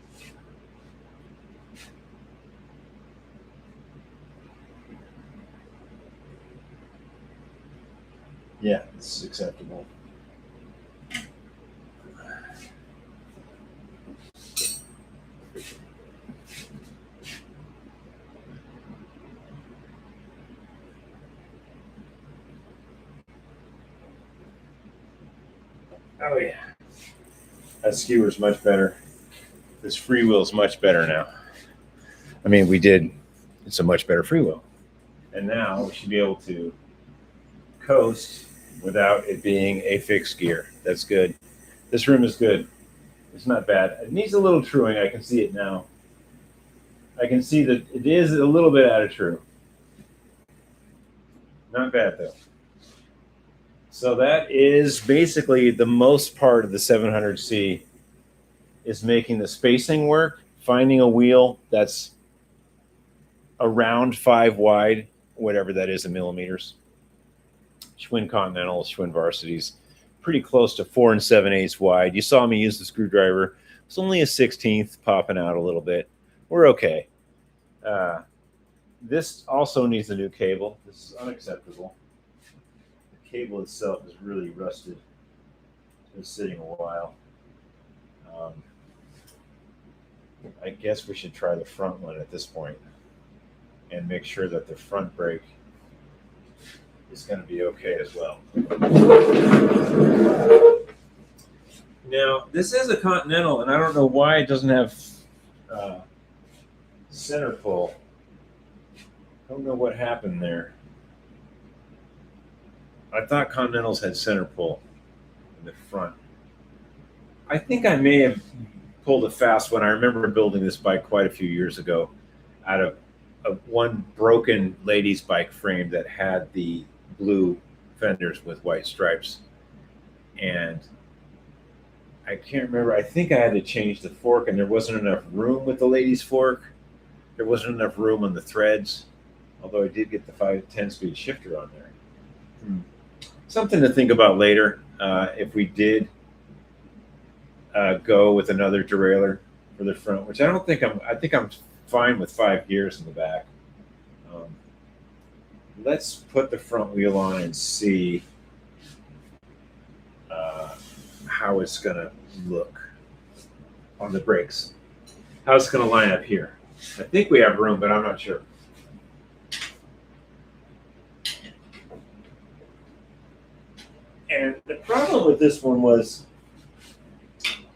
Yeah, this is acceptable. Oh yeah. That skewer's much better. This freewheel's much better now. I mean, it's a much better freewheel. And now we should be able to coast without it being a fixed gear. That's good. This rim is good. It's not bad. It needs a little truing. I can see it now. I can see that it is a little bit out of true. Not bad though. So that is basically the most part of the 700C is making the spacing work, finding a wheel that's around 5 wide, whatever that is in millimeters. Schwinn Continental, Schwinn Varsities, pretty close to 4 7/8 wide. You saw me use the screwdriver. It's only a 16th popping out a little bit. We're okay. This also needs a new cable. This is unacceptable. The cable itself is really rusted. It's been sitting a while. I guess we should try the front one at this point and make sure that the front brake is going to be okay as well. Now, this is a Continental, and I don't know why it doesn't have center pull. I don't know what happened there. I thought Continentals had center pull in the front. I think I may have pulled a fast one. I remember building this bike quite a few years ago out of one broken ladies' bike frame that had the blue fenders with white stripes. And I can't remember. I think I had to change the fork, and there wasn't enough room with the ladies' fork. There wasn't enough room on the threads, although I did get the 10-speed shifter on there. Something to think about later if we did go with another derailleur for the front, which I think I'm fine with 5 gears in the back. Let's put the front wheel on and see how it's going to look on the brakes. How it's going to line up here. I think we have room, but I'm not sure. And the problem with this one was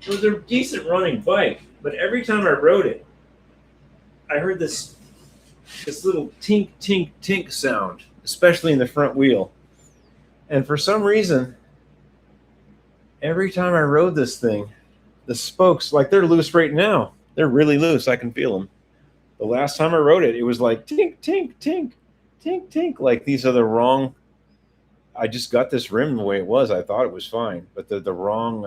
it was a decent running bike, but every time I rode it, I heard this little tink, tink, tink sound, especially in the front wheel. And for some reason, every time I rode this thing, the spokes, like they're loose right now. They're really loose. I can feel them. The last time I rode it, it was like tink, tink, tink, tink, tink. Like these are the wrong. I just got this rim the way it was. I thought it was fine, but the wrong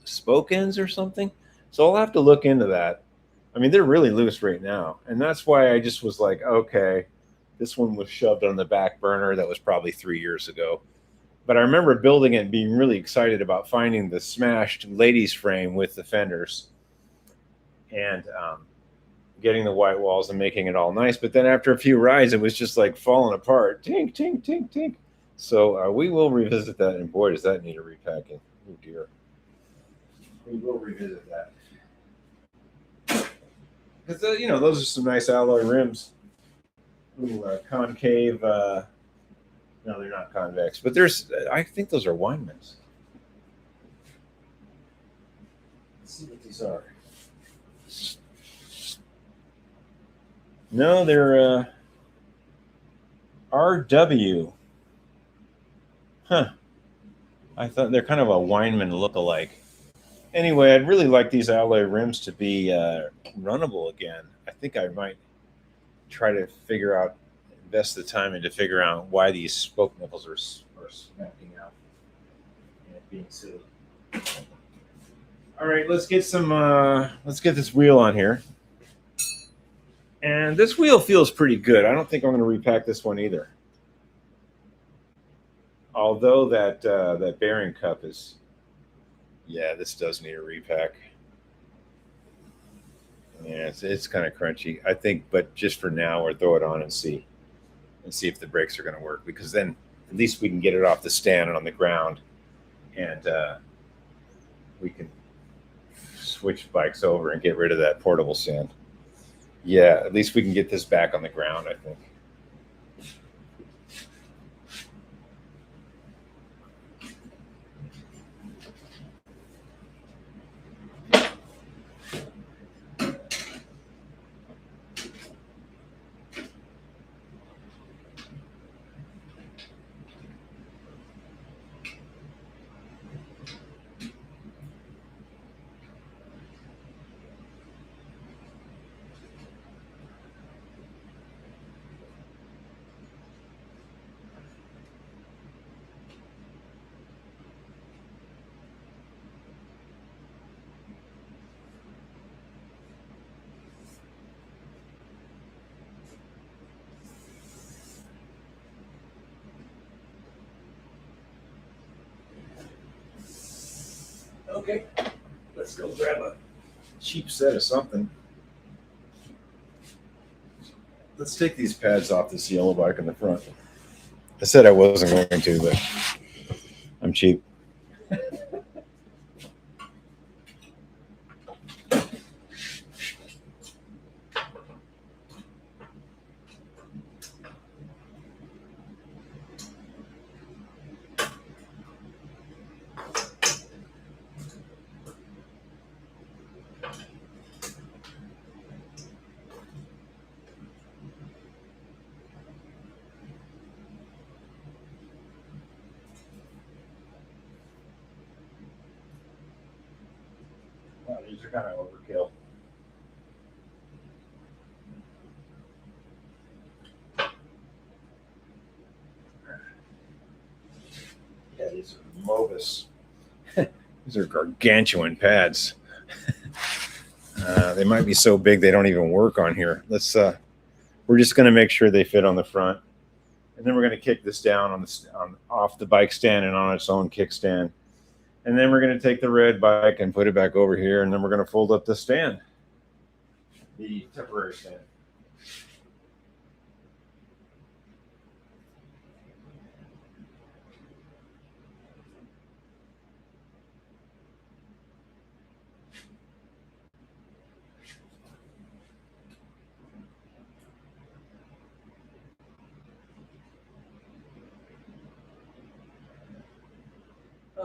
spoke ends or something. So I'll have to look into that. I mean, they're really loose right now. And that's why I just was like, okay, this one was shoved on the back burner. That was probably 3 years ago. But I remember building it and being really excited about finding the smashed ladies frame with the fenders and getting the white walls and making it all nice. But then after a few rides, it was just like falling apart. Tink, tink, tink, tink. So we will revisit that. And boy, does that need a repacking. Oh, dear. We will revisit that. Because, those are some nice alloy rims. Ooh, concave. No, they're not convex. But I think those are Weinmans. Let's see what these are. No, they're RW. Huh. I thought they're kind of a Weinman look-alike. Anyway, I'd really like these alloy rims to be runnable again. I think I might try to invest the time into figuring out why these spoke nipples are smacking out and it being silly. All right, let's get this wheel on here. And this wheel feels pretty good. I don't think I'm going to repack this one either. Although that bearing cup is, yeah, this does need a repack. Yeah, it's kind of crunchy, I think, but just for now, we'll throw it on and see if the brakes are going to work, because then at least we can get it off the stand and on the ground, and we can switch bikes over and get rid of that portable sand. Yeah, at least we can get this back on the ground, I think. Okay, let's go grab a cheap set of something. Let's take these pads off this yellow bike in the front. I said I wasn't going to, but I'm cheap. Wow, these are kind of overkill. Yeah, these are Mobus. These are gargantuan pads. They might be so big they don't even work on here. We're just going to make sure they fit on the front, and then we're going to kick this down off the bike stand and on its own kickstand. And then we're going to take the red bike and put it back over here, and then we're going to fold up the stand, the temporary stand.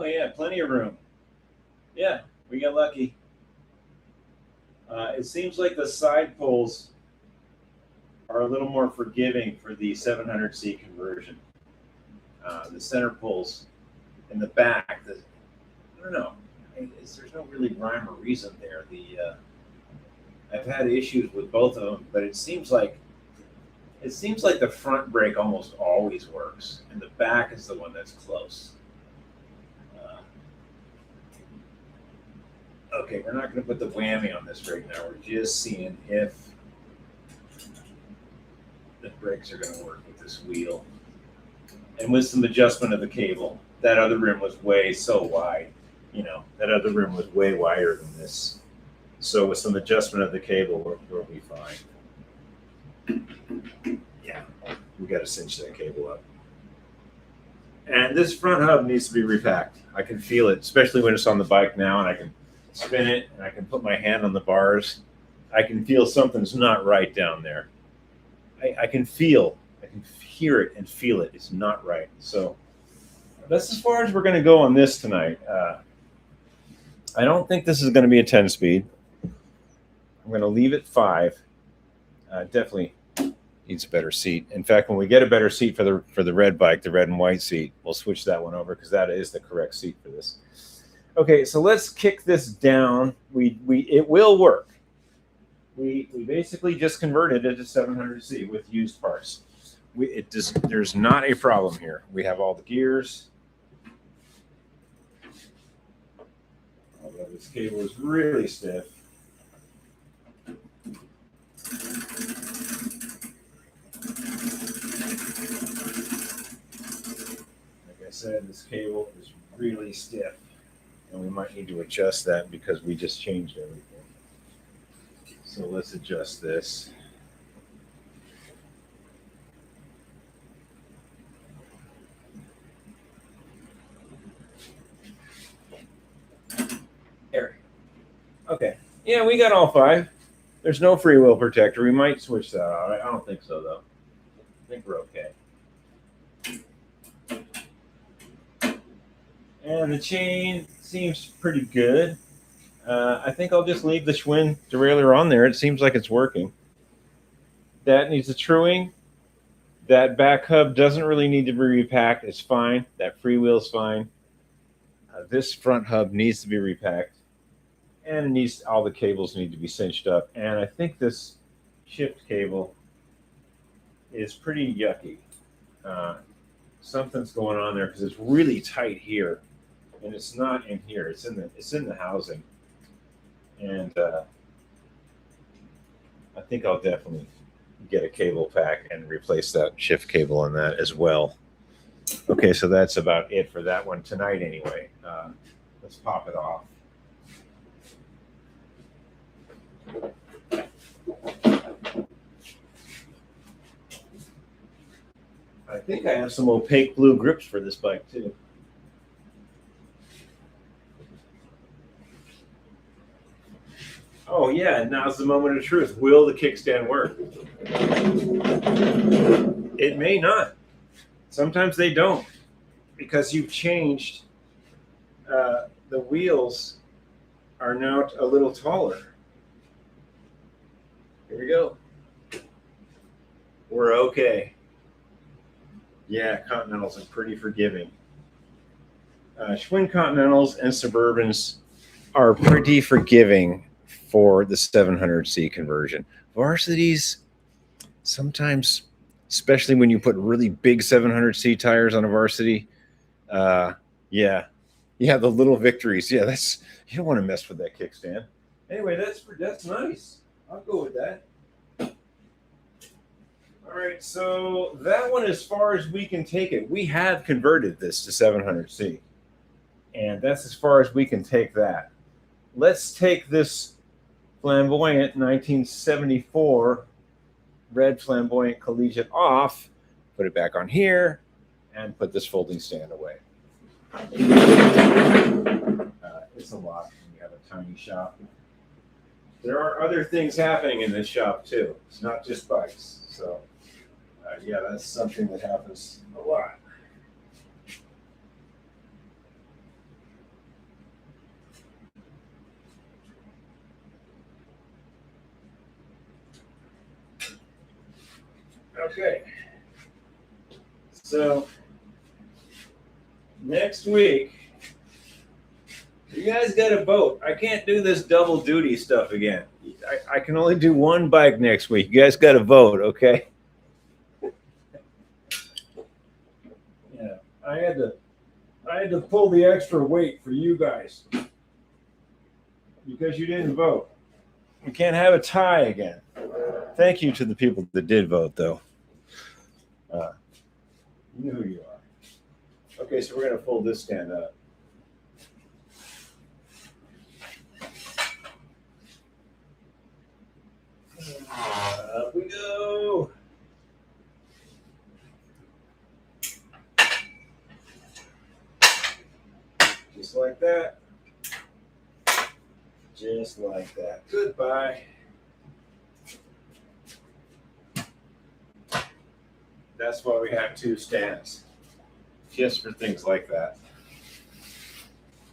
Oh yeah, plenty of room. Yeah, we got lucky. It seems like the side pulls are a little more forgiving for the 700C conversion. The center pulls in the back, I don't know. There's no really rhyme or reason there. I've had issues with both of them, but it seems like the front brake almost always works, and the back is the one that's close. Okay, we're not going to put the whammy on this right now. We're just seeing if the brakes are going to work with this wheel. And with some adjustment of the cable, that other rim was way so wide. That other rim was way wider than this. So with some adjustment of the cable, we'll be fine. Yeah, we got to cinch that cable up. And this front hub needs to be repacked. I can feel it, especially when it's on the bike now, and I can spin it and I can put my hand on the bars. I can feel something's not right down there. I can hear it and feel it. It's not right. So that's as far as we're going to go on this tonight. I don't think this is going to be a 10-speed. I'm going to leave it 5. Definitely needs a better seat. In fact, when we get a better seat for the red bike, the red and white seat, we'll switch that one over because that is the correct seat for this. Okay, so let's kick this down. It will work. We basically just converted it to 700C with used parts. There's not a problem here. We have all the gears. Yeah, this cable is really stiff. Like I said, this cable is really stiff, and we might need to adjust that because we just changed everything. So let's adjust this. There. Okay. Yeah, we got all 5. There's no free wheel protector. We might switch that out. I don't think so, though. I think we're okay. And the chain seems pretty good. I think I'll just leave the Schwinn derailleur on there. It seems like it's working. That needs a truing. That back hub doesn't really need to be repacked. It's fine. That freewheel's fine. This front hub needs to be repacked. And it needs, all the cables need to be cinched up. And I think this shift cable is pretty yucky. Something's going on there because it's really tight here, and it's not in here. It's in the housing. And I think I'll definitely get a cable pack and replace that shift cable on that as well. Okay, so that's about it for that one tonight anyway. Let's pop it off. I think I have some opaque blue grips for this bike too. Oh yeah, now's the moment of truth. Will the kickstand work? It may not. Sometimes they don't, because you've changed. The wheels are now a little taller. Here we go. We're okay. Yeah, Continentals are pretty forgiving. Schwinn Continentals and Suburbans are pretty forgiving for the 700C conversion. Varsities, sometimes, especially when you put really big 700C tires on a Varsity, yeah, the little victories. Yeah, you don't want to mess with that kickstand. Anyway, that's nice. I'll go with that. All right, so that one, as far as we can take it, we have converted this to 700C, and that's as far as we can take that. Let's take this Flamboyant 1974 red Flamboyant collegiate off, put it back on here, and put this folding stand away. It's a lot when you have a tiny shop. There are other things happening in this shop too. It's not just bikes. So yeah, that's something that happens a lot. Okay. So next week, you guys got to vote. I can't do this double duty stuff again. I can only do one bike next week. You guys got to vote, okay? Yeah, I had to pull the extra weight for you guys because you didn't vote. We can't have a tie again. Thank you to the people that did vote, though. You know who you are. Okay, so we're going to fold this stand up. Up we go. Just like that. Just like that. Goodbye. That's why we have 2 stands. Just for things like that.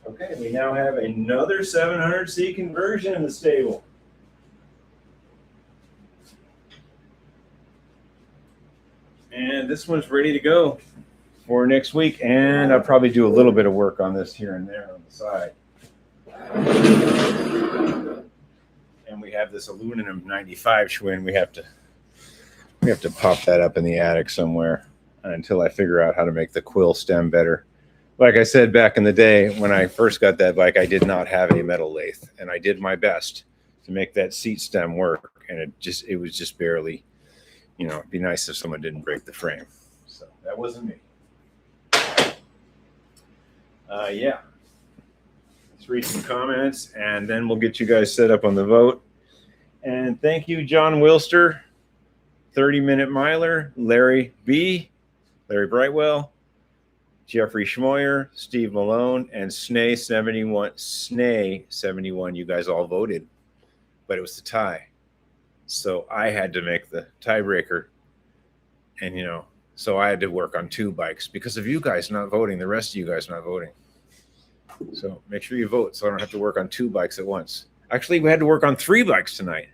Okay, we now have another 700C conversion in the stable. And this one's ready to go for next week. And I'll probably do a little bit of work on this here and there on the side. And we have this aluminum 95 Schwinn. We have to pop that up in the attic somewhere until I figure out how to make the quill stem better. Like I said back in the day when I first got that bike, I did not have a metal lathe, and I did my best to make that seat stem work, and it was just barely, it'd be nice if someone didn't break the frame. So that wasn't me. Yeah. Let's read some comments, and then we'll get you guys set up on the vote. And thank you, John Wilster, 30-minute miler, Larry B, Larry Brightwell, Jeffrey Schmoyer, Steve Malone, and Snay71. Snay71, you guys all voted, but it was the tie. So I had to make the tiebreaker. And, so I had to work on 2 bikes because of you guys not voting, the rest of you guys not voting. So make sure you vote so I don't have to work on 2 bikes at once. Actually, we had to work on 3 bikes tonight.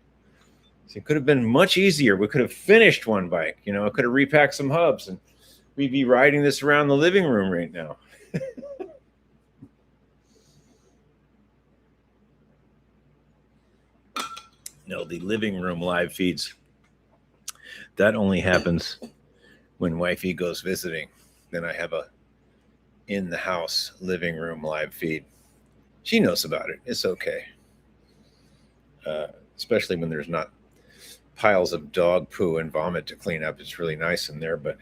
So it could have been much easier. We could have finished 1 bike. I could have repacked some hubs, and we'd be riding this around the living room right now. No, the living room live feeds. That only happens when wifey goes visiting. Then I have a in the house living room live feed. She knows about it. It's okay. Especially when there's not piles of dog poo and vomit to clean up. It's really nice in there, but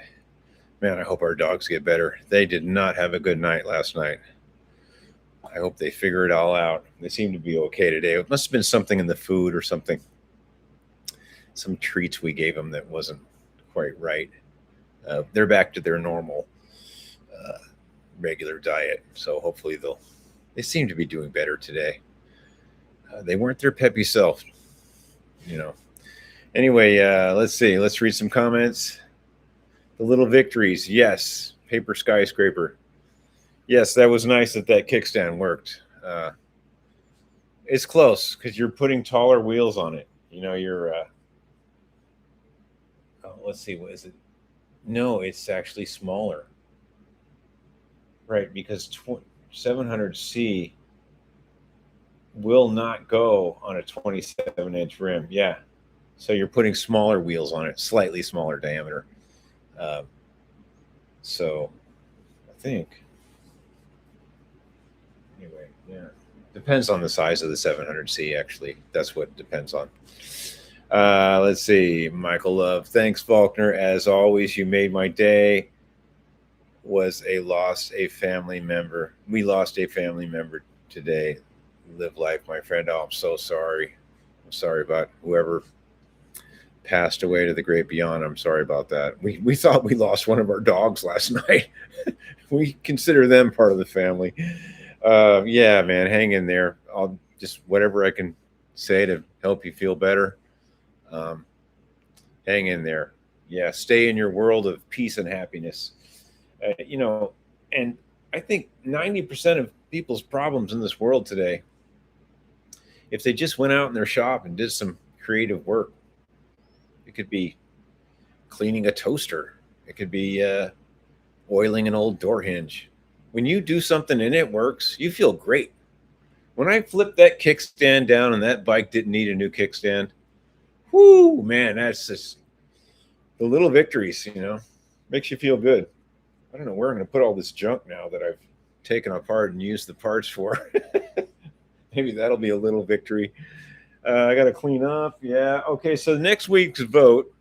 man, I hope our dogs get better. They did not have a good night last night. I hope they figure it all out. They seem to be okay today. It must have been something in the food or something. Some treats we gave them that wasn't quite right. They're back to their normal regular diet. So hopefully they seem to be doing better today. They weren't their peppy self, Anyway, let's see. Let's read some comments. The little victories. Yes. Paper skyscraper. Yes, that was nice that kickstand worked. It's close because you're putting taller wheels on it. Let's see. What is it? No, it's actually smaller. Right, because 700C will not go on a 27-inch rim. Yeah. So you're putting smaller wheels on it, slightly smaller diameter. So I think, anyway, yeah. Depends on the size of the 700C, actually. That's what depends on. Let's see. Michael Love. Thanks, Faulkner. As always, you made my day. Lost a family member. We lost a family member today. Live life, my friend. Oh, I'm so sorry. I'm sorry about whoever passed away to the great beyond. I'm sorry about that. We thought we lost one of our dogs last night. We consider them part of the family. Yeah, man, hang in there. I'll just whatever I can say to help you feel better. Hang in there. Yeah, stay in your world of peace and happiness. And I think 90% of people's problems in this world today, if they just went out in their shop and did some creative work, it could be cleaning a toaster. It could be oiling an old door hinge. When you do something and it works, you feel great. When I flipped that kickstand down and that bike didn't need a new kickstand, whoo, man, that's just the little victories, makes you feel good. I don't know where I'm going to put all this junk now that I've taken apart and used the parts for. Maybe that'll be a little victory. I got to clean up. Yeah. Okay. So next week's vote,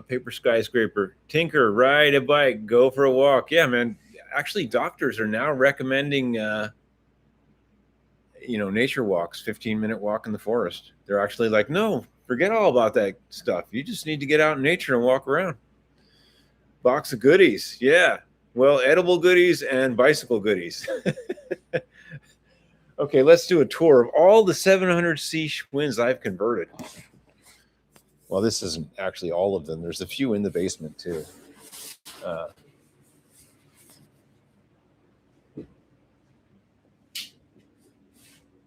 paper skyscraper, tinker, ride a bike, go for a walk. Yeah, man. Actually, doctors are now recommending, nature walks, 15-minute walk in the forest. They're actually like, no, forget all about that stuff. You just need to get out in nature and walk around. Box of goodies. Yeah. Well, edible goodies and bicycle goodies. Okay, let's do a tour of all the 700C Schwinns I've converted. Well, this isn't actually all of them. There's a few in the basement, too.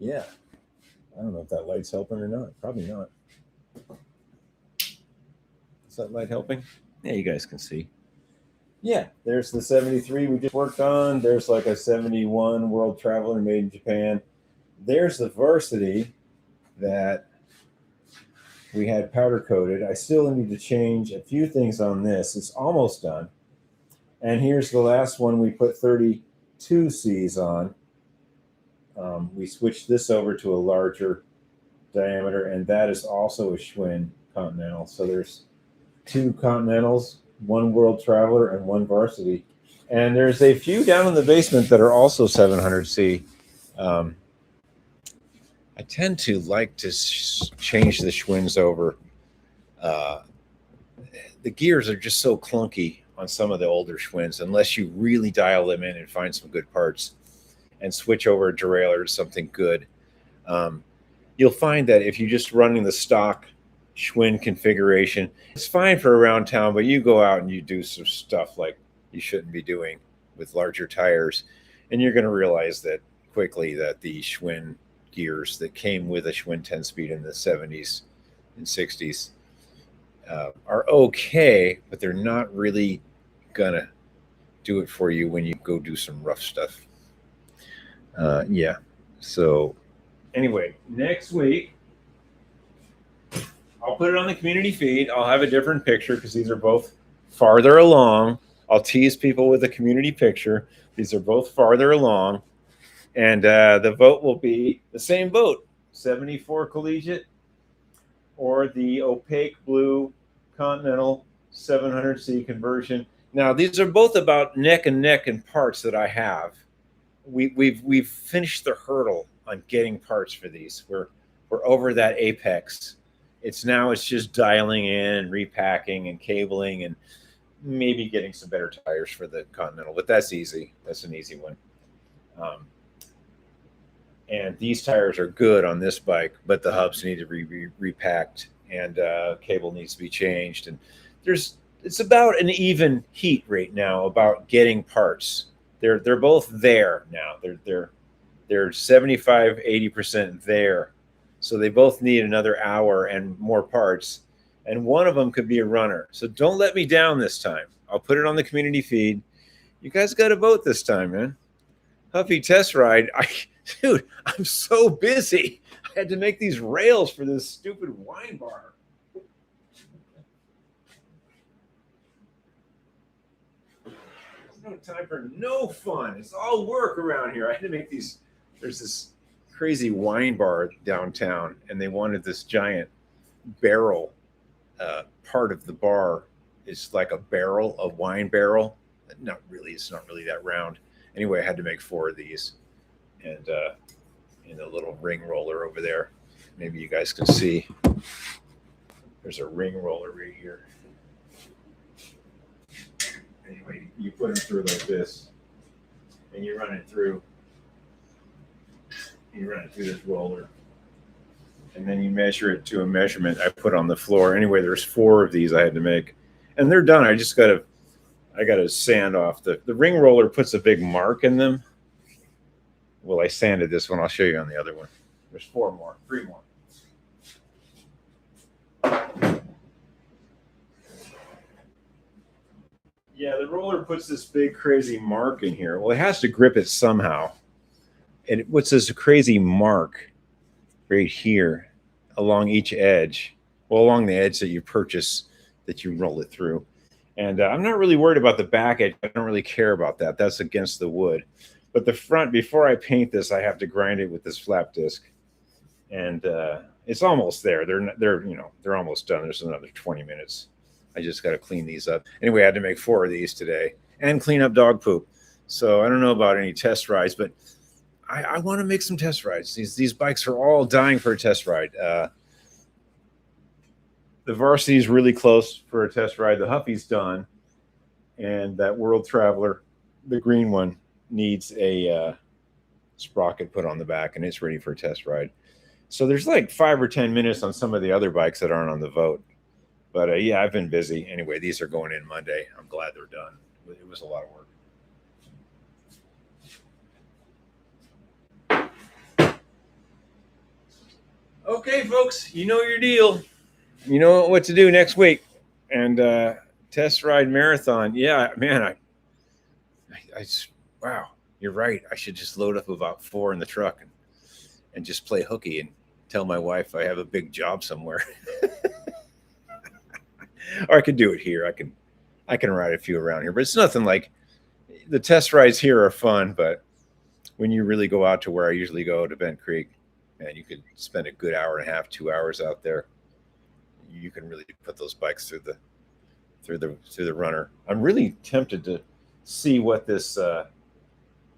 Yeah. I don't know if that light's helping or not. Probably not. Is that light helping? Yeah, you guys can see. Yeah, there's the 73 we just worked on. There's like a 71 World Traveler made in Japan. There's the Varsity that we had powder coated. I still need to change a few things on this. It's almost done. And here's the last one we put 32 Cs on. We switched this over to a larger diameter, and that is also a Schwinn Continental. So there's 2 Continentals, 1 World Traveler, and 1 Varsity. And there's a few down in the basement that are also 700C. I tend to like to change the Schwinns over. The gears are just so clunky on some of the older Schwinns, unless you really dial them in and find some good parts and switch over a derailleur to something good. You'll find that if you're just running the stock Schwinn configuration, it's fine for around town, but you go out and you do some stuff like you shouldn't be doing with larger tires, and you're going to realize that quickly that the Schwinn gears that came with a Schwinn 10-speed in the 70s and 60s are okay, but they're not really gonna do it for you when you go do some rough stuff. Yeah. So anyway, next week I'll put it on the community feed. I'll have a different picture because these are both farther along. I'll tease people with a community picture. These are both farther along. And the vote will be the same vote, 74 collegiate or the opaque blue Continental 700C conversion. Now, these are both about neck and neck in parts that I have. We've finished the hurdle on getting parts for these. We're over that apex. It's just dialing in and repacking and cabling and maybe getting some better tires for the Continental, but that's easy. That's an easy one. And these tires are good on this bike, but the hubs need to be repacked and cable needs to be changed. And it's about an even heat right now about getting parts. They're both there now. They're 75, 80% there. So they both need another hour and more parts. And one of them could be a runner. So don't let me down this time. I'll put it on the community feed. You guys got to vote this time, man. Huffy test ride. Dude, I'm so busy. I had to make these rails for this stupid wine bar. There's no time for no fun. It's all work around here. I had to make these. There's this crazy wine bar downtown, and they wanted this giant barrel. Part of the bar is like a barrel, a wine barrel. Not really. It's not really that round. Anyway, I had to make 4 of these. And in a little ring roller over there. Maybe you guys can see. There's a ring roller right here. Anyway, you put them through like this, and you run it through. You run it through this roller, and then you measure it to a measurement I put on the floor. Anyway, there's 4 of these I had to make, and they're done. I gotta sand off the ring roller. Puts a big mark in them. Well, I sanded this one. I'll show you on the other one. There's 3 more. Yeah, the roller puts this big crazy mark in here. Well, it has to grip it somehow. And it puts this crazy mark right here along each edge. Well, along the edge that you purchase, that you roll it through. And I'm not really worried about the back edge. I don't really care about that. That's against the wood. But the front, before I paint this, I have to grind it with this flap disc, and it's almost there. They're almost done. There's another 20 minutes. I just got to clean these up. Anyway, I had to make 4 of these today and clean up dog poop. So I don't know about any test rides, but I want to make some test rides. These bikes are all dying for a test ride. The Varsity is really close for a test ride. The Huffy's done, and that World Traveler, the green one, needs a sprocket put on the back, and it's ready for a test ride. So there's like 5 or 10 minutes on some of the other bikes that aren't on the vote. But yeah, I've been busy. Anyway, these are going in Monday. I'm glad they're done. It was a lot of work. Okay, folks, you know your deal. You know what to do next week. And test ride marathon. Yeah, man, wow, you're right. I should just load up about 4 in the truck and just play hooky and tell my wife I have a big job somewhere. Or I could do it here. I can I can ride a few around here, but it's nothing like the test rides here are fun. But when you really go out to where I usually go to Bent Creek, and you could spend a good hour and a half, 2 hours out there, you can really put those bikes through the runner. I'm really tempted to see what this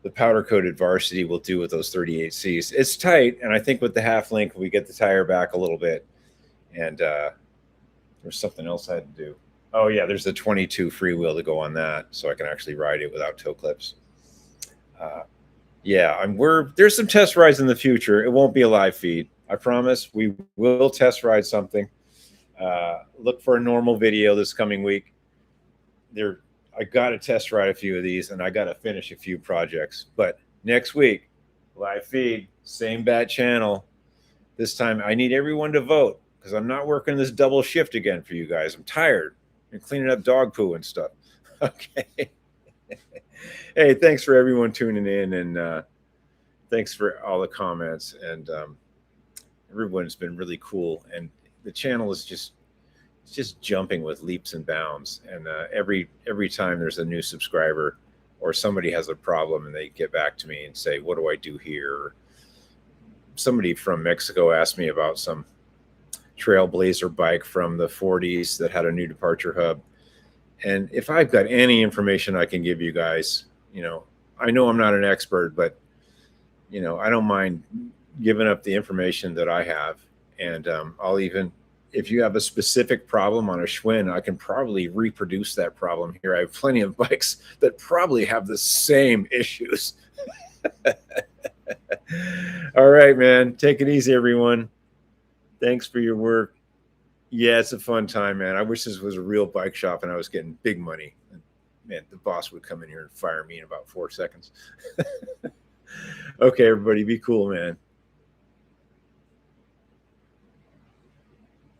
the powder coated varsity will do with those 38Cs. It's tight, and I think with the half link we get the tire back a little bit. And there's something else I had to do. Oh yeah, there's the 22 freewheel to go on that, so I can actually ride it without toe clips. Yeah, there's some test rides in the future. It won't be a live feed, I promise. We will test ride something. Look for a normal video this coming week. I got to test ride a few of these, and I got to finish a few projects. But next week, live feed, same bat channel. This time, I need everyone to vote because I'm not working this double shift again for you guys. I'm tired and cleaning up dog poo and stuff. Okay. Hey, thanks for everyone tuning in, and thanks for all the comments. And everyone's been really cool, and the channel is just jumping with leaps and bounds. And every time there's a new subscriber or somebody has a problem and they get back to me and say, what do I do here? Or somebody from Mexico asked me about some Trailblazer bike from the 40s that had a new departure hub. And if I've got any information I can give you guys, I know I'm not an expert, but I don't mind giving up the information that I have. And I'll even, if you have a specific problem on a Schwinn, I can probably reproduce that problem here. I have plenty of bikes that probably have the same issues. All right, man. Take it easy, everyone. Thanks for your work. Yeah, it's a fun time, man. I wish this was a real bike shop and I was getting big money. Man, the boss would come in here and fire me in about 4 seconds. Okay, everybody, be cool, man.